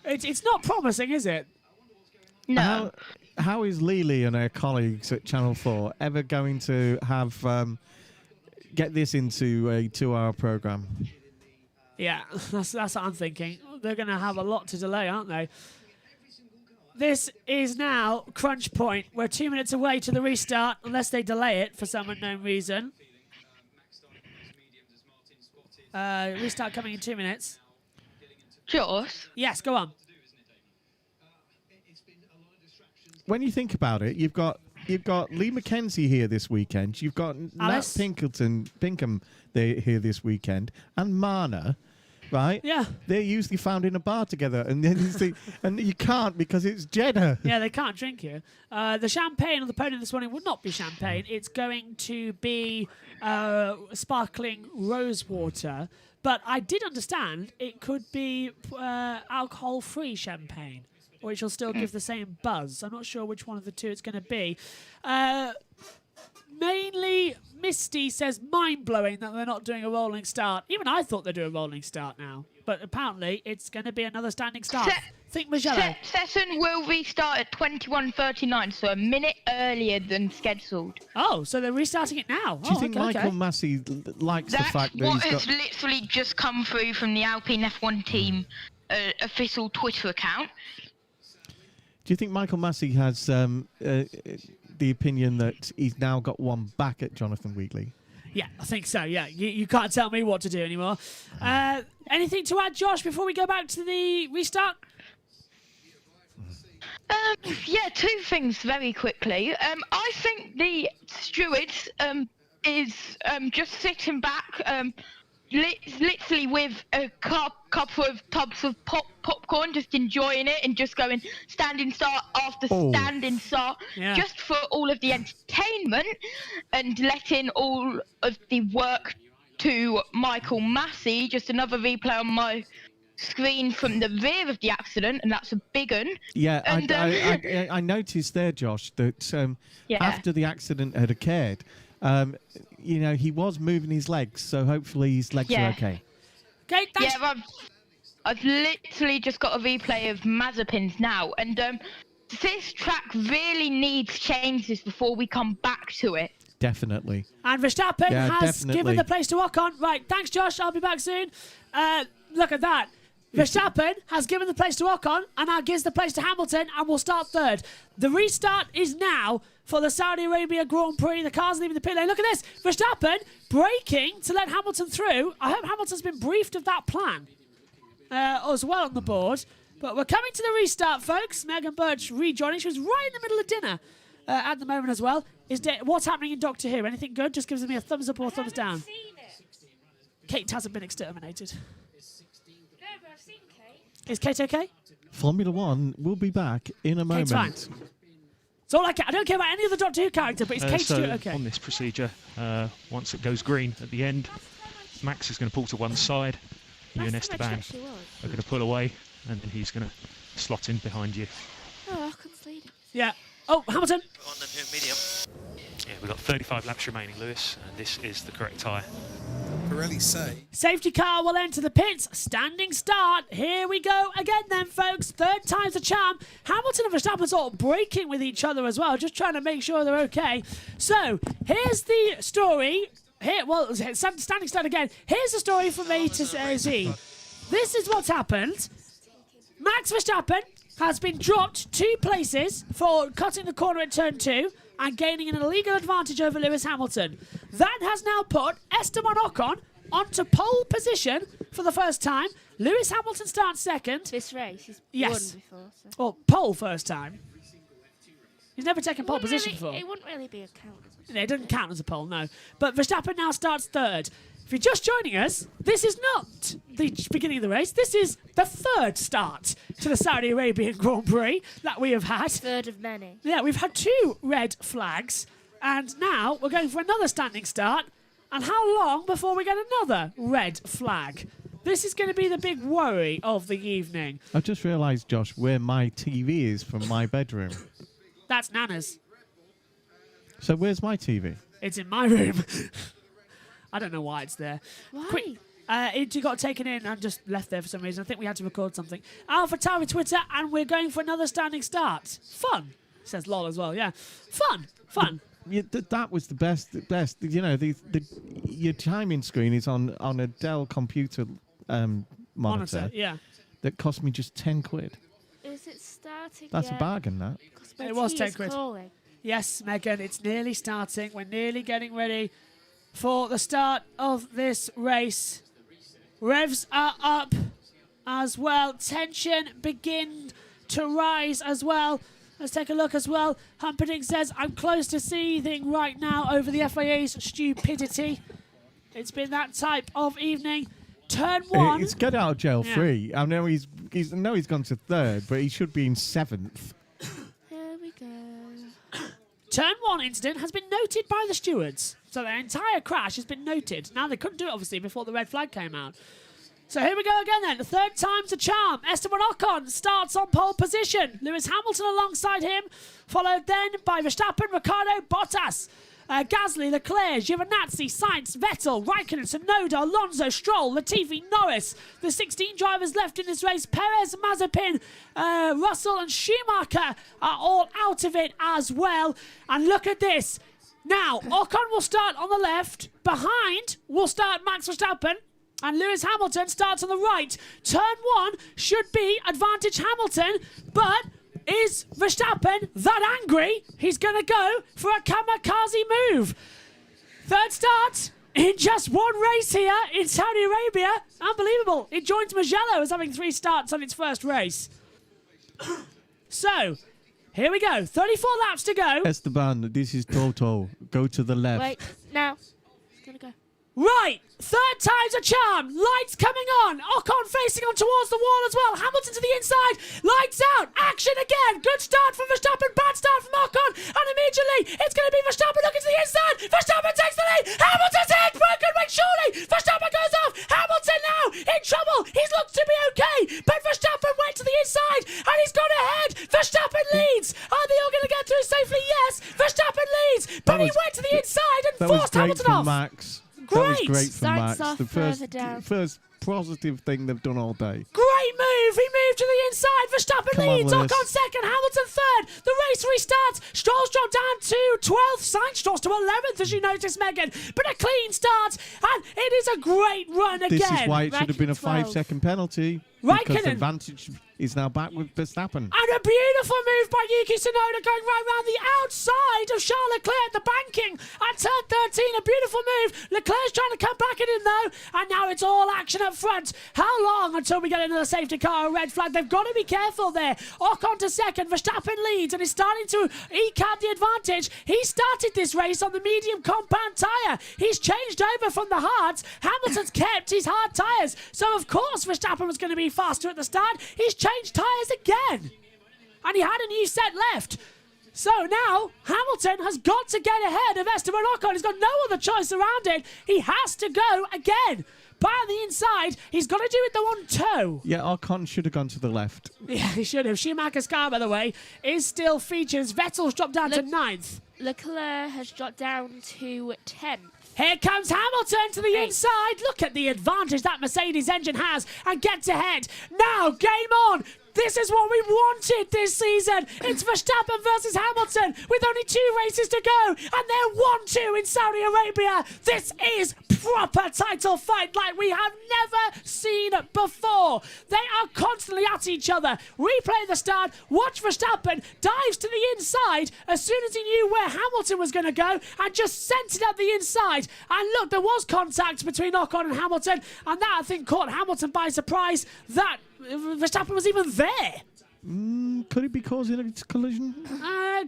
It's not promising, is it? No. How is Lily and her colleagues at Channel 4 ever going to have get this into a 2-hour program? Yeah, that's what I'm thinking. They're going to have a lot to delay, aren't they? This is now crunch point. We're 2 minutes away to the restart, unless they delay it for some unknown reason. Restart coming in 2 minutes. Josh? Yes, go on. When you think about it, you've got Lee Mackenzie here this weekend. You've got Alice? Nat Pinkham here this weekend, and Mana, right? Yeah. They're usually found in a bar together, and then and you can't because it's Jeddah. Yeah, they can't drink here. The champagne on the podium this morning would not be champagne. It's going to be sparkling rose water. But I did understand it could be alcohol-free champagne, which will still give the same buzz. I'm not sure which one of the two it's going to be. Mainly, Misty says mind-blowing that they're not doing a rolling start. Even I thought they'd do a rolling start now. But apparently, it's going to be another standing start. Think Magello. Session will restart at 21:39, so a minute earlier than scheduled. Oh, so they're restarting it now. Do you think Michael Massey likes the fact that That's he's what has got... literally just come through from the Alpine F1 team official Twitter account. Do you think Michael Massey has the opinion that he's now got one back at Jonathan Wheatley? Yeah, I think so, yeah. You can't tell me what to do anymore. Anything to add, Josh, before we go back to the restart? Yeah, two things very quickly. I think the stewards is just sitting back, literally with a couple of tubs of popcorn, just enjoying it and just going standing start after standing start, just for all of the entertainment and letting all of the work to Michael Massey. Just another replay on my screen from the rear of the accident, and that's a big one. Yeah, and, I noticed there, Josh, that after the accident had occurred, he was moving his legs, so hopefully his legs are okay. Okay, thanks. Yeah, I've literally just got a replay of Mazepin's now, and this track really needs changes before we come back to it. Definitely. And Verstappen has given the place to Ocon. Right, thanks, Josh. I'll be back soon. Look at that. Verstappen has given the place to Ocon and now gives the place to Hamilton and will start third. The restart is now for the Saudi Arabia Grand Prix. The car's leaving the pit lane. Look at this. Verstappen braking to let Hamilton through. I hope Hamilton's been briefed of that plan as well on the board. But we're coming to the restart, folks. Megan Birch rejoining. She was right in the middle of dinner at the moment as well. What's happening in Doctor Who? Anything good? Just gives me a thumbs up or a thumbs down. Kate hasn't been exterminated. Is Kate okay? Formula One will be back in a moment. Kate's fine. It's all I care. I don't care about any other Doctor Who character, but is Kate okay? On this procedure, once it goes green at the end, Max is going to pull to one side. You and Esteban are going to pull away, and then he's going to slot in behind you. Oh, I couldn't see it. Yeah. Oh, Hamilton. On the new medium. Yeah, we've got 35 laps remaining, Lewis, and this is the correct tyre. Pirelli say. Safety car will enter the pits. Standing start. Here we go again then, folks. Third time's a charm. Hamilton and Verstappen sort of braking with each other as well, just trying to make sure they're okay. So, here's the story. Standing start again. Here's the story from A to Z. This is what's happened. Max Verstappen has been dropped 2 places for cutting the corner at turn 2 and gaining an illegal advantage over Lewis Hamilton. That has now put Esteban Ocon onto pole position for the first time. Lewis Hamilton starts second. This race, he's won before. So. Well, pole first time. He's never taken pole position before. It wouldn't really be a count. It doesn't count as a pole, no. But Verstappen now starts third. If you're just joining us, this is not the beginning of the race. This is the third start to the Saudi Arabian Grand Prix that we have had. Third of many. Yeah, we've had 2 red flags, and now we're going for another standing start. And how long before we get another red flag? This is going to be the big worry of the evening. I've just realised, Josh, where my TV is from my bedroom. That's Nana's. So where's my TV? It's in my room. I don't know why it's there. Why? It got taken in and just left there for some reason. I think we had to record something. Alpha Tower Twitter, and we're going for another standing start. Fun, says LOL as well. Yeah, fun. Yeah, that was the best. You know, your timing screen is on a Dell computer monitor. Yeah. That cost me just 10 quid. Is it starting That's yet? a bargain, that. It was 10 quid. Calling. Yes, Megan, it's nearly starting. We're nearly getting ready for the start of this race. Revs are up as well. Tension begin to rise as well. Let's take a look as well. Humperdinck says, I'm close to seething right now over the FIA's stupidity. It's been that type of evening. Turn 1. It's get out of jail free. I know he's gone to 3rd, but he should be in 7th. Here we go. Turn 1 incident has been noted by the stewards. So their entire crash has been noted. Now, they couldn't do it, obviously, before the red flag came out. So here we go again then. The third time's a charm. Esteban Ocon starts on pole position. Lewis Hamilton alongside him, followed then by Verstappen, Ricciardo, Bottas. Gasly, Leclerc, Giovinazzi, Sainz, Vettel, Raikkonen, Tsunoda, Alonso, Stroll, Latifi, Norris. The 16 drivers left in this race, Perez, Mazepin, Russell and Schumacher are all out of it as well. And look at this. Now, Ocon will start on the left. Behind will start Max Verstappen. And Lewis Hamilton starts on the right. Turn 1 should be advantage Hamilton, but is Verstappen that angry? He's going to go for a kamikaze move. Third start in just one race here in Saudi Arabia. Unbelievable. It joins Mugello as having 3 starts on its first race. So, here we go. 34 laps to go. Esteban, this is Toto. Go to the left. Wait, now. It's going to go. Right, third time's a charm. Lights coming on. Ocon facing on towards the wall as well. Hamilton to the inside. Lights out. Action again. Good start from Verstappen. Bad start from Ocon. And immediately it's going to be Verstappen looking to the inside. Verstappen takes the lead. Hamilton's hit. Broken wing surely. Verstappen goes off. Hamilton now in trouble. He's looked to be okay. But Verstappen went to the inside and he's gone ahead. Verstappen leads. Are they all going to get through safely? Yes. Verstappen leads. But he went to the inside and forced Hamilton off. Max. Great. That was great for Starts Max. off The further first positive thing they've done all day. Great move. He moved to the inside. Verstappen leads. Ocon second. Hamilton third. The race restarts. Stroll's dropped down to 12th. Sainz drops to 11th, as you notice, Megan. But a clean start. And it is a great run again. This is why it should have been a 5-second penalty. Because the Raikkonen. advantage is now back with Verstappen. And a beautiful move by Yuki Tsunoda going right round the outside of Charles Leclerc at the banking at turn 13. A beautiful move. Leclerc's trying to come back at him though. And now it's all action up front. How long until we get another safety car, a red flag? They've got to be careful there. Ocon to second. Verstappen leads and is starting to eke out the advantage. He started this race on the medium compound tyre. He's changed over from the hards. Hamilton's kept his hard tyres. So of course Verstappen was going to be faster at the start. He's changed tyres again. And he had a new set left. So now Hamilton has got to get ahead of Esteban Ocon. He's got no other choice around it. He has to go again. By the inside, he's got to do it though on toe. Yeah, Ocon should have gone to the left. Yeah, he should have. Schumacher's car, by the way, is still features. Vettel's dropped down to 9th. Leclerc has dropped down to 10th. Here comes Hamilton to the inside. Look at the advantage that Mercedes engine has and gets ahead. Now, game on. This is what we wanted this season. It's Verstappen versus Hamilton with only 2 races to go. And they're 1-2 in Saudi Arabia. This is proper title fight like we have never seen before. They are constantly at each other. Replay the start. Watch Verstappen dives to the inside as soon as he knew where Hamilton was going to go and just sent it at the inside. And look, there was contact between Ocon and Hamilton. And that, I think, caught Hamilton by surprise. That Verstappen was even there. Could it be causing a collision?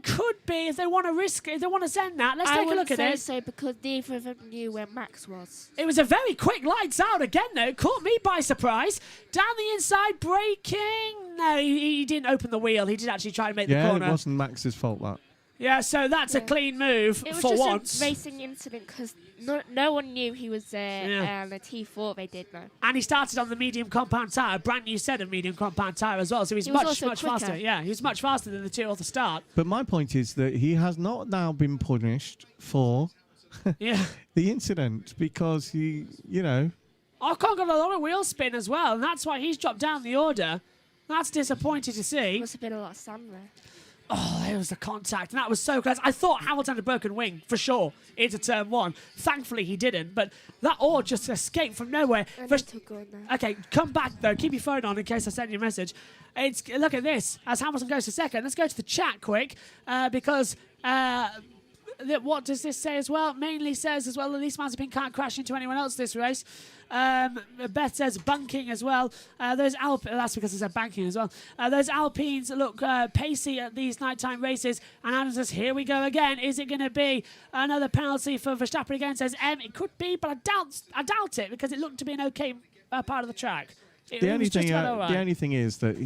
Could be if they want to risk, if they want to send that. Let's take a look at it. So because neither of them knew where Max was. It was a very quick lights out again, though. Caught me by surprise. Down the inside, braking. No, he didn't open the wheel. He did actually try to make the corner. Yeah, it wasn't Max's fault, that. Yeah, so that's a clean move it was for just once. A racing incident because no one knew he was there, and the T4 they did know. And he started on the medium compound tyre, a brand new set of medium compound tyre as well, so he's much faster. Yeah, he was much faster than the 2 at the start. But my point is that he has not now been punished for the incident because he, you know... Ocon got a lot of wheel spin as well, and that's why he's dropped down the order. That's disappointing to see. Must have been a lot of sand there. Oh, there was the contact, and that was so close. I thought Hamilton had a broken wing, for sure, into turn 1. Thankfully, he didn't, but that ore just escaped from nowhere. Okay, come back, though. Keep your phone on in case I send you a message. Look at this. As Hamilton goes to second, let's go to the chat quick, because... what does this say as well? Mainly says as well, at least Mazepin can't crash into anyone else this race. Beth says bunking as well. Those that's because it said banking as well. Those Alpines look pacey at these nighttime races. And Adam says, here we go again. Is it going to be another penalty for Verstappen again? Says it could be, but I doubt it because it looked to be an okay part of the track. The only thing is that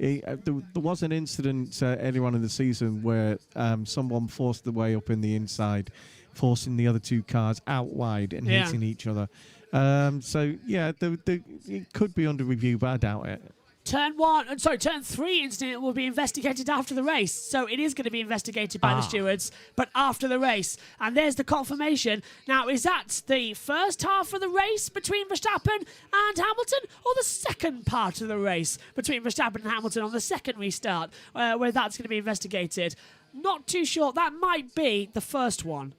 there was an incident earlier on in the season where someone forced their way up in the inside, forcing the other two cars out wide and hitting each other. So, yeah, it could be under review, but I doubt it. Turn 3 incident will be investigated after the race. So it is going to be investigated by the stewards, but after the race. And there's the confirmation. Now, is that the first half of the race between Verstappen and Hamilton, or the second part of the race between Verstappen and Hamilton on the second restart, where that's going to be investigated? Not too sure. That might be the first one,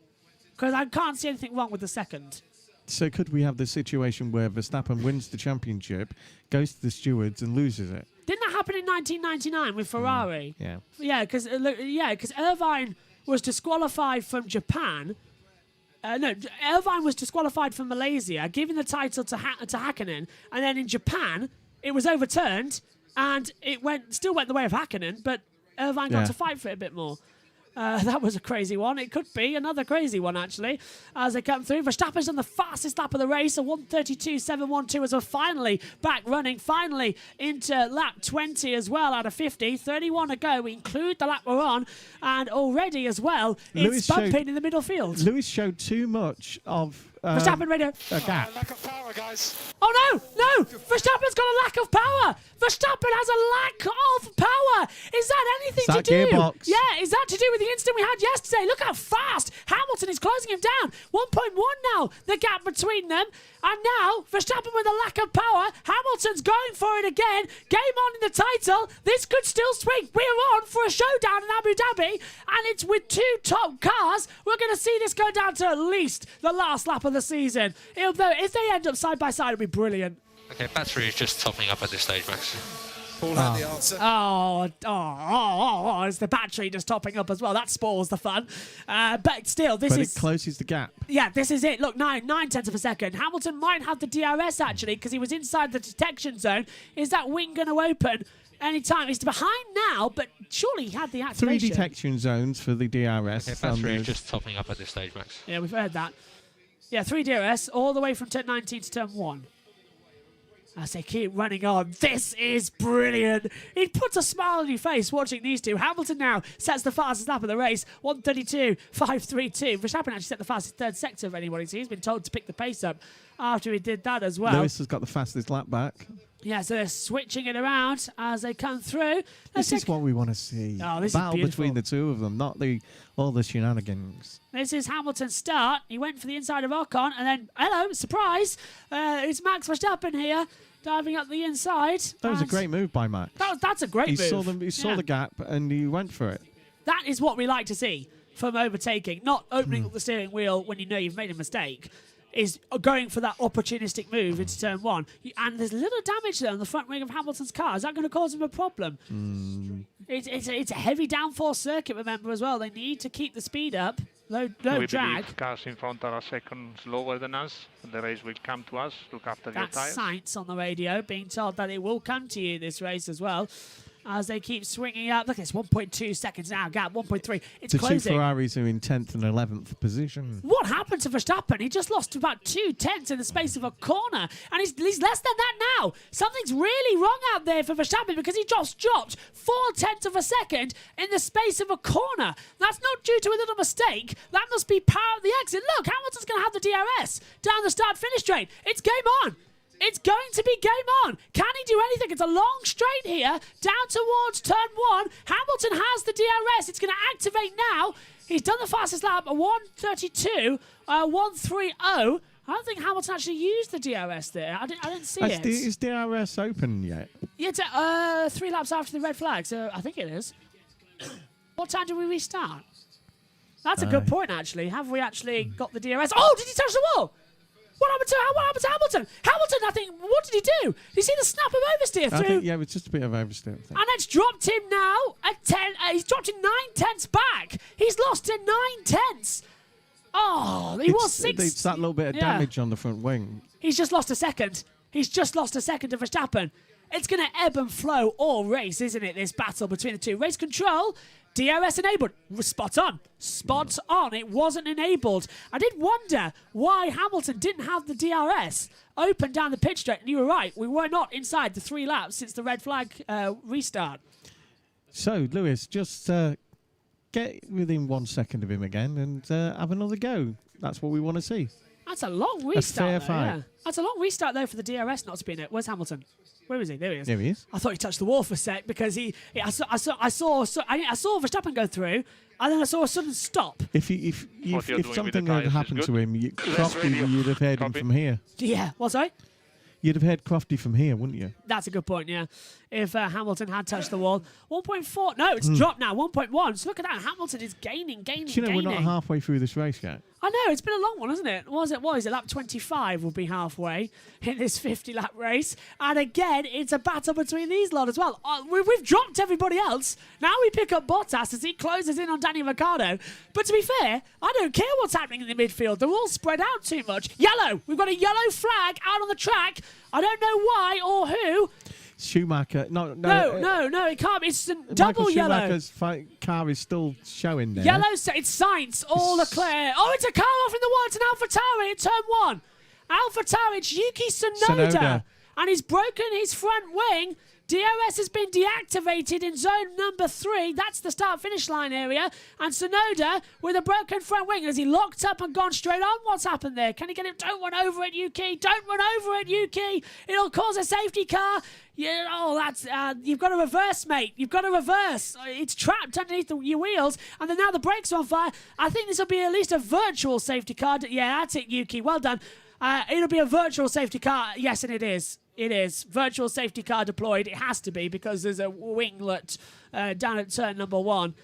because I can't see anything wrong with the second. So could we have the situation where Verstappen wins the championship, goes to the stewards and loses it? Didn't that happen in 1999 with Ferrari? Yeah. Yeah, because Irvine was disqualified from Japan. Irvine was disqualified from Malaysia, giving the title to Hakkinen, and then in Japan it was overturned, and it still went the way of Hakkinen, but Irvine got to fight for it a bit more. That was a crazy one. It could be another crazy one, actually, as they come through. Verstappen's done the fastest lap of the race, a 1:32.712, as we're finally back running, finally into lap 20 as well out of 50. 31 to go. We include the lap we're on, and already as well, it's bumping in the middle field. Lewis showed too much of... Verstappen radio. A gap. Lack of power, guys. Oh, no! Verstappen's got a lack of power! Verstappen has a lack of power! Is that anything to do? Gearbox? Yeah, is that to do with the incident we had yesterday? Look how fast Hamilton is closing him down. 1.1 now, the gap between them. And now, Verstappen with a lack of power. Hamilton's going for it again. Game on in the title. This could still swing. We're on for a showdown in Abu Dhabi. And it's with two top cars. We're going to see this go down to at least the last lap of the season. Although, if they end up side by side, it'll be brilliant. Okay, battery is just topping up at this stage, Max. Paul had the answer. It's the battery just topping up as well. That spoils the fun. But still, it closes the gap. Yeah, this is it. Look, 9/10 of a second. Hamilton might have the DRS, actually, because he was inside the detection zone. Is that wing going to open anytime? He's behind now, but surely he had the activation. 3 detection zones for the DRS. Okay, battery is just topping up at this stage, Max. Yeah, we've heard that. Yeah, 3 DRS all the way from turn 19 to turn 1. As they keep running on. This is brilliant. It puts a smile on your face watching these two. Hamilton now sets the fastest lap of the race. 1:32.532. Verstappen actually set the fastest third sector of anybody, so he's been told to pick the pace up after he did that as well. Lewis has got the fastest lap back. Yeah, so they're switching it around as they come through. This is what we want to see. Oh, this battle is beautiful. between the two of them, not all the shenanigans. This is Hamilton's start. He went for the inside of Ocon, and then, hello, surprise, it's Max Verstappen here, diving up the inside. That was a great move by Max. That's a great move. He saw the gap, and he went for it. That is what we like to see from overtaking, not opening up the steering wheel when you know you've made a mistake. Is going for that opportunistic move into turn 1. And there's a little damage there on the front wing of Hamilton's car. Is that going to cause him a problem? It's a heavy downforce circuit, remember, as well. They need to keep the speed up. Low drag. Believe cars in front are a second slower than us. The race will come to us. Look after your That's tires. Sainz on the radio being told that it will come to you this race as well. As they keep swinging up. Look, it's 1.2 seconds now. Gap 1.3. It's the closing. Two Ferraris are in 10th and 11th position. What happened to Verstappen? He just lost about 2 tenths in the space of a corner. And he's less than that now. Something's really wrong out there for Verstappen because he just dropped 4 tenths of a second in the space of a corner. That's not due to a little mistake. That must be power of the exit. Look, Hamilton's going to have the DRS down the start-finish straight. It's game on. It's going to be game on. Can he do anything? It's a long straight here, down towards turn 1. Hamilton has the DRS. It's going to activate now. He's done the fastest lap, a 1:32.130. I don't think Hamilton actually used the DRS there. I didn't see it. Is DRS open yet? Yeah, it's 3 laps after the red flag, so I think it is. What time do we restart? That's a good point, actually. Have we actually got the DRS? Oh, did he touch the wall? What happened to Hamilton? Hamilton, I think, what did he do? Did you see the snap of oversteer through? I think, yeah, it was just a bit of oversteer. And it's dropped him now at 10. He's dropped him 9/10 back. He's lost to 9/10. Oh, he was 6. It's that little bit of damage on the front wing. He's just lost a second. He's just lost a second to Verstappen. It's going to ebb and flow all race, isn't it, this battle between the two? Race control, DRS enabled. Spot on. Spot on. It wasn't enabled. I did wonder why Hamilton didn't have the DRS open down the pit straight. And you were right. We were not inside the 3 laps since the red flag restart. So, Lewis, just get within 1 second of him again and have another go. That's what we want to see. That's a long restart. A fair fight. Yeah. That's a long restart, though, for the DRS not to be in it. Where's Hamilton? Where is he? There he is. There he is. I thought he touched the wall for a sec because I saw Verstappen go through, and then I saw a sudden stop. If something had happened to him, Crofty, you'd have heard him from here. Yeah. What, sorry? You'd have heard Crofty from here, wouldn't you? That's a good point, yeah. If Hamilton had touched the wall. 1.4. No, it's dropped now. 1.1. So look at that. Hamilton is gaining. Do you know we're not halfway through this race yet? I know. It's been a long one, hasn't it? What is it? Lap 25 will be halfway in this 50-lap race. And again, it's a battle between these lot as well. We've dropped everybody else. Now we pick up Bottas as he closes in on Daniel Ricciardo. But to be fair, I don't care what's happening in the midfield. They're all spread out too much. Yellow. We've got a yellow flag out on the track. I don't know why or who. Schumacher. No, it can't be. It's double yellow. Schumacher's car is still showing there. Yellow, it's Sainz or Leclerc. Oh, it's a car off in the wall. It's an AlphaTauri in turn 1. AlphaTauri, it's Yuki Tsunoda. And he's broken his front wing. DRS has been deactivated in zone number 3. That's the start-finish line area. And Tsunoda with a broken front wing. Has he locked up and gone straight on? What's happened there? Can he get him? Don't run over it, Yuki. Don't run over it, Yuki. It'll cause a safety car. Yeah, that's you've got to reverse, mate. You've got to reverse. It's trapped underneath your wheels, and then now the brakes are on fire. I think this will be at least a virtual safety car. Yeah, that's it, Yuki. Well done. It'll be a virtual safety car. Yes, and it is. It is. Virtual safety car deployed. It has to be because there's a winglet down at turn number 1.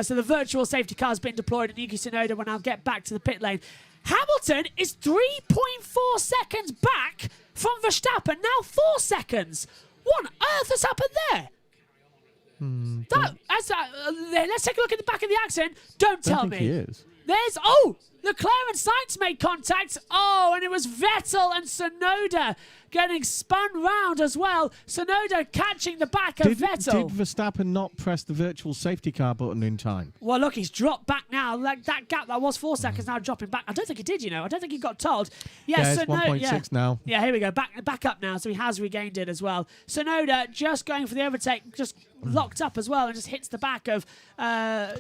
So the virtual safety car has been deployed, and Yuki Tsunoda will now get back to the pit lane. Hamilton is 3.4 seconds back from Verstappen. Now 4 seconds. What on earth has happened there? Let's take a look at the back of the accident. Don't tell me. He is. There's Leclerc and Sainz made contact. Oh, and it was Vettel and Tsunoda getting spun round as well. Tsunoda catching the back of Vettel. Did Verstappen not press the virtual safety car button in time? Well, look, he's dropped back now. Like that gap that was 4 seconds now dropping back. I don't think he did, I don't think he got told. Yeah, it's 1.6 now. Yeah, here we go. Back up now. So he has regained it as well. Tsunoda just going for the overtake, just locked up as well and just hits the back of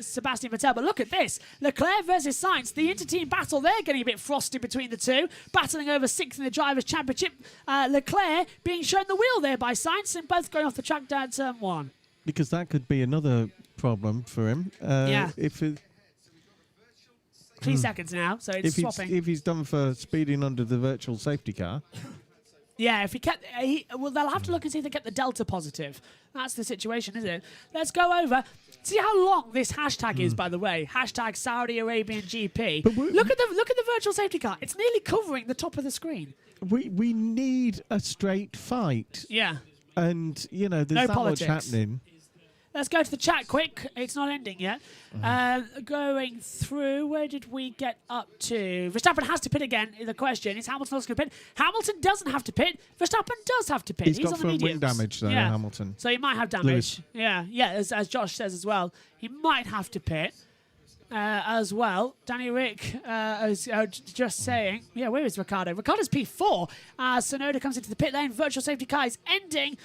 Sebastian Vettel. But look at this. Leclerc versus Sainz. The inter-team battle there getting a bit frosty between the two. Battling over 6th in the Drivers' Championship. Leclerc being shown the wheel there by Sainz and both going off the track down turn 1. Because that could be another problem for him. If 3 seconds now, so it's swapping. If he's done for speeding under the virtual safety car. Yeah, if he kept... they'll have to look and see if they kept the Delta positive. That's the situation, isn't it? Let's go over... See how long this hashtag is, by the way. Hashtag Saudi Arabian GP. Look at the virtual safety car. It's nearly covering the top of the screen. We need a straight fight. Yeah. And, there's no that politics. much happening. Let's go to the chat quick. It's not ending yet. Going through, where did we get up to? Verstappen has to pit again. The question is Hamilton also going to pit. Hamilton doesn't have to pit. Verstappen does have to pit. He's got on the front wing mediums. damage, though, Hamilton. So he might have damage. Lewis. Yeah, as Josh says as well. He might have to pit as well. Danny Rick is just saying, where is Ricciardo? Ricciardo's P4. Tsunoda comes into the pit lane. Virtual safety car is ending,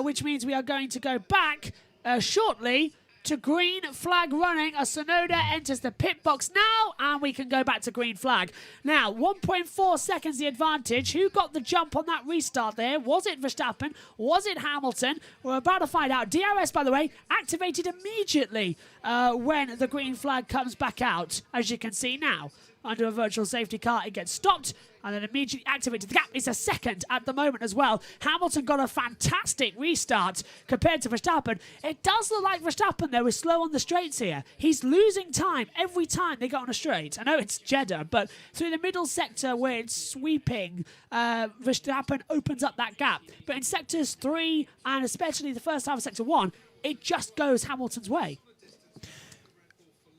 which means we are going to go back shortly to green flag running as Tsunoda enters the pit box now, and we can go back to green flag. Now, 1.4 seconds the advantage. Who got the jump on that restart there? Was it Verstappen? Was it Hamilton? We're about to find out. DRS, by the way, activated immediately when the green flag comes back out, as you can see now. under a virtual safety car. It gets stopped and then immediately activated. The gap is a second at the moment as well. Hamilton got a fantastic restart compared to Verstappen. It does look like Verstappen, though, is slow on the straights here. He's losing time every time they get on a straight. I know it's Jeddah, but through the middle sector where it's sweeping, Verstappen opens up that gap. But in sectors 3 and especially the first half of sector 1, it just goes Hamilton's way.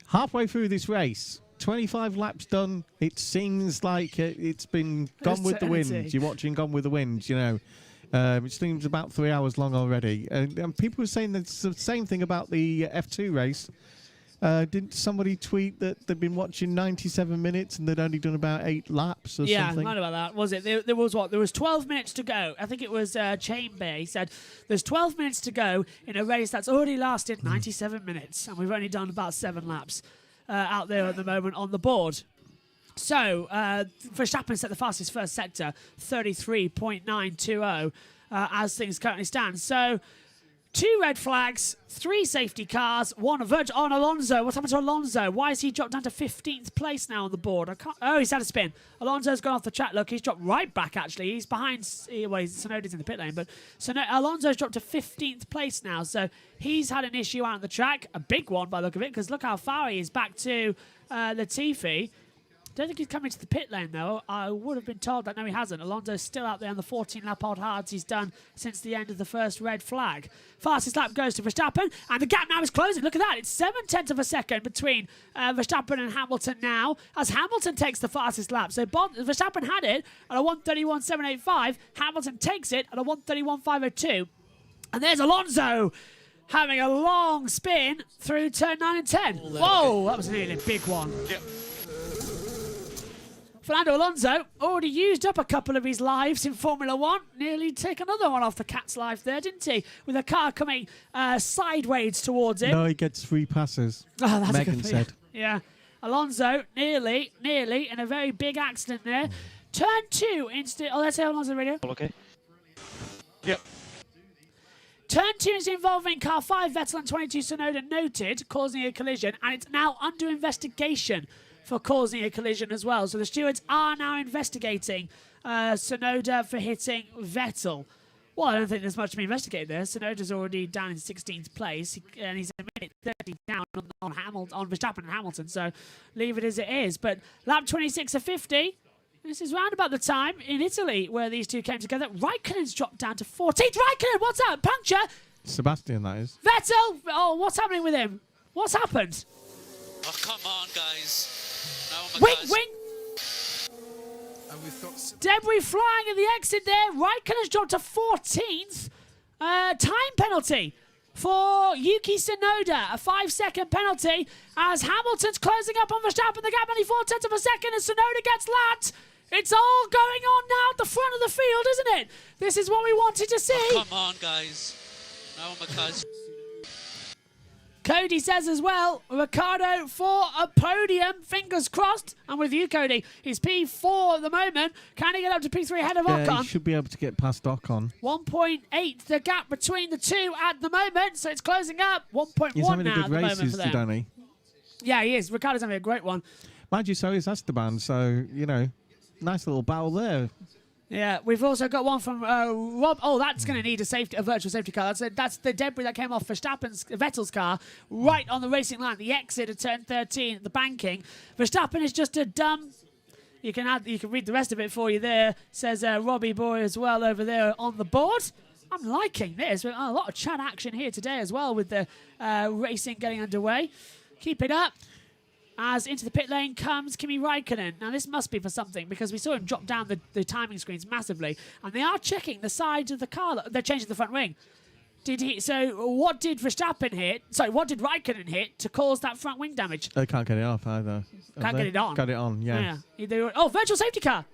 Halfway through this race, 25 laps done. It seems like it's been Gone with the Wind. You're watching Gone with the Wind, you know. It seems about 3 hours long already. And people were saying the same thing about the F2 race. Didn't somebody tweet that they'd been watching 97 minutes and they'd only done about 8 laps or something? Yeah, I know about that. Was it? There was what? There was 12 minutes to go. I think it was Chamber. He said there's 12 minutes to go in a race that's already lasted 97 minutes, and we've only done about 7 laps out there at the moment on the board. So, Verstappen set the fastest first sector, 33.920, as things currently stand. So, 2 red flags, 3 safety cars, 1 virtual on Alonso. What's happened to Alonso? Why has he dropped down to 15th place now on the board? Oh, he's had a spin. Alonso's gone off the track. Look, he's dropped right back, actually. He's behind... Well, Tsunoda's in the pit lane, but Alonso's dropped to 15th place now. So he's had an issue out on the track. A big one by the look of it, because look how far he is back to Latifi. Don't think he's coming to the pit lane, though. I would have been told that. No, he hasn't. Alonso's still out there on the 14-lap-old hards he's done since the end of the first red flag. Fastest lap goes to Verstappen, and the gap now is closing. Look at that. It's 0.7 of a second between Verstappen and Hamilton now, as Hamilton takes the fastest lap. So Verstappen had it at a 1:31.785. Hamilton takes it at a 1:31.502. And there's Alonso having a long spin through turn 9 and 10. Whoa, that was nearly a big one. Yep. Fernando Alonso already used up a couple of his lives in Formula 1. Nearly took another one off the cat's life there, didn't he? With a car coming sideways towards him. No, he gets 3 passes. Oh, that's Megan said. Yeah. Alonso nearly in a very big accident there. Turn 2 into... Oh, let's say Alonso radio. Okay. Yep. Turn 2 is involving car 5, Vettel and 22 Tsunoda noted, causing a collision, and it's now under investigation for causing a collision as well. So the stewards are now investigating Tsunoda for hitting Vettel. Well, I don't think there's much to be investigated there. Tsunoda's already down in 16th place, and he's a minute 30 down on Verstappen and Hamilton, so leave it as it is. But lap 26 of 50, this is round about the time in Italy where these two came together. Raikkonen's dropped down to 14th. Raikkonen, what's up? Puncture? Sebastian, that is. Vettel! Oh, what's happening with him? What's happened? Oh, come on, guys. Wing! Debris flying at the exit there. Raikkonen's dropped to 14th. Time penalty for Yuki Tsunoda. A 5-second penalty as Hamilton's closing up on Verstappen. The gap only 0.4 of a second as Tsunoda gets lapped. It's all going on now at the front of the field, isn't it? This is what we wanted to see. Oh, come on, guys. No, because... Cody says as well, Ricciardo for a podium, fingers crossed. I'm with you, Cody. He's P4 at the moment. Can he get up to P3 ahead of Ocon? He should be able to get past Ocon. 1.8, the gap between the two at the moment, so it's closing up. 1.1 He's having now a good at the moment races for them. today, he? Yeah, he is. Ricciardo's having a great one. Mind you, so is Esteban, so, you know, nice little battle there. Yeah, we've also got one from Rob. Oh, that's going to need a virtual safety car. That's the debris that came off Vettel's car right on the racing line. The exit of turn 13, the banking. Verstappen is just a dumb. You can read the rest of it for you there. Says Robbie Boy as well over there on the board. I'm liking this. A lot of chat action here today as well with the racing getting underway. Keep it up. As into the pit lane comes Kimi Raikkonen. Now, this must be for something because we saw him drop down the timing screens massively. And they are checking the sides of the car. They're changing the front wing. So what did Verstappen hit? Sorry, what did Raikkonen hit to cause that front wing damage? They can't get it off either. Can't get it on? Got it on, yeah. Oh, virtual safety car.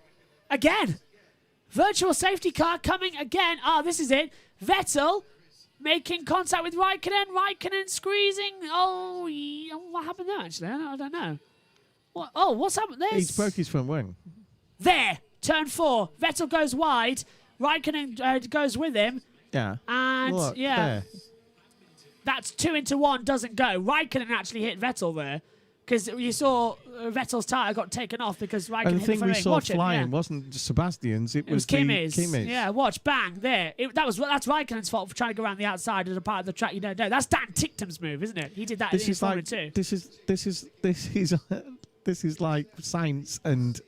Again. Virtual safety car coming again. Ah, this is it. Vettel making contact with Raikkonen. Raikkonen squeezing. Oh, what happened there, actually? I don't know. What's happened there? He's broke his front wing. There. Turn 4. Vettel goes wide. Raikkonen goes with him. Yeah. And, look, yeah. there. That's 2 into 1. Doesn't go. Raikkonen actually hit Vettel there. Because you saw Vettel's tyre got taken off because Raikkonen And the hit thing the we front saw watch flying it, yeah. wasn't Sebastian's, it was Kimi's. Kimi's. Yeah, watch, bang, there. That's Raikkonen's fault for trying to go around the outside as a part of the track you don't know. That's Dan Ticktum's move, isn't it? He did that in Formula 2. This is like Sainz and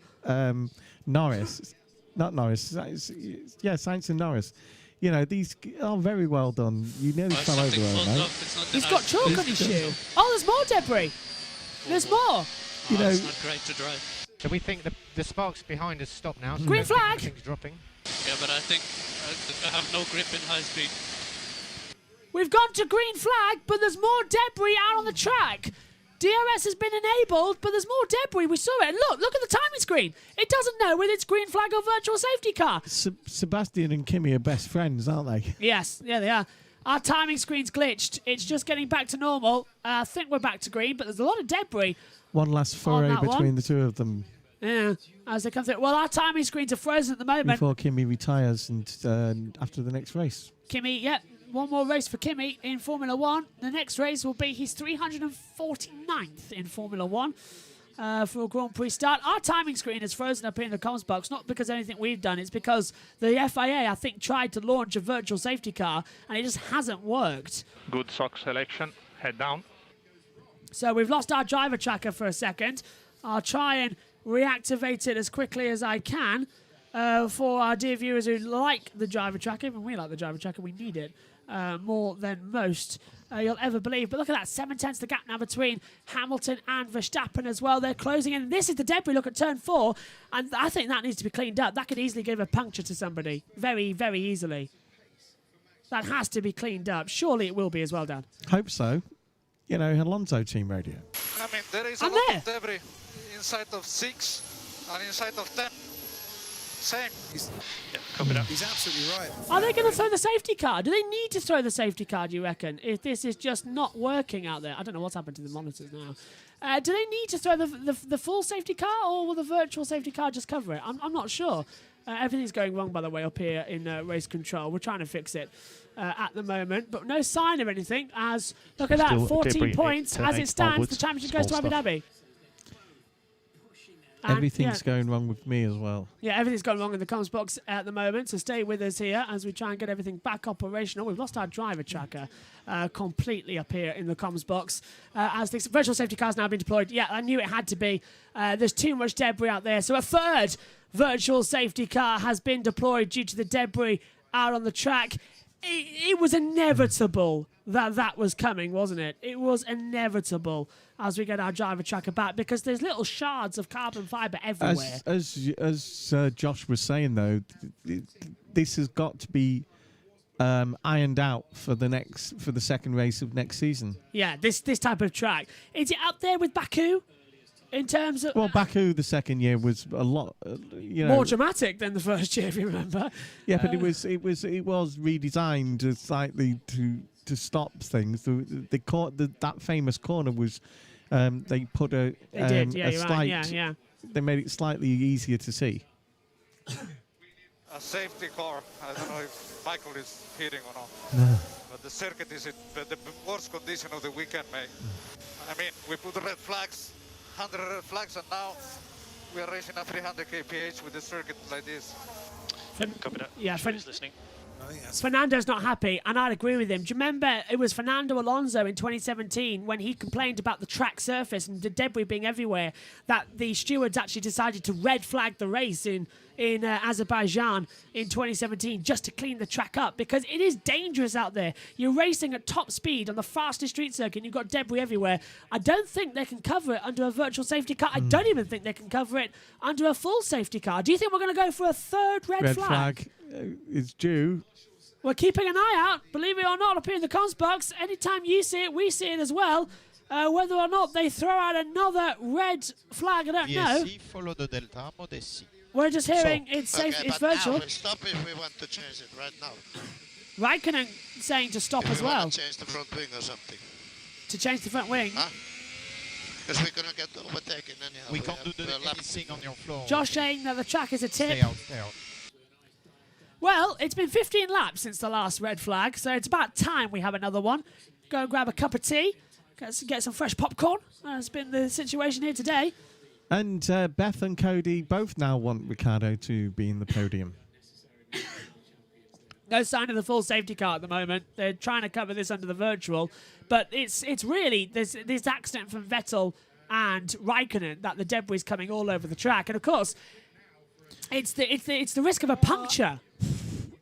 Norris. Not Norris. Sainz and Norris. You know, these are very well done. You nearly fell over there, mate. He's got chalk on his shoe. Oh, there's more debris. There's more. You know, it's not great to drive. So we think the sparks behind us stop now. So Green flag. Everything's dropping. Yeah, but I think I have no grip in high speed. We've gone to green flag, but there's more debris out on the track. DRS has been enabled, but there's more debris. We saw it. Look at the timing screen. It doesn't know whether it's green flag or virtual safety car. Sebastian and Kimi are best friends, aren't they? Yes, yeah, they are. Our timing screen's glitched. It's just getting back to normal. I think we're back to green, but there's a lot of debris. One last foray between the two of them. Yeah, as they come through. Well, our timing screens are frozen at the moment. Before Kimi retires and after the next race. Kimi, yep. One more race for Kimi in Formula 1. The next race will be his 349th in Formula 1 for a Grand Prix start. Our timing screen is frozen up here in the comms box, not because of anything we've done. It's because the FIA, I think, tried to launch a virtual safety car, and it just hasn't worked. Good sock selection. Head down. So we've lost our driver tracker for a second. I'll try and reactivate it as quickly as I can for our dear viewers who like the driver tracker. Even we like the driver tracker. We need it. More than most you'll ever believe. But look at that, 7/10 the gap now between Hamilton and Verstappen as well. They're closing in. This is the debris. Look at turn 4, and I think that needs to be cleaned up. That could easily give a puncture to somebody, very, very easily. That has to be cleaned up. Surely it will be as well, Dan. Hope so. You know, Alonso team radio. I mean, there is a lot of debris inside of 6 and inside of 10. Same. He's absolutely right. Are they going to throw the safety car? Do they need to throw the safety car, do you reckon, if this is just not working out there? I don't know what's happened to the monitors now. Do they need to throw the full safety car, or will the virtual safety car just cover it? I'm not sure. Everything's going wrong, by the way, up here in race control. We're trying to fix it at the moment, but no sign of anything. As look at that, 14 points as it stands. The championship goes to Abu Dhabi. Everything's going wrong with me as well. Yeah, everything's gone wrong in the comms box at the moment, so stay with us here as we try and get everything back operational. We've lost our driver tracker completely up here in the comms box as the virtual safety car's now been deployed. Yeah, I knew it had to be. There's too much debris out there, so a third virtual safety car has been deployed due to the debris out on the track. It was inevitable that was coming, wasn't it? It was inevitable as we get our driver tracker back, because there's little shards of carbon fibre everywhere. As Josh was saying, though, this has got to be ironed out for the second race of next season. Yeah, this type of track. Is it up there with Baku? In terms of... Well, Baku the second year was a lot, more dramatic than the first year, if you remember. Yeah, but it was redesigned slightly to stop things. That famous corner was they put a slight. They made it slightly easier to see. A safety car. I don't know if Michael is hitting or not. No. But the circuit is in the worst condition of the weekend, mate. I mean, we put red flags. 100 red flags, and now we are racing at 300 kph with the circuit like this. Yeah, listening. Fernando's not happy, and I'd agree with him. Do you remember it was Fernando Alonso in 2017 when he complained about the track surface and the debris being everywhere, that the stewards actually decided to red flag the race in Azerbaijan in 2017 just to clean the track up, because it is dangerous out there. You're racing at top speed on the fastest street circuit and you've got debris everywhere. I don't think they can cover it under a virtual safety car. I don't even think they can cover it under a full safety car. Do you think we're going to go for a third red flag? Is due. We're keeping an eye out, believe it or not, up here in the comms box. Anytime you see it, we see it as well. Whether or not they throw out another red flag, I don't know. Follow the delta, modesty. We're just hearing it's safe, it's virtual. Now we'll stop if we want to change it right now. Raikkonen saying to stop as well. Change the front wing or something. To change the front wing? Because we're going to get overtaken anyhow. We can't do anything on your floor. Josh saying that the track is a tip. Stay out. Well, it's been 15 laps since the last red flag, so it's about time we have another one. Go and grab a cup of tea, Get some fresh popcorn. That's been the situation here today. And Beth and Cody both now want Ricciardo to be in the podium. No sign of the full safety car at the moment. They're trying to cover this under the virtual, but it's really this accident from Vettel and Raikkonen that the debris is coming all over the track, and of course, it's the risk of a puncture.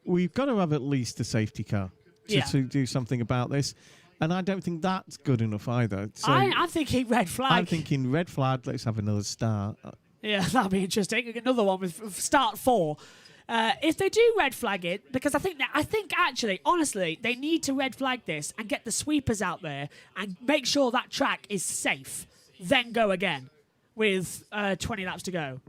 We've got to have at least a safety car to do something about this, and I don't think that's good enough either. So I'm thinking red flag. I'm thinking red flag. Let's have another start. Yeah, that'll be interesting. Another one with start 4. If they do red flag it, because I think actually, honestly, they need to red flag this and get the sweepers out there and make sure that track is safe. Then go again with 20 laps to go.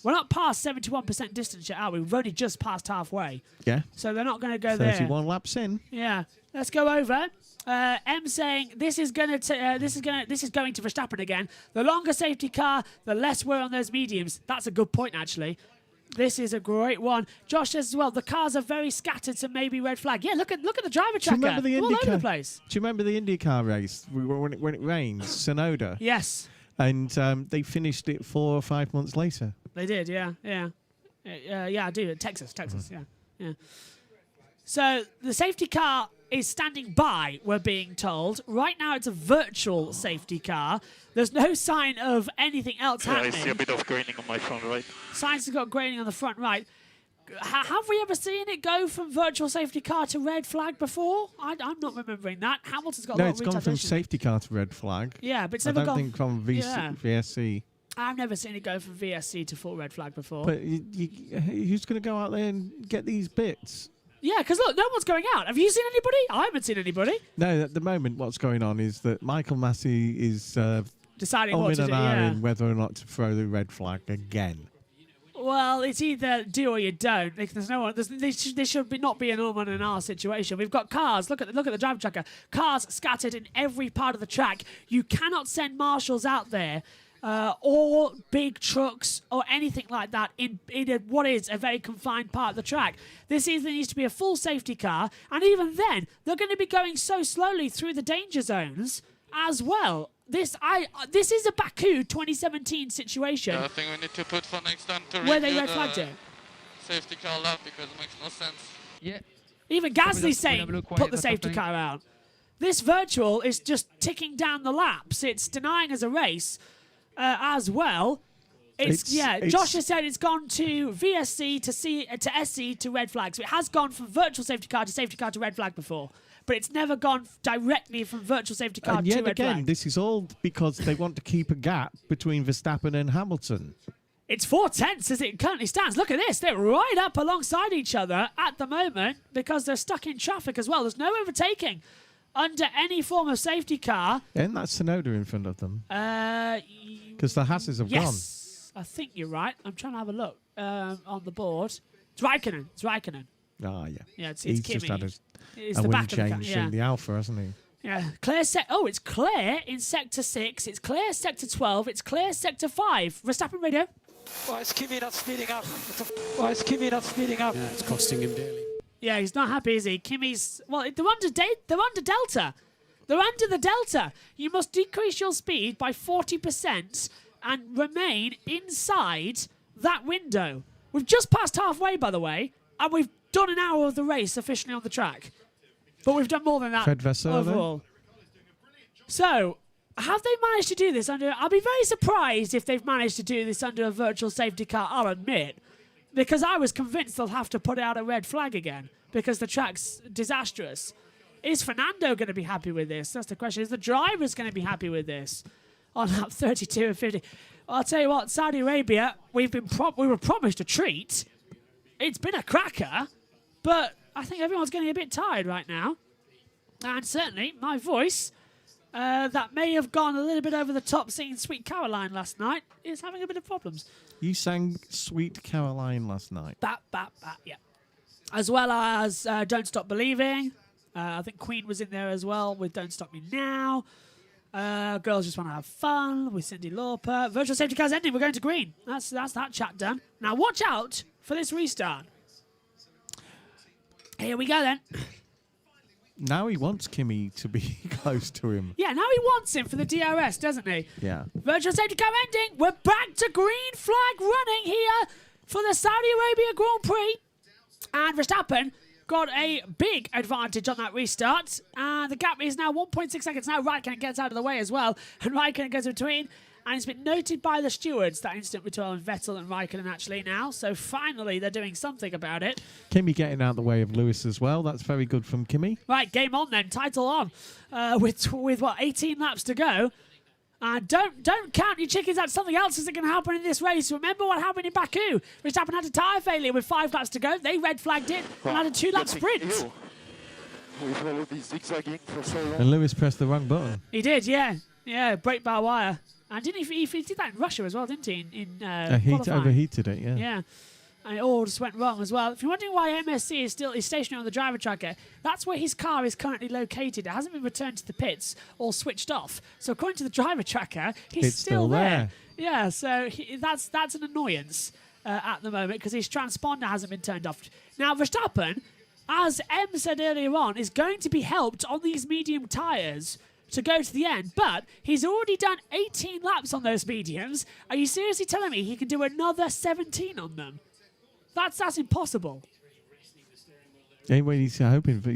We're not past 71% distance yet, are we? We've only just passed halfway. Yeah. So they're not going to go there. 31 laps in. Yeah. Let's go over. M saying this is going to Verstappen again. The longer safety car, the less wear on those mediums. That's a good point, actually. This is a great one. Josh says as well, the cars are very scattered, so maybe red flag. Yeah, look at the driver tracker. Do you remember the all over the place. Do you remember the IndyCar race when it rained, Sonoda? Yes. And they finished it 4 or 5 months later. They did, yeah. I do. Texas, yeah. So the safety car is standing by, we're being told. Right now it's a virtual safety car. There's no sign of anything else happening. I see a bit of graining on my front right. Sainz has got graining on the front right. Have we ever seen it go from virtual safety car to red flag before? I'm not remembering that. Hamilton's got a lot of retardation. No, it's gone from safety car to red flag. Yeah, but it's never gone... I don't think from VSC. I've never seen it go from VSC to full red flag before. But who's going to go out there and get these bits? Yeah, because look, no one's going out. Have you seen anybody? I haven't seen anybody. No, at the moment what's going on is that Michael Massey is deciding what to do, whether or not to throw the red flag again. Well, it's either do or you don't. There's no one. There should not be an on in our situation. We've got cars. Look at the driver tracker. Cars scattered in every part of the track. You cannot send marshals out there. Or big trucks or anything like that in what is a very confined part of the track. This either needs to be a full safety car, and even then, they're going to be going so slowly through the danger zones as well. This is a Baku 2017 situation. I think we need to put for next time to where they red flagged it. Safety car lap because it makes no sense. Yeah. Even Gasly's saying put the safety car out. This virtual is just ticking down the laps. It's denying us a race. As well, Josh has said it's gone to VSC to SC to red flag. So it has gone from virtual safety car to red flag before, but it's never gone directly from virtual safety car to red flag. And again, this is all because they want to keep a gap between Verstappen and Hamilton. It's 4 tenths as it currently stands. Look at this. They're right up alongside each other at the moment because they're stuck in traffic as well. There's no overtaking under any form of safety car. And that's Sonoda in front of them. Because the Hasses have gone. I think you're right. I'm trying to have a look on the board. It's Raikkonen. Ah, yeah. Yeah, it's He's Kimi. just had It's a the wind back of the change car, in the Alpha, hasn't he? Yeah. It's Claire in Sector 6. It's Claire Sector 12. It's Claire Sector 5. Verstappen radio. Why is Kimi not speeding up? Why is Kimi not speeding up? Yeah, it's costing him dearly. Yeah, he's not happy, is he? Kimi's... Well, they're under Delta. They're under the Delta. You must decrease your speed by 40% and remain inside that window. We've just passed halfway, by the way, and we've done an hour of the race officially on the track. But we've done more than that overall. So, have they managed to do this under... I'll be very surprised if they've managed to do this under a virtual safety car, I'll admit. Because I was convinced they'll have to put out a red flag again because the track's disastrous. Is Fernando going to be happy with this? That's the question. Is the drivers going to be happy with this on lap 32 and 50? I'll tell you what, Saudi Arabia, we were promised a treat. It's been a cracker, but I think everyone's getting a bit tired right now. And certainly my voice, that may have gone a little bit over the top singing Sweet Caroline last night, is having a bit of problems. You sang Sweet Caroline last night. Yeah. As well as Don't Stop Believing. I think Queen was in there as well with Don't Stop Me Now. Girls Just Want to Have Fun with Cyndi Lauper. Virtual safety car's ending. We're going to green. That's that chat done. Now watch out for this restart. Here we go then. Now he wants Kimi to be close to him. Yeah, now he wants him for the DRS, doesn't he? Yeah. Virtual safety car ending. We're back to green flag running here for the Saudi Arabia Grand Prix. And Verstappen got a big advantage on that restart. And the gap is now 1.6 seconds. Now Raikkonen gets out of the way as well. And Raikkonen goes between. And it's been noted by the stewards, that instant return of Vettel and Raikkonen actually now. So finally, they're doing something about it. Kimi getting out of the way of Lewis as well. That's very good from Kimi. Right, game on then. Title on. With what, 18 laps to go. And don't count your chickens out. Something else is going to happen in this race. Remember what happened in Baku? Verstappen had a tyre failure with 5 laps to go. They red flagged it and had a 2-lap sprint. We followed this zigzagging for so long. And Lewis pressed the wrong button. He did, yeah. Yeah, brake bar wire. And didn't he did that in Russia as well, didn't he? Overheated it, yeah. Yeah. And it all just went wrong as well. If you're wondering why MSC is stationary on the driver tracker, that's where his car is currently located. It hasn't been returned to the pits or switched off. So according to the driver tracker, he's still there. Yeah, so that's an annoyance at the moment because his transponder hasn't been turned off. Now, Verstappen, as Em said earlier on, is going to be helped on these medium tyres to go to the end, but he's already done 18 laps on those mediums. Are you seriously telling me he can do another 17 on them? That's impossible. Anyway, he's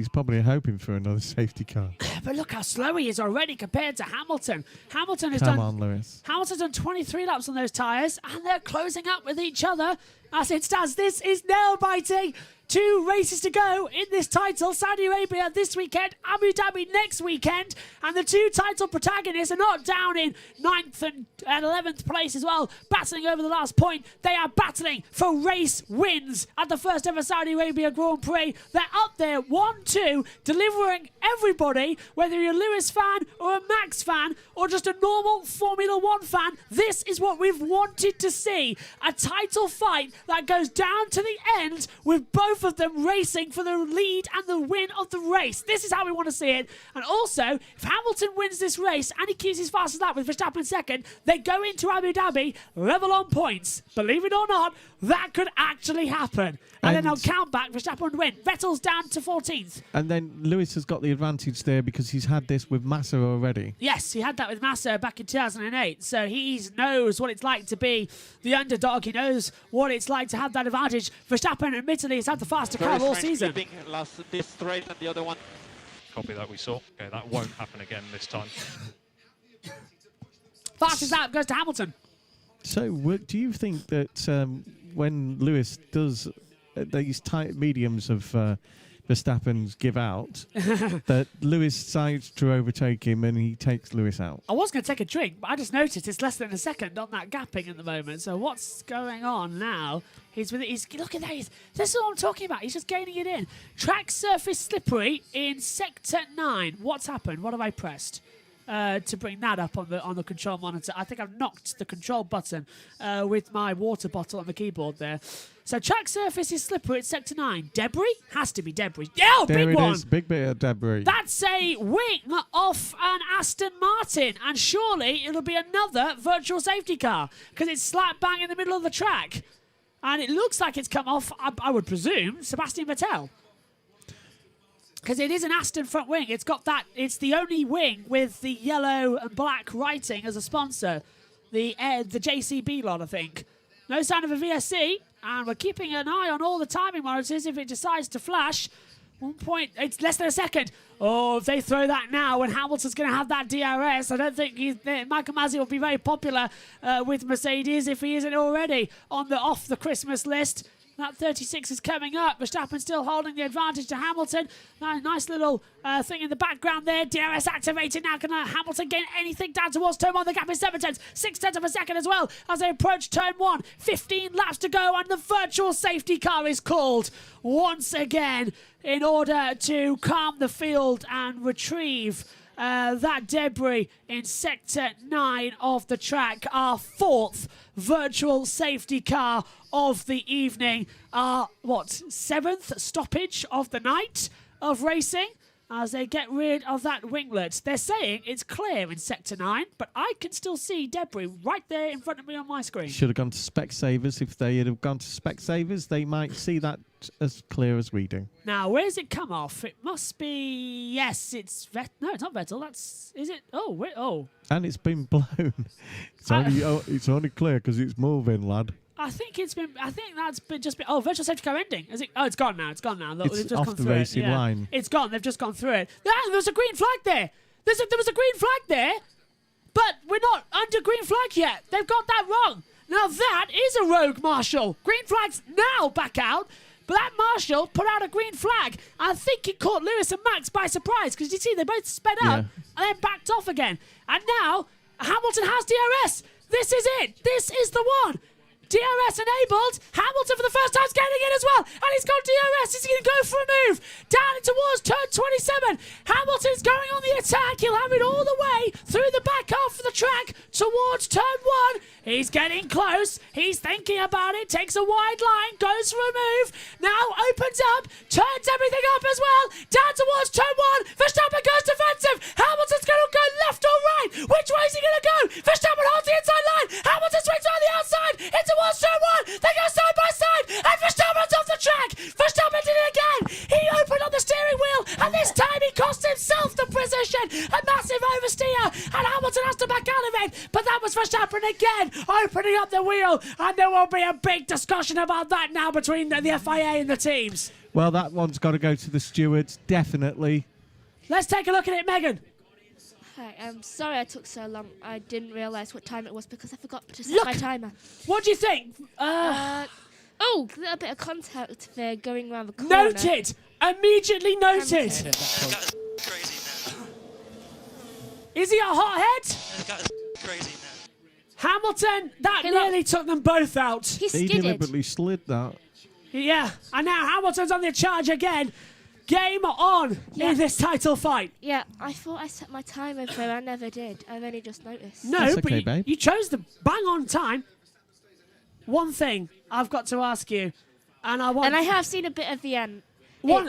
probably hoping for another safety car. But look how slow he is already compared to Hamilton. Hamilton's done 23 laps on those tyres, and they're closing up with each other as it stands. This is nail-biting. 2 races to go in this title. Saudi Arabia this weekend, Abu Dhabi next weekend. And the 2 title protagonists are not down in 9th and 11th place as well, battling over the last point. They are battling for race wins at the first ever Saudi Arabia Grand Prix. They're up there 1-2, delivering everybody, whether you're a Lewis fan or a Max fan or just a normal Formula 1 fan. This is what we've wanted to see. A title fight that goes down to the end with both of them racing for the lead and the win of the race. This is how we want to see it. And also, if Hamilton wins this race and he keeps his fastest lap with Verstappen second, they go into Abu Dhabi level on points. Believe it or not, that could actually happen. And then they'll count back, Verstappen would win. Vettel's down to 14th. And then Lewis has got the advantage there because he's had this with Massa already. Yes, he had that with Massa back in 2008. So he knows what it's like to be the underdog. He knows what it's like to have that advantage. Verstappen, admittedly, has had the faster car all season. This straight and the other one. Copy that we saw. Okay, that won't happen again this time. Fastest lap goes to Hamilton. So, do you think that when Lewis does these tight mediums of Verstappen's give out, that Lewis decides to overtake him and he takes Lewis out? I was going to take a drink, but I just noticed it's less than a second on that gapping at the moment. So what's going on now? Look at that. This is what I'm talking about. He's just gaining it in. Track surface slippery in sector 9. What's happened? What have I pressed? To bring that up on the control monitor. I think I've knocked the control button with my water bottle on the keyboard there. So track surface is slippery at sector 9. Debris? Has to be debris. Yeah, big one! Is, big bit of debris. That's a wing off an Aston Martin, and surely it'll be another virtual safety car because it's slap bang in the middle of the track. And it looks like it's come off, I would presume, Sebastian Vettel. Because it is an Aston front wing. It's got that. It's the only wing with the yellow and black writing as a sponsor. The JCB lot, I think. No sign of a VSC. And we're keeping an eye on all the timing monitors if it decides to flash. 1 point. It's less than a second. Oh, if they throw that now and Hamilton's going to have that DRS, I don't think Michael Masi will be very popular with Mercedes if he isn't already on the off the Christmas list. That 36 is coming up. Verstappen still holding the advantage to Hamilton. Nice little thing in the background there. DRS activated now. Can Hamilton gain anything down towards turn 1? The gap is 7 tenths. 6 tenths of a second as well as they approach turn 1. 15 laps to go and the virtual safety car is called once again in order to calm the field and retrieve that debris in sector 9 of the track. Our 4th virtual safety car of the evening. Our 7th stoppage of the night of racing as they get rid of that winglet. They're saying it's clear in Sector 9, but I can still see debris right there in front of me on my screen. Should have gone to Specsavers. If they had have gone to Specsavers, they might see that as clear as we do. Now, where's it come off? It must be... Yes, it's... No, it's not Vettel. That's... Is it? Oh, wait. Oh. And it's been blown. It's only clear because it's moving, lad. I think it's been... I think that's been just been... Oh, virtual safety car ending. Is it? Oh, it's gone now. It's gone now. Look, It's they've just off gone the through racing it. Yeah. line. It's gone. They've just gone through it. There's a green flag there. There was a green flag there, but we're not under green flag yet. They've got that wrong. Now that is a rogue marshal. Green flag's now back out, but that marshal put out a green flag. I think it caught Lewis and Max by surprise because you see they both sped up and then backed off again. And now Hamilton has DRS. This is it. This is the one. DRS enabled. Hamilton for the first time is getting in as well. And he's got DRS. Is he going to go for a move? Down towards turn 27. Hamilton's going on the attack. He'll have it all the way through the back half of the track towards turn 1. He's getting close. He's thinking about it. Takes a wide line. Goes for a move. Now opens up. Turns everything up as well. Down towards turn 1. Verstappen goes defensive. Hamilton's going to go left or right. Which way is he going to go? Verstappen holds the inside line. Hamilton swings on the outside. Into towards turn 1. They go side by side. And Verstappen's off the track. Verstappen did it again. He opened on the steering wheel. And this time he cost himself the position. A massive oversteer. And Hamilton has to back out of it. But that was Verstappen again. Opening up the wheel. And there will be a big discussion about that now between the FIA and the teams. Well, that one's got to go to the stewards, definitely. Let's take a look at it, Megan. Hi, I'm sorry I took so long. I didn't realise what time it was because I forgot to set my timer. What do you think? Oh, a little bit of contact there going around the corner. Noted. Immediately noted. Is he a hothead? Crazy now. Hamilton, that nearly took them both out. He deliberately slid that. Yeah, and now Hamilton's on the charge again. Game on in this title fight. Yeah, I thought I set my timer for I never did. I've only just noticed. No, but you chose the bang on time. One thing I've got to ask you, and I have seen a bit of the end. One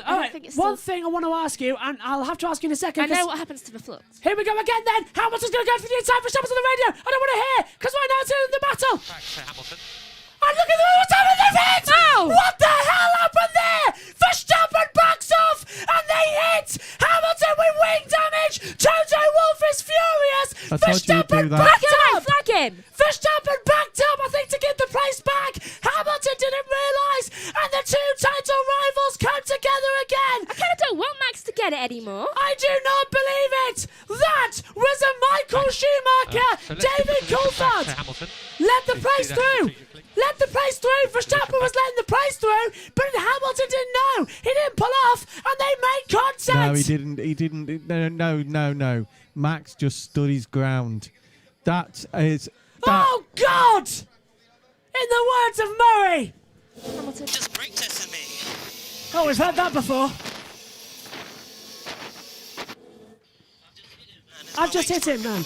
thing I want to ask you, and I'll have to ask you in a second. I know what happens to the flux. Here we go again then. Hamilton's going to go for the inside. Verstappen's on the radio. I don't want to hear, because right now it's in the battle. Back to Hamilton. And look at what's happened. They've hit! Oh. What the hell happened there? Verstappen backs off, and they hit Hamilton with wing damage. Toto Wolff is furious. Verstappen backed up. Flag him. Verstappen backed up, I think, to get the place back. Hamilton didn't realise, and the two title rivals come together again. I kind of don't want Max to get it anymore. I do not believe it. That was a Michael Schumacher, David Coulthard. Let the praise through. Let the praise through. Verstappen was letting the praise through, but Hamilton didn't know. He didn't pull off, and they made contact. No, he didn't. He didn't. No. Max just stood his ground. That is. Oh God! In the words of Murray. Hamilton just brake tested me. Oh, we've heard that before. I've just hit him, man.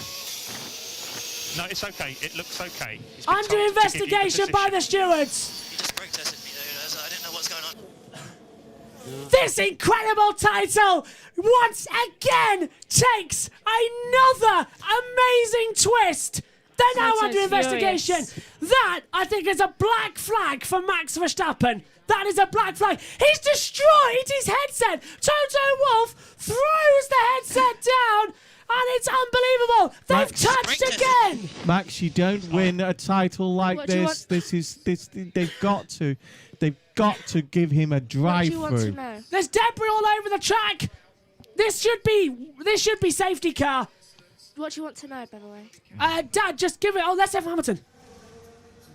No, it's okay. It looks okay. Under investigation by the stewards. He just brake tested me though, so I didn't know what's going on. This incredible title once again takes another amazing twist. They're now under investigation. That, I think, is a black flag for Max Verstappen. That is a black flag. He's destroyed his headset. Toto Wolff throws the headset down. And it's unbelievable. They've touched again. Max, you don't win a title like this. They've got to give him a drive through. There's debris all over the track. This should be safety car. What do you want to know, by the way? Dad, just give it. Oh, let's have Hamilton.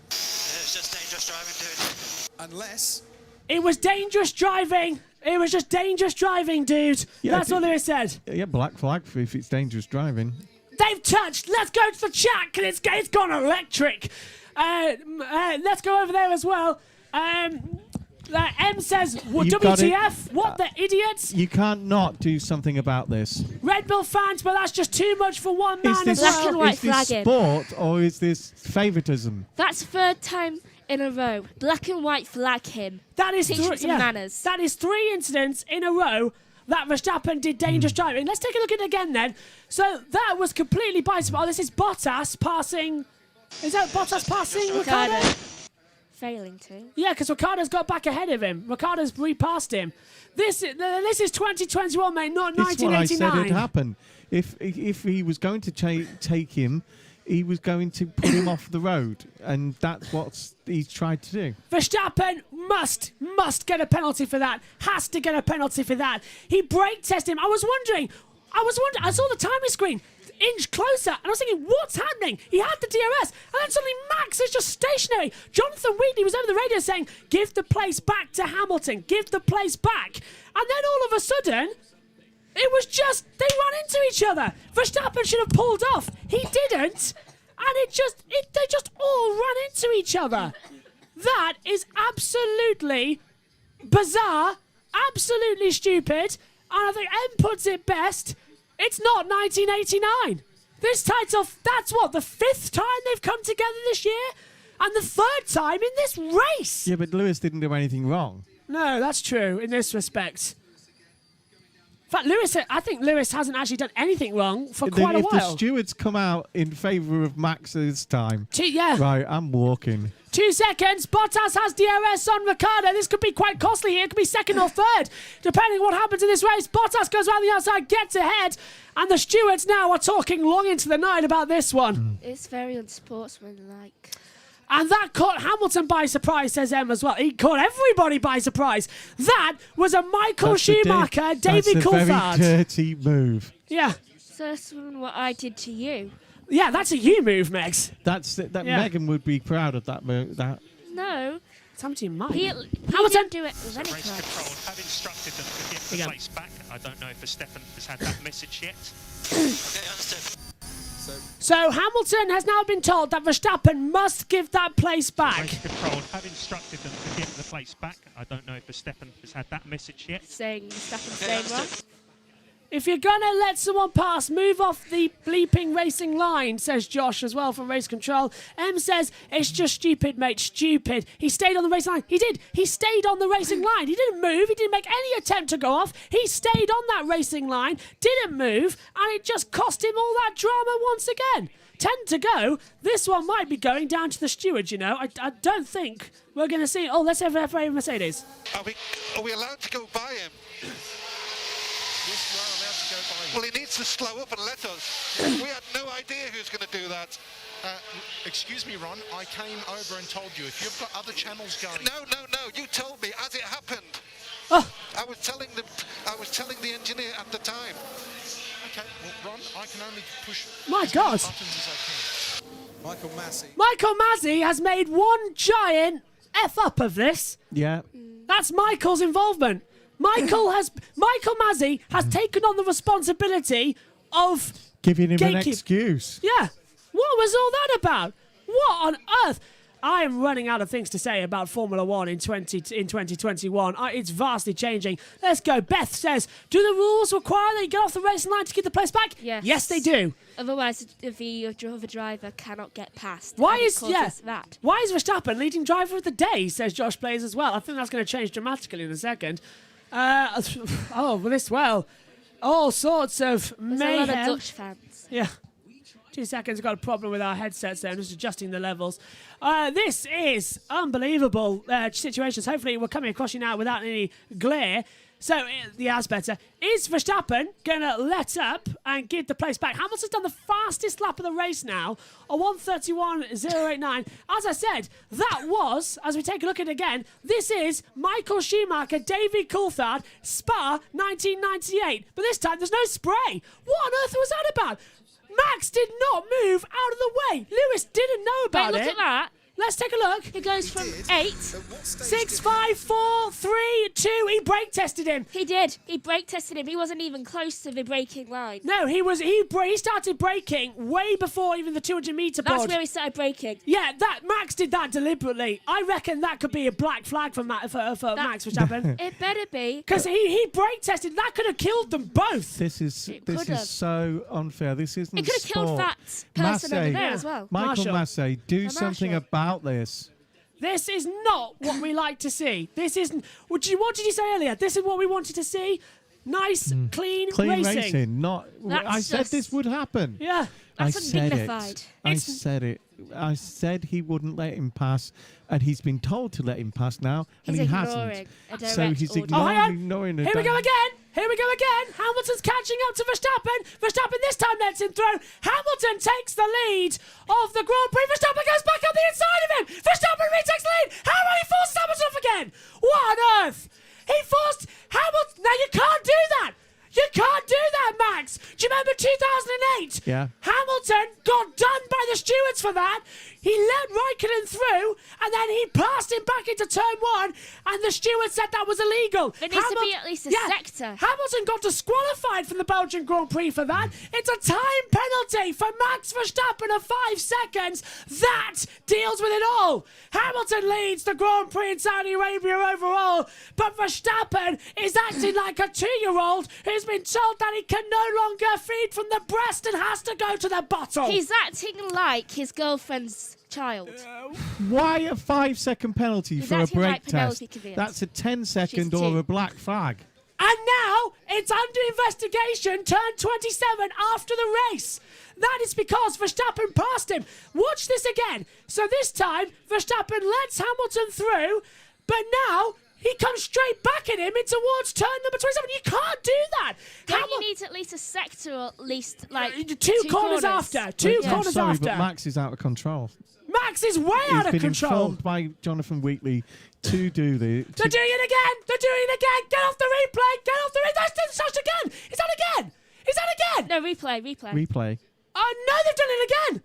It's just dangerous driving, dude. Unless it was dangerous driving. It was just dangerous driving, dude. Yeah, that's all Lewis said. Yeah, black flag for if it's dangerous driving. They've touched. Let's go to the chat because it's gone electric. Let's go over there as well. M says, WTF? What the idiots? You can't not do something about this. Red Bull fans, but that's just too much for one man as black well. and white Is this flagging. sport or is this favouritism? That's third time in a row. Black and white flag him. That is manners. That is 3 incidents in a row that Verstappen did dangerous driving. Let's take a look at it again then. So that was completely by surprise. Oh, this is Bottas passing. Is that Bottas passing Ricciardo? Failing to. Yeah, because Ricciardo's got back ahead of him. Ricciardo's repassed him. This is 2021, mate, not 1989. It's what I said would happen. If he was going to take him, he was going to put him off the road, and that's what he's tried to do. Verstappen must get a penalty for that. Has to get a penalty for that. He brake tested him. I was wondering. I saw the timing screen inch closer, and I was thinking, what's happening? He had the DRS, and then suddenly Max is just stationary. Jonathan Wheatley was over the radio saying, give the place back to Hamilton, give the place back. And then all of a sudden, it was just, they ran into each other. Verstappen should have pulled off. He didn't, and they just all ran into each other. That is absolutely bizarre, absolutely stupid, and I think M puts it best. It's not 1989. This title, that's what, the 5th time they've come together this year? And the 3rd time in this race. Yeah, but Lewis didn't do anything wrong. No, that's true in this respect. In fact, I think Lewis hasn't actually done anything wrong for quite a while. If the stewards come out in favour of Max this time, yeah. Right, I'm walking. 2 seconds. Bottas has DRS on Ricciardo. This could be quite costly here. It could be 2nd or 3rd, depending what happens in this race. Bottas goes around the outside, gets ahead, and the stewards now are talking long into the night about this one. It's very unsportsmanlike. And that caught Hamilton by surprise, says Em as well. He caught everybody by surprise. That was a Michael Schumacher, David Coulthard. That's a very dirty move. Yeah. So that's what I did to you. Yeah, that's a you move, Megs. Yeah. Megan would be proud of that move. No. It's happened to you, Mike. He Hamilton. didn't do it with any Race control have instructed them to give the place back. I don't know if Verstappen has had that message yet. Okay, understood. So Hamilton has now been told that Verstappen must give that place back. Race control have instructed them to give the place back. I don't know if Verstappen has had that message yet. Saying Verstappen's saying wrong. If you're going to let someone pass, move off the bleeping racing line, says Josh as well from Race Control. M says, it's just stupid, mate, stupid. He stayed on the racing line. He did. He stayed on the racing line. He didn't move. He didn't make any attempt to go off. He stayed on that racing line, didn't move, and it just cost him all that drama once again. 10 to go. This one might be going down to the stewards, you know. I don't think we're going to see... Oh, let's have a Mercedes. Are we allowed to go by him? Well, he needs to slow up and let us. We had no idea who's going to do that. Excuse me, Ron, I came over and told you, if you've got other channels going... No, you told me as it happened. Oh. I was telling the engineer at the time. Okay, well, Ron, I can only push My as God. many buttons as I can. Michael Massey has made one giant F-up of this. Yeah. That's Michael's involvement. Michael Massey has taken on the responsibility of giving him an excuse. Yeah. What was all that about? What on earth? I am running out of things to say about Formula 1 in 2021. It's vastly changing. Let's go. Beth says, do the rules require that you get off the racing line to get the place back? Yes. Yes, they do. Otherwise, the other driver cannot get past. Why and is that? Why is Verstappen leading driver of the day, says Josh Blaze as well. I think that's going to change dramatically in a second. All sorts of There's mayhem. a lot of Dutch fans. Yeah. 2 seconds, we've got a problem with our headsets there. I'm just adjusting the levels. This is unbelievable situations. Hopefully we're coming across you now without any glare. So, yeah, that's better. Is Verstappen going to let up and give the place back? Hamilton's done the fastest lap of the race now, a 1:31.089. As I said, that was, as we take a look at it again, this is Michael Schumacher, David Coulthard, Spa 1998. But this time there's no spray. What on earth was that about? Max did not move out of the way. Lewis didn't know about Look it. at that. Let's take a look. It goes from 8. 6, 5, 4, 3, 2. He brake tested him. He did. He brake tested him. He wasn't even close to the braking line. No, he started braking way before even the 200-meter board. That's where he started braking. Yeah, Max did that deliberately. I reckon that could be a black flag for Max Verstappen. It better be. Because he brake tested. That could have killed them both. This is so unfair. This isn't It could have killed that person over there as well. Michael Massey, do something about this. This is not what we like to see. This isn't. What did you say earlier? This is what we wanted to see. Nice, clean Clean racing. racing. Not. I said this would happen. Yeah. That's I said undignified. it. I said it. I said he wouldn't let him pass, and he's been told to let him pass now, and He's he ignoring a hasn't. So direct he's order. ignoring. Here we go again. Here we go again. Hamilton's catching up to Verstappen. Verstappen this time lets him through. Hamilton takes the lead of the Grand Prix. Verstappen goes back on the inside of him. Verstappen retakes the lead. How will he force Hamilton off again? What on earth? He forced Hamilton. Now you can't do that. You can't do that, Max. Do you remember 2008? Yeah. Hamilton got done by the stewards for that. He let Raikkonen through, and then he passed him back into turn 1, and the steward said that was illegal. There needs to be at least a sector. Hamilton got disqualified from the Belgian Grand Prix for that. It's a time penalty for Max Verstappen of 5 seconds. That deals with it all. Hamilton leads the Grand Prix in Saudi Arabia overall, but Verstappen is acting like a 2-year-old who's been told that he can no longer feed from the breast and has to go to the bottle. He's acting like his girlfriend's child. Why a 5-second penalty He's for a acting brake like Penelope test? Kvyat. That's a 10-second She's or two. a black flag. And now it's under investigation, turn 27 after the race. That is because Verstappen passed him. Watch this again. So this time, Verstappen lets Hamilton through, but now he comes straight back at him in towards turn number 27. You can't do that. Don't you need at least a sector or at least like two corners after? Two corners sorry, after. but Max is out of control. Max is way out of He's been control. informed by Jonathan Wheatley to do the. They're doing it again. They're doing it again. Get off the replay. Get off the replay. That's again. Is that again? Is that again? No, replay. Replay. Oh, no, they've done it again.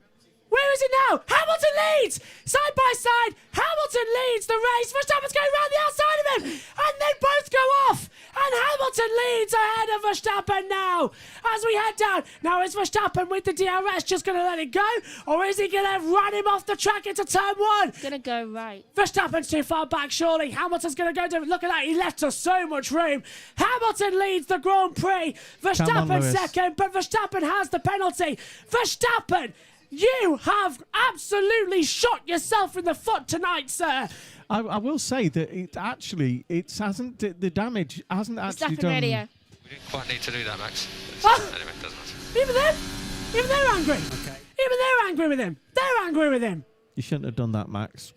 Where is it now? Hamilton leads. Side by side, Hamilton leads the race. Verstappen's going round the outside of him. And they both go off. And Hamilton leads ahead of Verstappen now. As we head down. Now, is Verstappen with the DRS just going to let it go? Or is he going to run him off the track into turn 1? Gonna go right. Verstappen's too far back, surely. Hamilton's going to go to... Look at that. He left us so much room. Hamilton leads the Grand Prix. Verstappen Lewis. second, but Verstappen has the penalty. Verstappen... You have absolutely shot yourself in the foot tonight, sir. I will say that it hasn't the damage hasn't actually done. We didn't quite need to do that, Max. Anyway, it doesn't matter. Even they're angry. Okay. Even they're angry with him. They're angry with him. You shouldn't have done that, Max.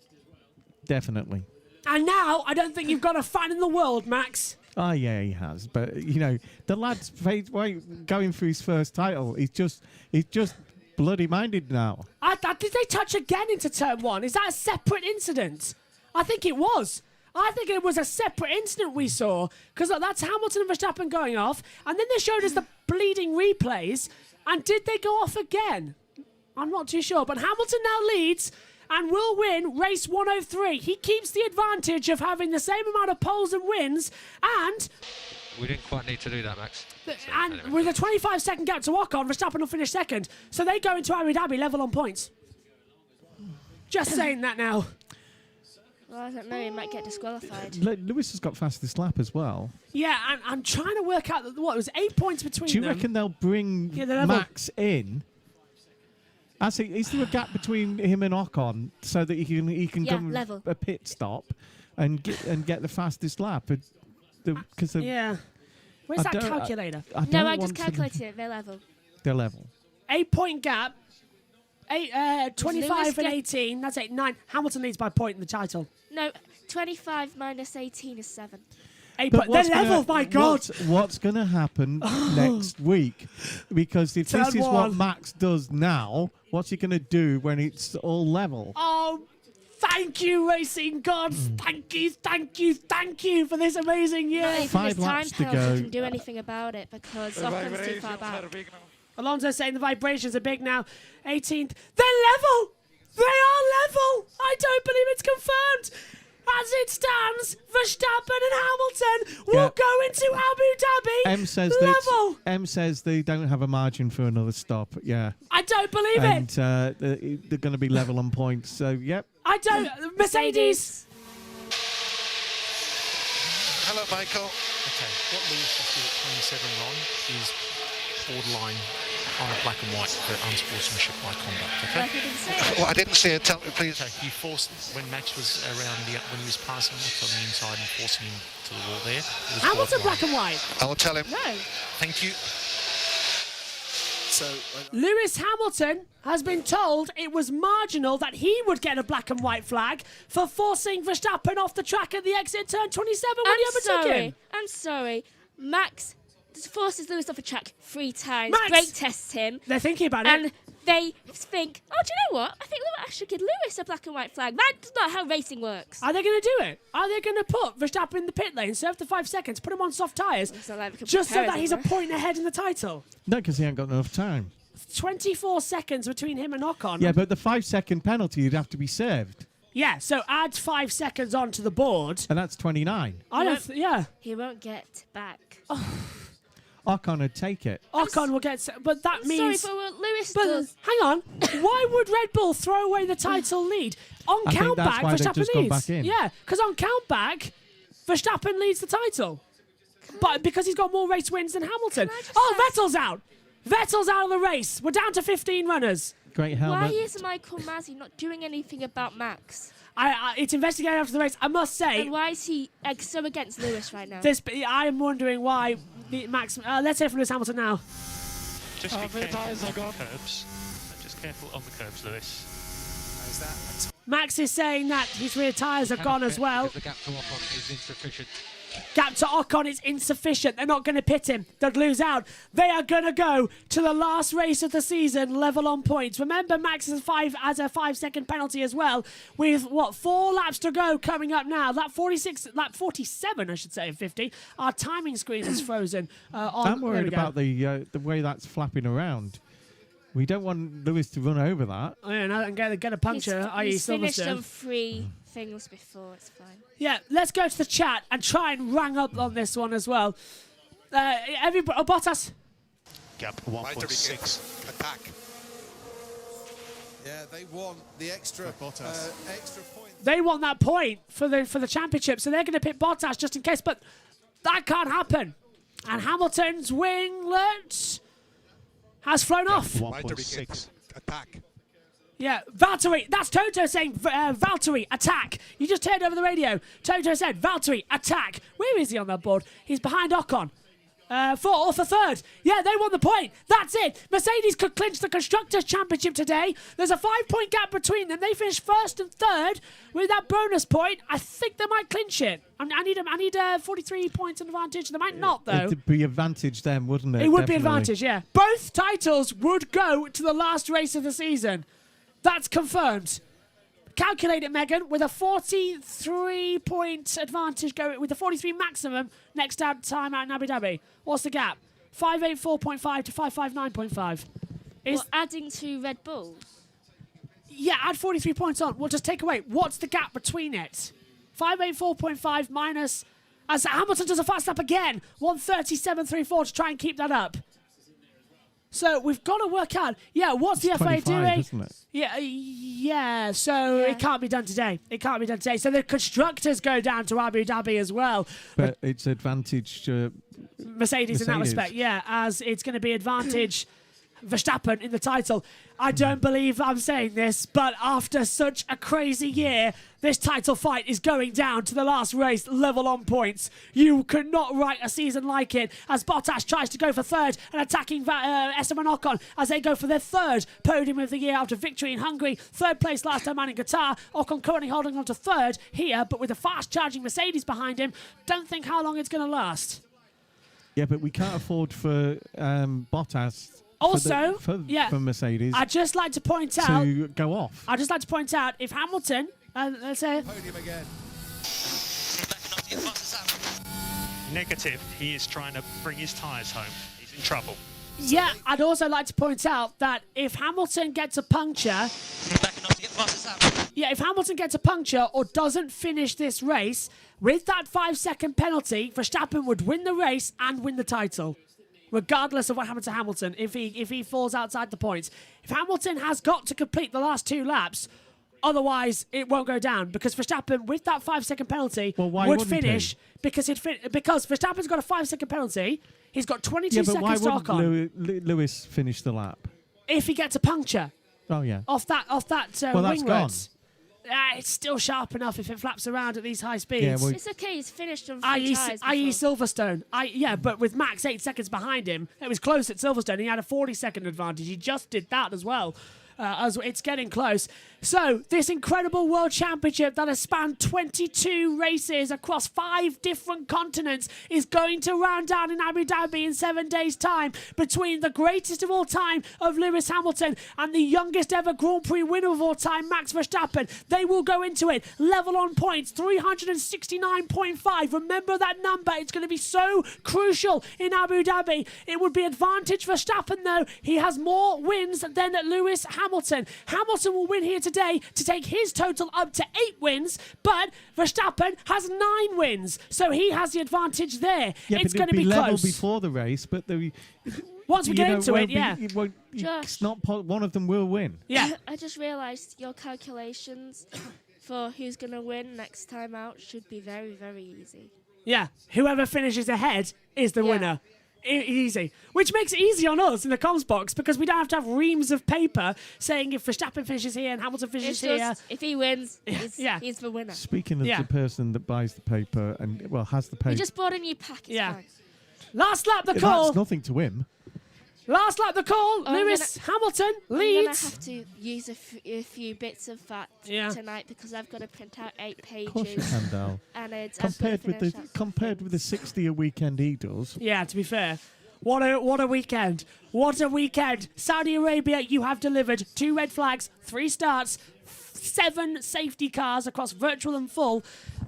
Definitely. And now I don't think you've got a fan in the world, Max. Oh yeah, he has. But you know, the lad's going for his first title. He's just bloody minded now. Did they touch again into turn 1? Is that a separate incident? I think it was. I think it was a separate incident we saw, because that's Hamilton and Verstappen going off, and then they showed us the bleeding replays, and did they go off again? I'm not too sure, but Hamilton now leads and will win race 103. He keeps the advantage of having the same amount of poles and wins, and... We didn't quite need to do that, Max. And with a 25-second gap to walk on, Verstappen will finish second. So they go into Abu Dhabi level on points. Just saying that now. Well, I don't know. He might get disqualified. Lewis has got fastest lap as well. Yeah, and I'm trying to work out what it was 8 points between them. Do you reckon they'll bring Max in? Is there a gap between him and Ocon so that he can come level. a pit stop and get the fastest lap? Yeah. Where's that calculator? I just calculated it. They're level. They're level. 8-point gap. 25 and 18. That's 9. Hamilton leads by a point in the title. No, 25 minus 18 is 7. But they're level, my God. What's going to happen next week? Because if this is what Max does now, what's he going to do when it's all level? Oh, thank you, racing gods. Thank you for this amazing year. Not even 5 this time laps to penalty go. can do anything about it because Ocon's too far back. Alonso saying the vibrations are big now. 18th. They're level. They are level. I don't believe it's confirmed. As it stands, Verstappen and Hamilton will go into Abu Dhabi M says they don't have a margin for another stop. Yeah. I don't believe and, it. they're going to be level on points. So, yep. I don't. Mercedes. Hello, Michael. Okay, what Lewis just did at 27 Ron is borderline on a black and white for unsportsmanship by conduct. Okay. Like you didn't say. Well, I didn't see it. Tell me, please. Okay, you forced when Max was around when he was passing Max on the inside and forcing him to the wall there. Hamilton black and white. I will tell him. No. Thank you. So Lewis Hamilton has been told it was marginal that he would get a black and white flag for forcing Verstappen off the track at the exit turn 27 when he overtook him. I'm sorry. Max forces Lewis off the track 3 times. Max! Brake tests him. They're thinking about and it. they think, oh, do you know what? I think I should give Lewis a black and white flag. That's not how racing works. Are they going to do it? Are they going to put Verstappen in the pit lane, serve the 5 seconds, put him on soft tyres, just so that he's a point ahead in the title? No, because he ain't got enough time. 24 seconds between him and Ocon. Yeah, but the 5-second penalty, you'd have to be served. Yeah, so add 5 seconds onto the board. And that's 29. I don't. Yeah. He won't get back. Ocon would take it. Ocon will get, but that means. Sorry, but what Lewis But does. hang on, why would Red Bull throw away the title lead on I think that's countback? why they've Verstappen just gone leads. back in. Yeah, because on countback, Verstappen leads the title, but because he's got more race wins than Hamilton. Oh, Vettel's out. Vettel's out of the race. We're down to 15 runners. Great helmet. Why is Michael Masi not doing anything about Max? It's investigated after the race. I must say. And why is he so against Lewis right now? I am wondering why Max. Let's hear from Lewis Hamilton now. Just be careful on the curbs. Just careful on the curbs, Lewis. Max is saying that his rear tyres are gone as well. The gap to Ocon is insufficient. Gap to Ocon is insufficient. They're not going to pit him. They'll lose out. They are going to go to the last race of the season level on points. Remember, Max has a 5-second penalty as well. With 4 laps to go coming up now. Lap 47, I should say, 50. Our timing screen is frozen. I'm worried about the way that's flapping around. We don't want Lewis to run over that. Oh, yeah, and get a puncture, i.e. He's finished Silverstone. on 3 things before, it's fine. Yeah, let's go to the chat and try and rang up on this one as well. Bottas. Gap 1.6. Attack. Yeah, they want the extra point. They want that point for the championship, so they're going to pick Bottas just in case, but that can't happen. And Hamilton's winglet has flown off. 1.6. Attack. Yeah, Valtteri. That's Toto saying Valtteri, attack. You just heard over the radio. Toto said Valtteri, attack. Where is he on that board? He's behind Ocon. For third. Yeah, they won the point. That's it. Mercedes could clinch the Constructors' Championship today. There's a 5-point gap between them. They finished first and third with that bonus point. I think they might clinch it. I need 43 points in advantage. They might not, though. It'd be advantage then, wouldn't it? It would be advantage, yeah. Both titles would go to the last race of the season. That's confirmed. Calculate it, Megan, with a 43-point advantage going with the 43 maximum next time out in Abu Dhabi. What's the gap? 584.5 to 559.5. Well, adding to Red Bull? Yeah, add 43 points on. We'll just take away. What's the gap between it? 584.5 minus... As Hamilton does a fast lap again. 137.34 to try and keep that up. So we've got to work out. Yeah, what's the FA doing? Isn't it? Yeah. So it can't be done today. So the constructors go down to Abu Dhabi as well. But it's advantage Mercedes in that respect. Yeah, as it's going to be advantage Verstappen in the title. I don't believe I'm saying this, but after such a crazy year, this title fight is going down to the last race level on points. You could not write a season like it as Bottas tries to go for third and attacking Esteban Ocon as they go for their third podium of the year after victory in Hungary. Third place last time out in Qatar. Ocon currently holding on to third here, but with a fast charging Mercedes behind him, don't think how long it's going to last. Yeah, but we can't afford for Bottas... Also, for Mercedes, I'd just like to point out to go off. I'd just like to point out if Hamilton, let's say, podium again. Negative. He is trying to bring his tyres home. He's in trouble. Yeah, I'd also like to point out that if Hamilton gets a puncture, if Hamilton gets a puncture or doesn't finish this race with that 5-second penalty, Verstappen would win the race and win the title. Regardless of what happens to Hamilton, if he falls outside the points. If Hamilton has got to complete the last 2 laps, Otherwise, it won't go down because Verstappen, with that 5-second penalty, why would wouldn't finish he? because Verstappen's got a 5-second penalty. He's got 22 Yeah, but seconds why to lock on. wouldn't Lewis finish the lap? If he gets a puncture Oh, yeah. off that Well, that's winglet, it's still sharp enough if it flaps around at these high speeds. Yeah, well, It's okay, he's finished on 3 i.e. tyres Silverstone. But with Max 8 seconds behind him, it was close at Silverstone. He had a 40-second advantage. He just did that as well. As it's getting close. So, this incredible World Championship that has spanned 22 races across 5 different continents is going to round down in Abu Dhabi in 7 days' time between the greatest of all time of Lewis Hamilton and the youngest ever Grand Prix winner of all time, Max Verstappen. They will go into it level on points, 369.5. Remember that number. It's going to be so crucial in Abu Dhabi. It would be advantage Verstappen, though. He has more wins than Lewis Hamilton. Hamilton will win here today to take his total up to 8 wins, but Verstappen has 9 wins, so he has the advantage there. Yeah, It's but going to it'd be level close. before the race, but Once we get into it, yeah. It's not one of them will win. Yeah. I just realised your calculations for who's going to win next time out should be very, very easy. Yeah, whoever finishes ahead is the winner. Easy. Which makes it easy on us in the comms box because we don't have to have reams of paper saying if Verstappen finishes here and Hamilton finishes It's here. just, if he wins, he's the winner. Speaking of the person that buys the paper and, has the paper. We just bought a new pack. It's fine. Last lap the call. That's nothing to him. Last lap the call. Lewis Hamilton leads. I'm going to have to use a few bits of that tonight because I've got to print out 8 pages. Of course you can, Dal. And it's compared with the 60 a weekend he does. Yeah, to be fair. What a weekend. What a weekend. Saudi Arabia, you have delivered 2 red flags, 3 starts, 7 safety cars across virtual and full.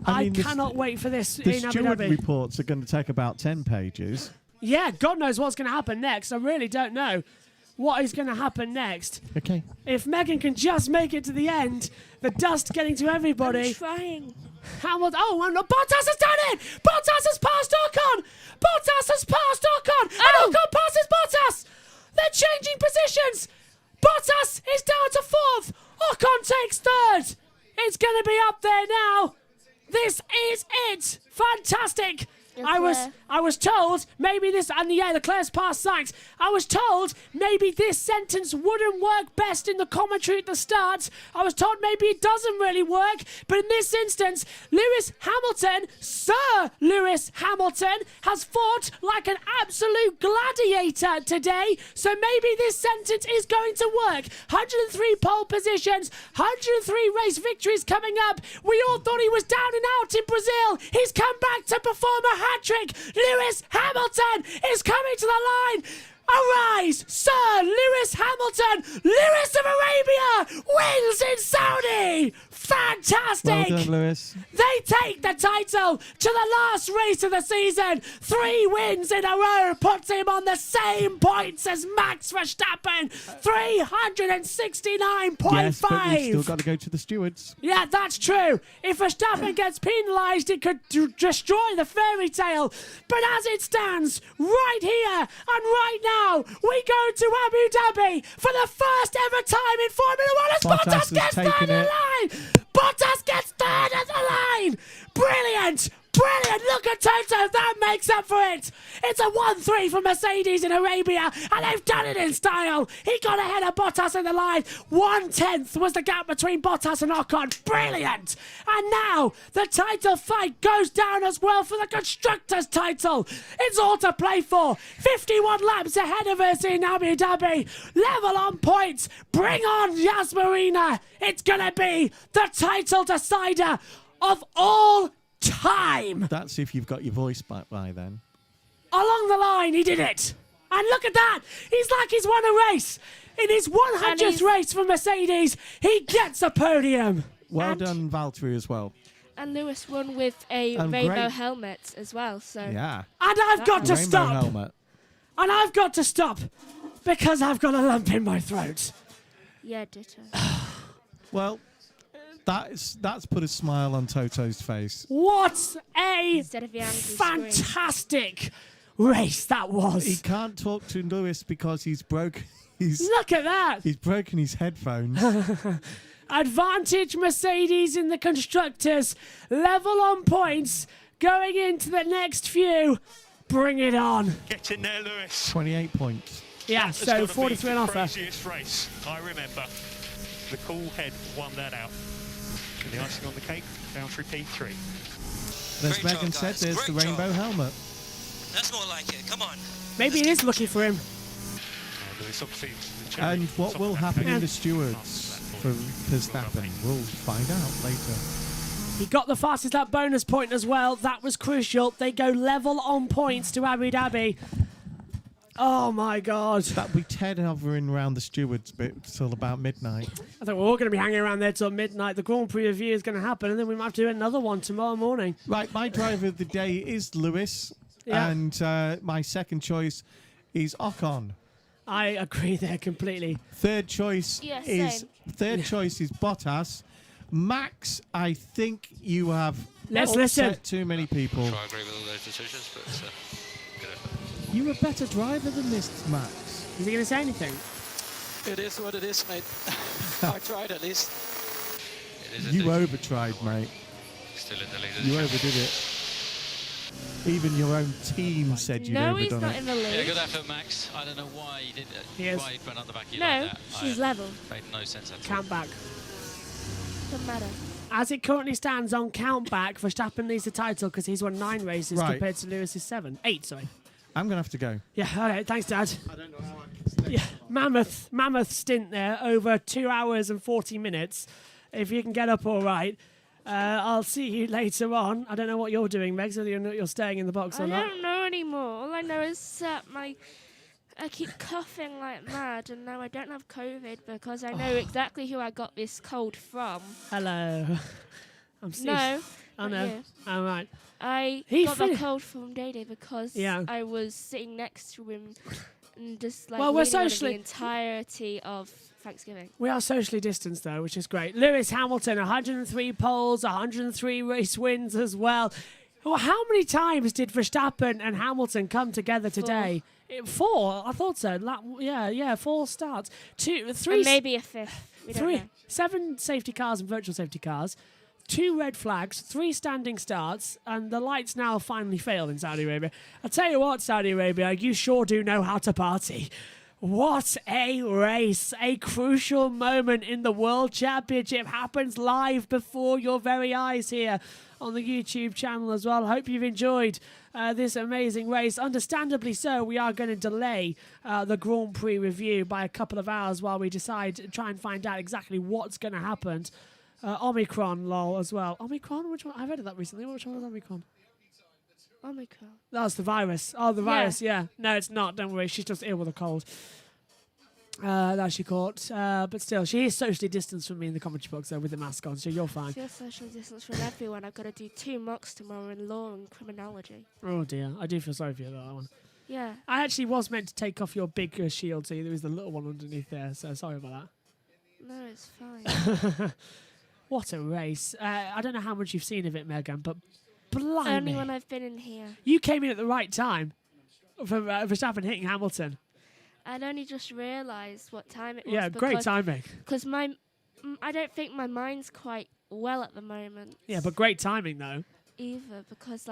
I cannot wait for this The in Abu steward Dhabi. reports are going to take about 10 pages. Yeah, God knows what's going to happen next. I really don't know what is going to happen next. Okay. If Megan can just make it to the end, the dust getting to everybody. I'm trying. Hamilton. Oh, and Bottas has done it! Bottas has passed Ocon! Bottas has passed Ocon! And Ocon passes Bottas! They're changing positions! Bottas is down to 4th! Ocon takes 3rd! It's going to be up there now! This is it! Fantastic! I was told maybe this, and yeah, Leclerc's past Sainz. I was told maybe this sentence wouldn't work best in the commentary at the start. I was told maybe it doesn't really work, but in this instance, Lewis Hamilton, Sir Lewis Hamilton, has fought like an absolute gladiator today. So maybe this sentence is going to work. 103 pole positions, 103 race victories coming up. We all thought he was down and out in Brazil. He's come back to perform a hat-trick. Lewis Hamilton is coming to the line. Arise, Sir Lewis Hamilton. Lewis of Arabia wins in Saudi. Fantastic. Well done, Lewis. They take the title to the last race of the season. 3 wins in a row puts him on the same points as Max Verstappen. 369.5. Yes, but we've still got to go to the stewards. Yeah, that's true. If Verstappen gets penalised, it could destroy the fairy tale. But as it stands, right here and right now, we go to Abu Dhabi for the first ever time in Formula 1 as Bottas gets 3rd at the line. Bottas gets 3rd at the line. Brilliant. Brilliant! Look at Toto, that makes up for it! It's a 1-3 for Mercedes in Arabia, and they've done it in style! He got ahead of Bottas in the line. 1/10 was the gap between Bottas and Ocon. Brilliant! And now, the title fight goes down as well for the Constructors' title. It's all to play for. 51 laps ahead of us in Abu Dhabi. Level on points. Bring on Yas Marina. It's gonna be the title decider of all time. That's if you've got your voice back by then. Along the line, he did it. And look at that. He's like he's won a race. In his 100th race for Mercedes, he gets a podium. Well done, Valtteri, as well. And Lewis won with a And rainbow great. helmet as well. So Yeah. And I've got to Rainbow stop. helmet. And I've got to stop because I've got a lump in my throat. Yeah, ditto. Well, that's put a smile on Toto's face. What a Instead of the angry fantastic race that was. He can't talk to Lewis because he's broken. Look at that. He's broken his headphones. Advantage Mercedes in the constructors. Level on points. Going into the next few. Bring it on. Get in there, Lewis. 28 points. Yeah, That so has gotta 43 be and the offer. Craziest race. I remember. The cool head won that out. And the icing on the cake, Boundary P3. As Great Megan job, said, guys. there's Great the rainbow job. helmet. That's more like it. Come on. Maybe it is lucky for him. Lewis obviously the cherry And what top will of that happen cake. in the stewards for Verstappen, we'll find out later. He got the fastest lap bonus point as well. That was crucial. They go level on points to Abu Dhabi. Oh my God. That'll be Ted hovering around the stewards bit till about midnight. I think we're all going to be hanging around there till midnight. The Grand Prix review is going to happen, and then we might have to do another one tomorrow morning. Right, my driver of the day is Lewis, Yeah. and my second choice is Ocon. I agree there completely. Third choice Yeah, is same. choice is Bottas. Max, I think you have Let's upset listen. too many people. I agree with all those decisions, but good effort. You're a better driver than this, Max. Is he going to say anything? It is what it is, mate. I tried at least. It is You indeed. overtried, mate. Still in the lead of the You championship. overdid it. Even your own team said you'd No, he's overdone not it. in the Yeah, lead. good effort, Max. I don't know why you did it. He is. Why you went on the back of you No, like that. she's level. Made no sense at all. Count back. Doesn't matter. As it currently stands on count back, Verstappen leads the title because he's won 9 races Right. compared to Lewis's 7. 8, sorry. I'm going to have to go. Yeah, all right, thanks, Dad. I don't know how I can stay. Yeah, mammoth stint there, over 2 hours and 40 minutes. If you can get up all right, I'll see you later on. I don't know what you're doing, Megs, whether you're staying in the box I or not. don't know anymore. All I know is that I keep coughing like mad, and now I don't have COVID because I know exactly who I got this cold from. Hello. I'm Steve. No, Oh, not no. you. All right. I He got the fin- cold from Day because Yeah. I was sitting next to him and just Well, we're leaning on him socially- the entirety of Thanksgiving. We are socially distanced, though, which is great. Lewis Hamilton, 103 poles, 103 race wins as well. Well, how many times did Verstappen and Hamilton come together today? 4. I thought so. 4 starts. 2, 3, And maybe a fifth. We don't 3, know. 7 safety cars and virtual safety cars. 2 red flags, 3 standing starts, and the lights now finally fail in Saudi Arabia. I'll tell you what, Saudi Arabia, you sure do know how to party. What a race. A crucial moment in the World Championship happens live before your very eyes here on the YouTube channel as well. Hope you've enjoyed this amazing race. Understandably so, we are going to delay the Grand Prix review by a couple of hours while we try and find out exactly what's going to happen. Omicron, lol, as well. Omicron? Which one? I read that recently. Which one was Omicron? Omicron. That's the virus. Oh, the virus, yeah. No, it's not. Don't worry. She's just ill with a cold. That she caught. But still, she is socially distanced from me in the commentary box, though, with the mask on, so you're fine. If you're social distance from everyone, I've got to do 2 mocks tomorrow in law and criminology. Oh, dear. I do feel sorry for you, that one. Yeah. I actually was meant to take off your big shield, so there was the little one underneath there, so sorry about No, it's fine. that. What a race. I don't know how much you've seen of it, Megan, but blimey. Only when I've been in here. You came in at the right time for Verstappen hitting Hamilton. I'd only just realised what time it was. Yeah, great timing. Because I don't think my mind's quite well at the moment. Yeah, but great timing, though. Either, because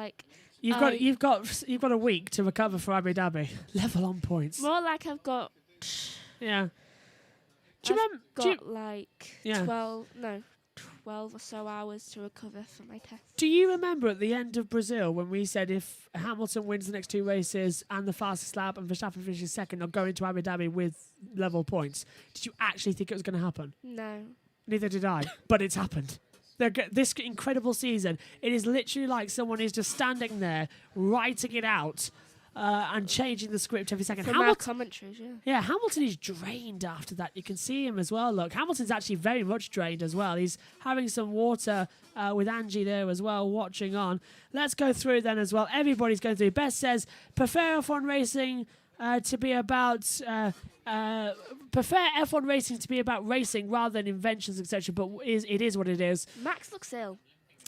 You've got a week to recover for Abu Dhabi. Level on points. more like I've got. Yeah. Do you remember? Got 12 or so hours to recover for my test. Do you remember at the end of Brazil when we said if Hamilton wins the next 2 races and the fastest lap and Verstappen finishes second, they'll go into Abu Dhabi with level points? Did you actually think it was going to happen? No. Neither did I, but it's happened. This incredible season, it is literally like someone is just standing there writing it out and changing the script every second. From our commentaries, yeah. Yeah, Hamilton is drained after that. You can see him as well. Look, Hamilton's actually very much drained as well. He's having some water with Angie there as well, watching on. Let's go through then as well. Everybody's going through. Beth says, prefer F1 racing to be about... prefer F1 racing to be about racing rather than inventions, etc. But it is what it is. Max looks ill.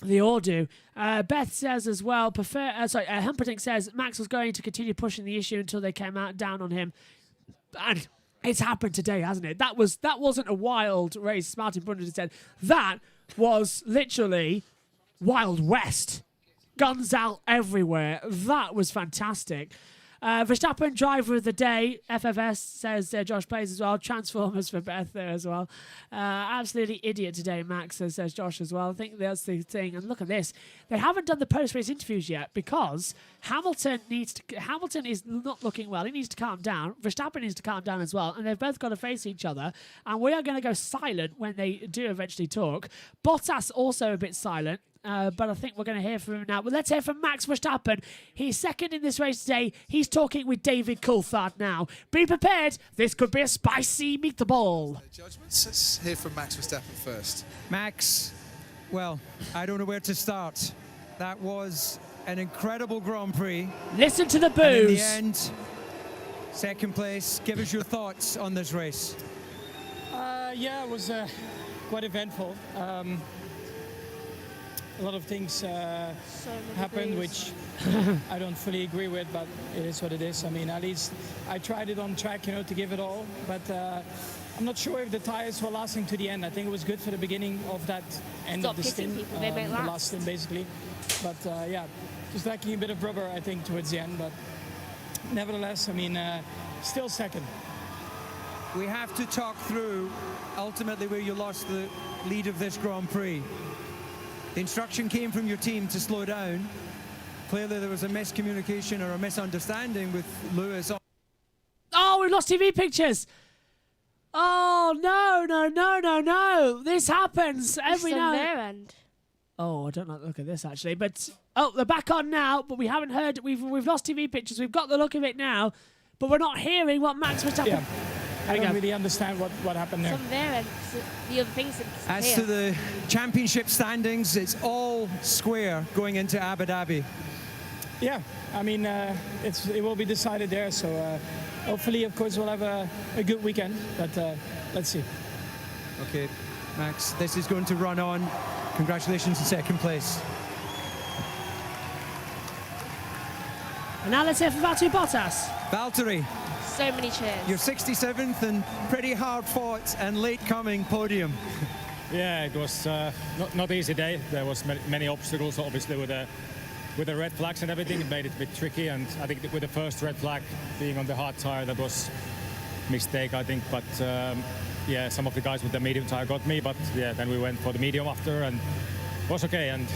They all do. Beth says as well, Humperdinck says Max was going to continue pushing the issue until they came out down on him. And It's happened today, hasn't it? That wasn't a wild race, Martin Brundle said. That was literally Wild West. Guns out everywhere. That was fantastic. Verstappen, driver of the day. FFS says Josh Plays as well. Transformers for Beth there as well. Absolutely idiot today, Max, says Josh as well. I think that's the thing. And look at this. They haven't done the post-race interviews yet because Hamilton is not looking well. He needs to calm down. Verstappen needs to calm down as well. And they've both got to face each other. And we are going to go silent when they do eventually talk. Bottas also a bit silent. But I think we're going to hear from him now. But let's hear from Max Verstappen. He's second in this race today. He's talking with David Coulthard now. Be prepared. This could be a spicy meatball. Judgments. Let's hear from Max Verstappen first. Max, well, I don't know where to start. That was an incredible Grand Prix. Listen to the boos. And in the end, second place. Give us your thoughts on this race. Yeah, it was quite eventful. A lot of things happened which I don't fully agree with, but it is what it is. I mean, at least I tried it on track, you know, to give it all. But I'm not sure if the tires were lasting to the end. I think it was good for the beginning of that end of the stint, the last stint basically. But yeah, just lacking a bit of rubber, I think, towards the end. But nevertheless, I mean, still second. We have to talk through ultimately where you lost the lead of this Grand Prix. The instruction came from your team to slow down. Clearly there was a miscommunication or a misunderstanding with Lewis. Oh, we've lost TV pictures. Oh, no. This happens every now their end. Oh, I don't like the look of this, actually. But, oh, they're back on now, but we haven't heard. We've lost TV pictures. We've got the look of it now, but we're not hearing what Max Verstappen... Yeah. I don't really understand what happened there. From their end, the other things As to the championship standings, it's all square going into Abu Dhabi. Yeah, I mean, it will be decided there, so hopefully, of course, we'll have a good weekend, but let's see. Okay, Max, this is going to run on. Congratulations in second place. And now let's hear from Valtteri Bottas. Valtteri. So many cheers. Your 67th and pretty hard fought and late coming podium. Yeah, it was not easy day. There was many obstacles, obviously, with the red flags and everything. It made it a bit tricky, and I think with the first red flag being on the hard tire, that was a mistake, I think. But yeah, some of the guys with the medium tire got me, but yeah, then we went for the medium after, and it was okay, and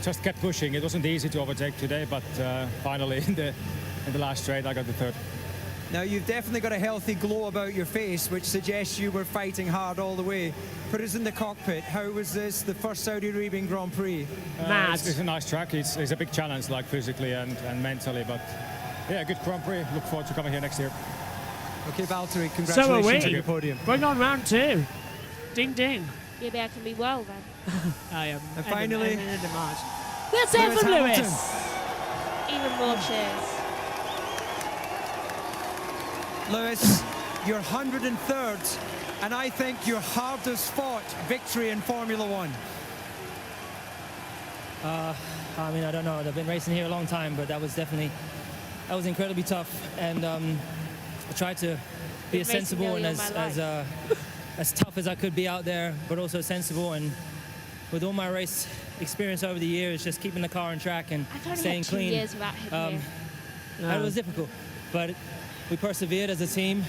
just kept pushing. It wasn't easy to overtake today, but finally in the last straight, I got the third. Now, you've definitely got a healthy glow about your face, which suggests you were fighting hard all the way. Put us in the cockpit. How was this, the first Saudi Arabian Grand Prix? It's a nice track. It's a big challenge, like physically and mentally. But yeah, good Grand Prix. Look forward to coming here next year. Okay, Valtteri, congratulations on your podium. Going on round 2. Ding, ding. Maybe I can be well then. I am. And finally, let's hear from Lewis. Even more cheers. Lewis, your 103rd, and I think your hardest fought victory in Formula One. I mean, I don't know. I've been racing here a long time, but that was incredibly tough. And I tried to be as sensible and as tough as I could be out there, but also sensible. And with all my race experience over the years, just keeping the car on track and staying clean. I've only had 2 years without him here. It was difficult, but we persevered as a team.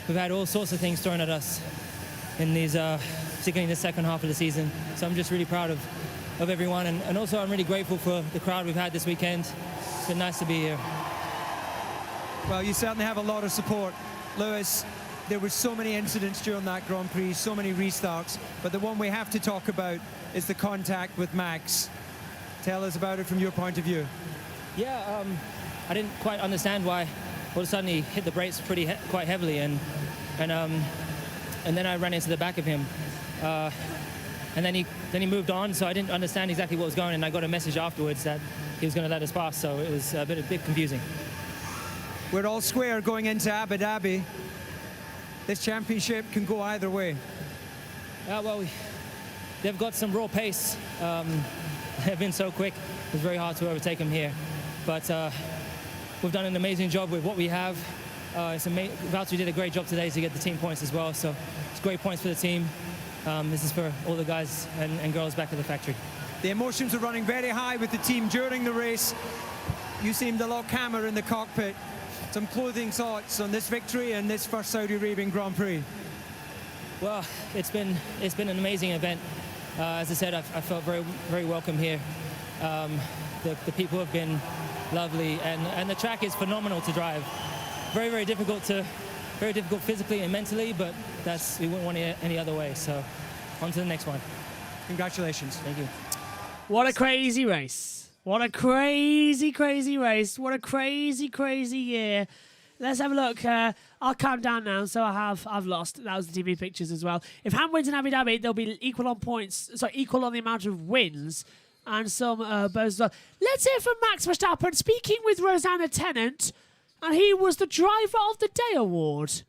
We've had all sorts of things thrown at us in these, particularly in the second half of the season. So I'm just really proud of everyone, and also I'm really grateful for the crowd we've had this weekend. It's been nice to be here. Well, you certainly have a lot of support. Lewis, there were so many incidents during that Grand Prix, so many restarts, but the one we have to talk about is the contact with Max. Tell us about it from your point of view. Yeah, I didn't quite understand why all of a sudden he hit the brakes quite heavily, and then I ran into the back of him, and then he moved on, so I didn't understand exactly what was going on, and I got a message afterwards that he was going to let us pass, so it was a bit confusing. We're all square going into Abu Dhabi. This championship can go either way. Well, they've got some raw pace. They've been so quick. It's very hard to overtake them here, but we've done an amazing job with what we have. Valtteri did a great job today to get the team points as well. So it's great points for the team. This is for all the guys and girls back at the factory. The emotions are running very high with the team during the race. You seemed a lot calmer in the cockpit. Some clothing thoughts on this victory and this first Saudi Arabian Grand Prix. Well, it's been an amazing event. As I said, I felt very welcome here. The people have been lovely, and the track is phenomenal to drive. Very difficult physically and mentally, but we wouldn't want it any other way. So on to the next one. Congratulations. Thank you. What a crazy race. What a crazy race. What a crazy year. Let's have a look. I'll calm down now. So I've lost. That was the TV pictures as well. If Ham wins in Abu Dhabi, they'll be equal on points. So equal on the amount of wins and some bows as well. Let's hear from Max Verstappen speaking with Rosanna Tennant, and he was the Driver of the Day award.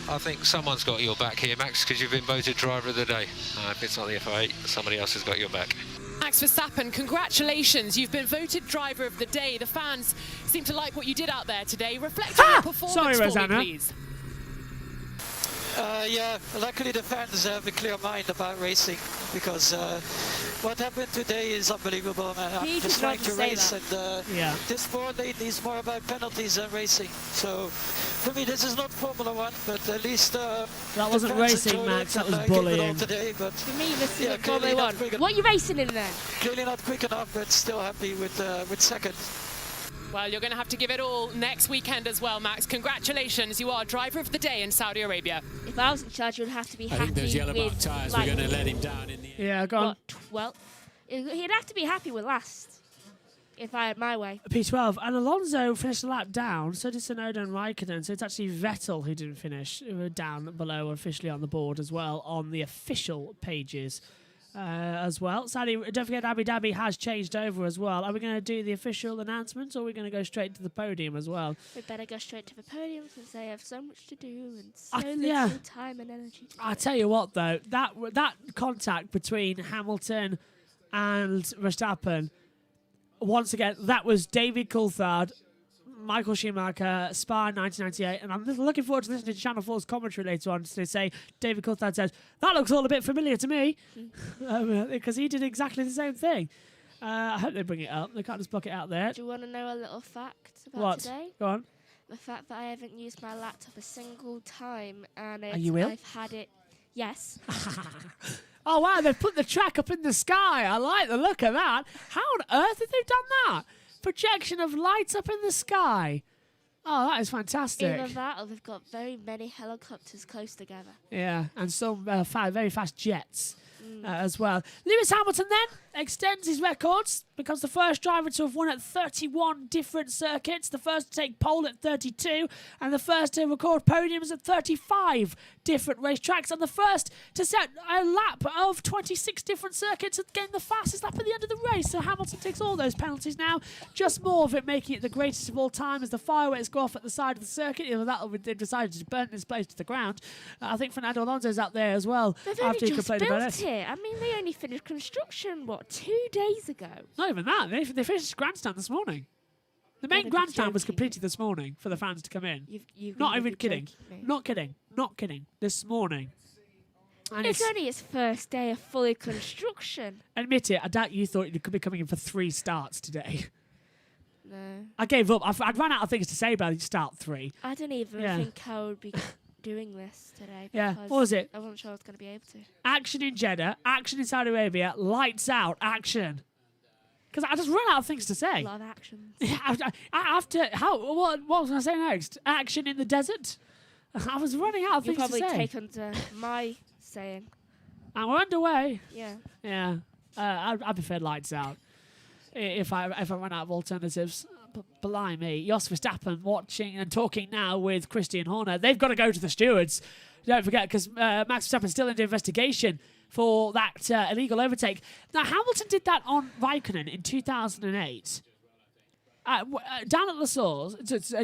I think someone's got your back here, Max, because you've been voted Driver of the Day. If it's not the FIA, somebody else has got your back. Max Verstappen, congratulations. You've been voted Driver of the Day. The fans seem to like what you did out there today. Reflect on your performance for me, please. Yeah, luckily the fans have a clear mind about racing, because what happened today is unbelievable. I'm just trying to race, and this sport lately is more about penalties than racing. So for me, this is not Formula 1, but at least that wasn't racing, Max. That was bullying. Today, but for me, this is Formula 1. What are you racing in then? Clearly not quick enough, but still happy with second. Well, you're going to have to give it all next weekend as well, Max. Congratulations, you are Driver of the Day in Saudi Arabia. If I was in charge, you'd have to be happy. I think those yellow mark tyres were going to let him down in the end. Yeah, go on. Well, he'd have to be happy with last, if I had my way. P12, and Alonso finished a lap down, so did Tsunoda and Raikkonen, so it's actually Vettel who didn't finish, who were down below officially on the board as well, on the official pages. As well. Sadly, don't forget Abu Dhabi has changed over as well. Are we going to do the official announcements, or are we going to go straight to the podium as well? We better go straight to the podium since they have so much to do and so little time and energy. I tell you what, though, that contact between Hamilton and Verstappen, once again, that was David Coulthard, Michael Schumacher, Spa 1998, and I'm looking forward to listening to Channel 4's commentary later on to say David Coulthard says, that looks all a bit familiar to me, because he did exactly the same thing. I hope they bring it up. They can't just block it out there. Do you want to know a little fact about today? Go on. The fact that I haven't used my laptop a single time, and Are you ill? I've had it. Yes. Oh, wow, they've put the track up in the sky. I like the look of that. How on earth have they done that? Projection of lights up in the sky. Oh, that is fantastic. Either that, or they've got very many helicopters close together. Yeah, and some very fast jets as well. Lewis Hamilton then extends his records, becomes the first driver to have won at 31 different circuits, the first to take pole at 32, and the first to record podiums at 35 different racetracks, and the first to set a lap of 26 different circuits and gain the fastest lap at the end of the race. So Hamilton takes all those penalties now, just more of it making it the greatest of all time as the fireworks go off at the side of the circuit. They've decided to burn this place to the ground. I think Fernando Alonso's out there as well. They've only just built it. I mean, they only finished construction, 2 days ago? Not even that. They finished grandstand this morning. The main grandstand was completed this morning for the fans to come in. Not even kidding. Not kidding. This morning. And it's only its first day of fully construction. Admit it, I doubt you thought you could be coming in for 3 starts today. No. I gave up. I'd run out of things to say about start 3. I didn't even think I would be doing this today. Yeah, what was it? I wasn't sure I was going to be able to. Action in Jeddah, action in Saudi Arabia, lights out, action. Because I just run out of things to say. A lot of actions. What was I say next? Action in the desert? I was running out of things to say. You'll probably take under my saying. And we're underway. Yeah. Yeah. I prefer lights out. If I run out of alternatives. Blimey. Jos Verstappen watching and talking now with Christian Horner. They've got to go to the stewards. Don't forget, because Max Verstappen's still under investigation for that illegal overtake. Now, Hamilton did that on Raikkonen in 2008. Down at La Source,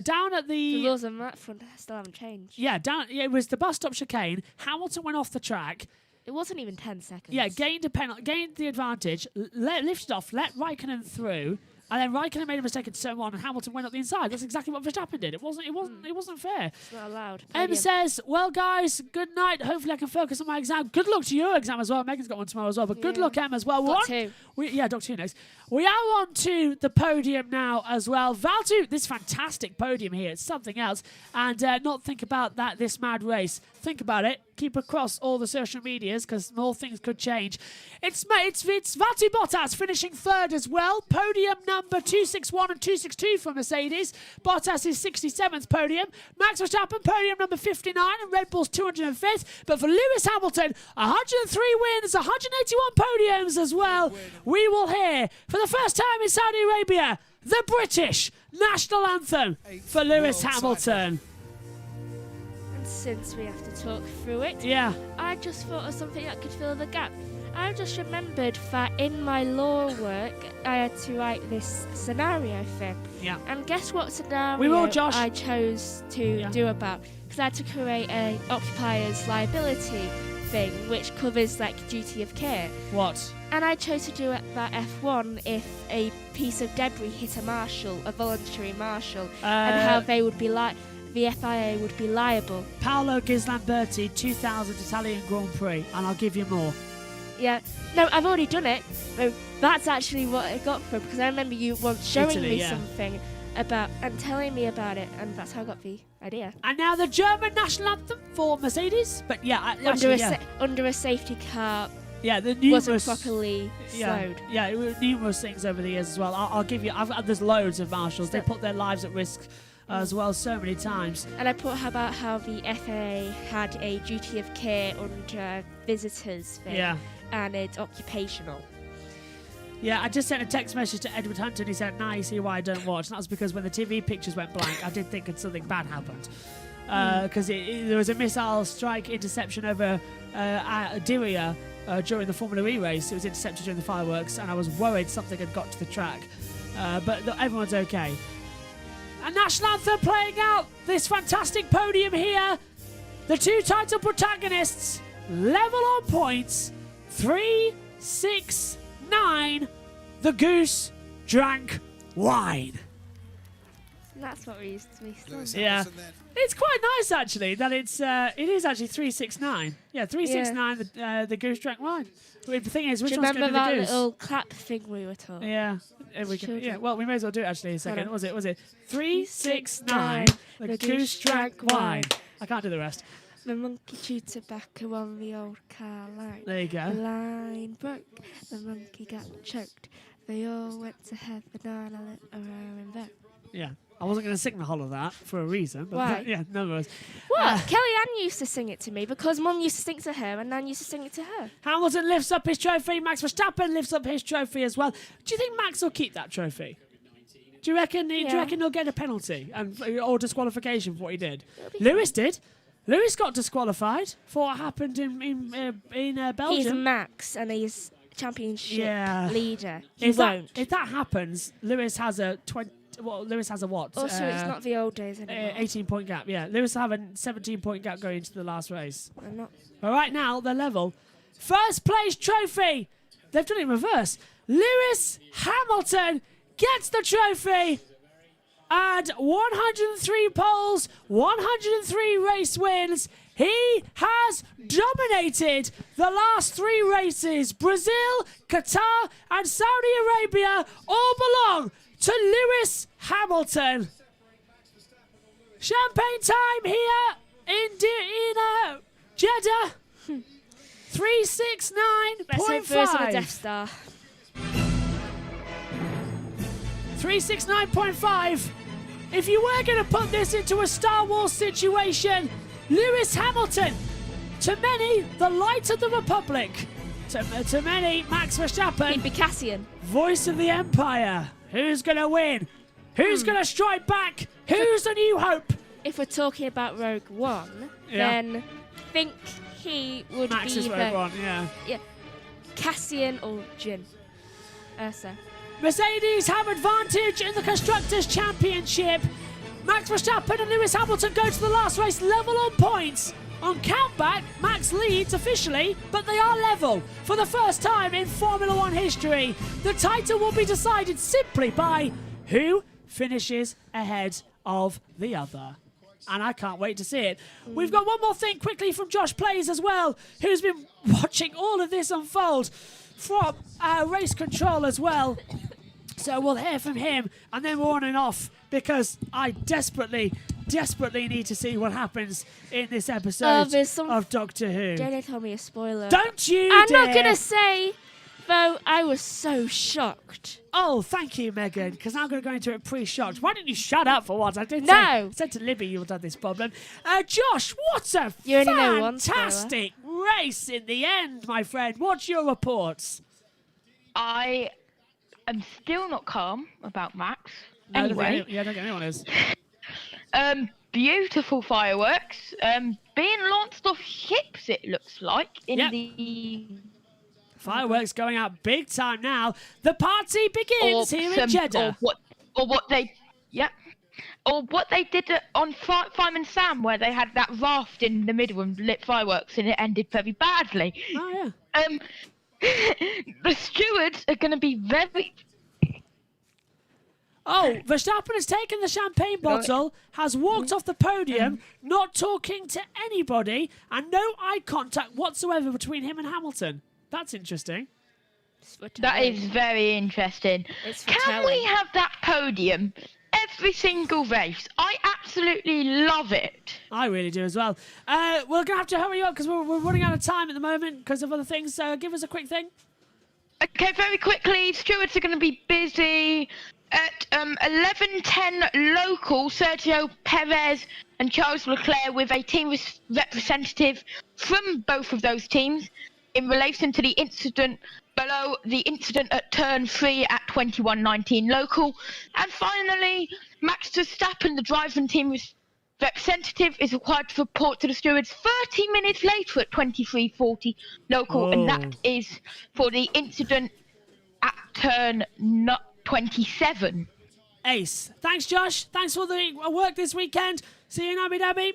down at the rules on that front still haven't changed. Yeah, it was the bus stop chicane. Hamilton went off the track. It wasn't even 10 seconds. Yeah, gained the advantage, lifted off, let Raikkonen through, And then Raikkonen made a mistake in turn 1, and Hamilton went up the inside. That's exactly what Verstappen did. It wasn't fair. It's not allowed. Em says, well, guys, good night. Hopefully I can focus on my exam. Good luck to your exam as well. Megan's got one tomorrow as well, but good luck, Em, as well. Got 2. Dr. 2 next. We are on to the podium now as well. Valtu, this fantastic podium here. It's something else. And not think about this mad race. Think about it. Keep across all the social medias because more things could change. It's Valtteri Bottas finishing 3rd as well. Podium number 261 and 262 for Mercedes. Bottas is 67th podium. Max Verstappen podium number 59 and Red Bull's 205th. But for Lewis Hamilton, 103 wins, 181 podiums as well. We will hear for the first time in Saudi Arabia the British national anthem for Lewis Hamilton. Since we have to talk through it, I just thought of something that could fill the gap. I just remembered that in my law work, I had to write this scenario thing. Yeah. And guess what scenario We will, Josh. I chose to do about? Because I had to create a occupier's liability thing, which covers like duty of care. What? And I chose to do it about F1 if a piece of debris hit a marshal, a voluntary marshal, and how they would be the FIA would be liable. Paolo Gislamberti, 2000 Italian Grand Prix, and I'll give you more. Yeah. No, I've already done it. No, that's actually what I got from, because I remember you once showing me something about and telling me about it, and that's how I got the idea. And now the German national anthem for Mercedes, but under a safety car. Yeah, the numerous wasn't properly slowed. Yeah, it was numerous things over the years as well. I'll give you. There's loads of marshals. They put their lives at risk as well so many times. And I put about how the FAA had a duty of care under visitors thing, and it's occupational. Yeah, I just sent a text message to Edward Hunter and he said, "Now you see why I don't watch." And that was because when the TV pictures went blank, I did think something bad happened. Because there was a missile strike interception over Diriyah during the Formula E race. It was intercepted during the fireworks, and I was worried something had got to the track. But everyone's okay. A national anthem playing out this fantastic podium here. The 2 title protagonists level on points. 3, 6, 9. The goose drank wine. That's what we used to be. Yeah, it's quite nice actually that it is actually 369. Yeah, 369. The goose drank wine. The thing is, which do you one's remember going to be the that goose? little clap thing we were taught? Yeah, well, we may as well do it actually in a second. Was it 3, 6, 9? The goose drank wine. I can't do the rest. The monkey chewed tobacco on the old car line. There you go. The line broke. The monkey got choked. They all went to heaven on a little rowing boat. Yeah. I wasn't going to sing the whole of that for a reason. But Why? Yeah, no worries. What? Kellyanne used to sing it to me because Mum used to sing to her and Nan used to sing it to her. Hamilton lifts up his trophy. Max Verstappen lifts up his trophy as well. Do you think Max will keep that trophy? Do you reckon? Do you reckon he'll get a penalty or disqualification for what he did? Lewis did. Lewis got disqualified for what happened in Belgium. He's Max and he's championship leader. If that happens, Lewis has a 20. Well, Lewis has a what? Also, it's not the old days anymore. 18-point gap, yeah. Lewis will have a 17-point gap going into the last race. I'm not. But right now, they're level. First place trophy. They've done it in reverse. Lewis Hamilton gets the trophy. And 103 poles, 103 race wins. He has dominated the last 3 races. Brazil, Qatar, and Saudi Arabia all belong to Lewis Hamilton. Champagne time here in Jeddah. 369.5. Let's hope there's a Death Star. 369.5. If you were going to put this into a Star Wars situation, Lewis Hamilton, to many, the light of the Republic. To many, Max Verstappen. He'd be Cassian. Voice of the Empire. Who's going to win? Who's going to strike back? Who's the new hope? If we're talking about Rogue One, then think he would Max be is Rogue One, yeah. Cassian or Jin. Ursa. Mercedes have advantage in the Constructors' Championship. Max Verstappen and Lewis Hamilton go to the last race level on points. On countback, Max leads officially, but they are level. For the first time in Formula One history, the title will be decided simply by who finishes ahead of the other. And I can't wait to see it. We've got one more thing quickly from Josh Plays as well, who's been watching all of this unfold from race control as well. So we'll hear from him, and then we're on and off, because I desperately need to see what happens in this episode of Doctor Who. Jenny told me a spoiler. Don't you I'm dare. not going to say, though, I was so shocked. Oh, thank you, Megan, because I'm going to go into it pre-shocked. Why didn't you shut up for once? I did said to Libby you would have this problem. Josh, what a fantastic race in the end, my friend. What's your reports? I am still not calm about Max. No, anyway. I don't think anyone is. Beautiful fireworks. Being launched off ships, it looks like, in the... Fireworks going out big time now. The party begins here in Jeddah. Or what they did on Fireman Sam, where they had that raft in the middle and lit fireworks, and it ended very badly. Oh, yeah. The stewards are going to be very... Oh, Verstappen has taken the champagne bottle, has walked off the podium, not talking to anybody, and no eye contact whatsoever between him and Hamilton. That's interesting. That is very interesting. Can we have that podium every single race? I absolutely love it. I really do as well. We're going to have to hurry up because we're running out of time at the moment because of other things. So give us a quick thing. Okay, very quickly. Stewards are going to be busy. At 11:10 local, Sergio Perez and Charles Leclerc with a team representative from both of those teams in relation to the incident below the incident at turn 3 at 21:19 local. And finally, Max Verstappen, the driver and team representative, is required to report to the stewards 30 minutes later at 23:40 local, and that is for the incident at turn 27. Ace. Thanks, Josh. Thanks for the work this weekend. See you in Abu Dhabi.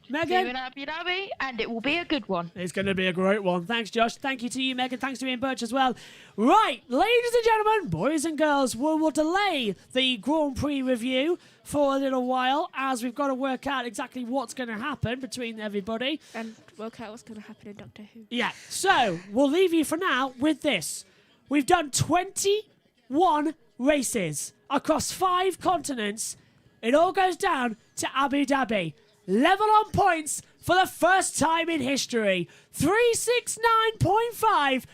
Megan? See you in Abu Dhabi, and it will be a good one. It's going to be a great one. Thanks, Josh. Thank you to you, Megan. Thanks to Ian Birch as well. Right, ladies and gentlemen, boys and girls, we'll delay the Grand Prix review for a little while as we've got to work out exactly what's going to happen between everybody. And work out what's going to happen in Doctor Who. Yeah, so we'll leave you for now with this. We've done 21 races across 5 continents. It all goes down to Abu Dhabi. Level on points for the first time in history. 369.5.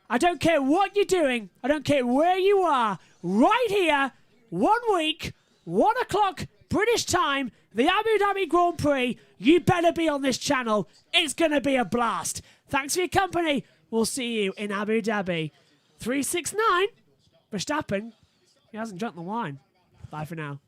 I don't care what you're doing. I don't care where you are. Right here, 1 week, 1 o'clock British time, the Abu Dhabi Grand Prix. You better be on this channel. It's going to be a blast. Thanks for your company. We'll see you in Abu Dhabi. 369. Verstappen, he hasn't drunk the wine. Bye for now.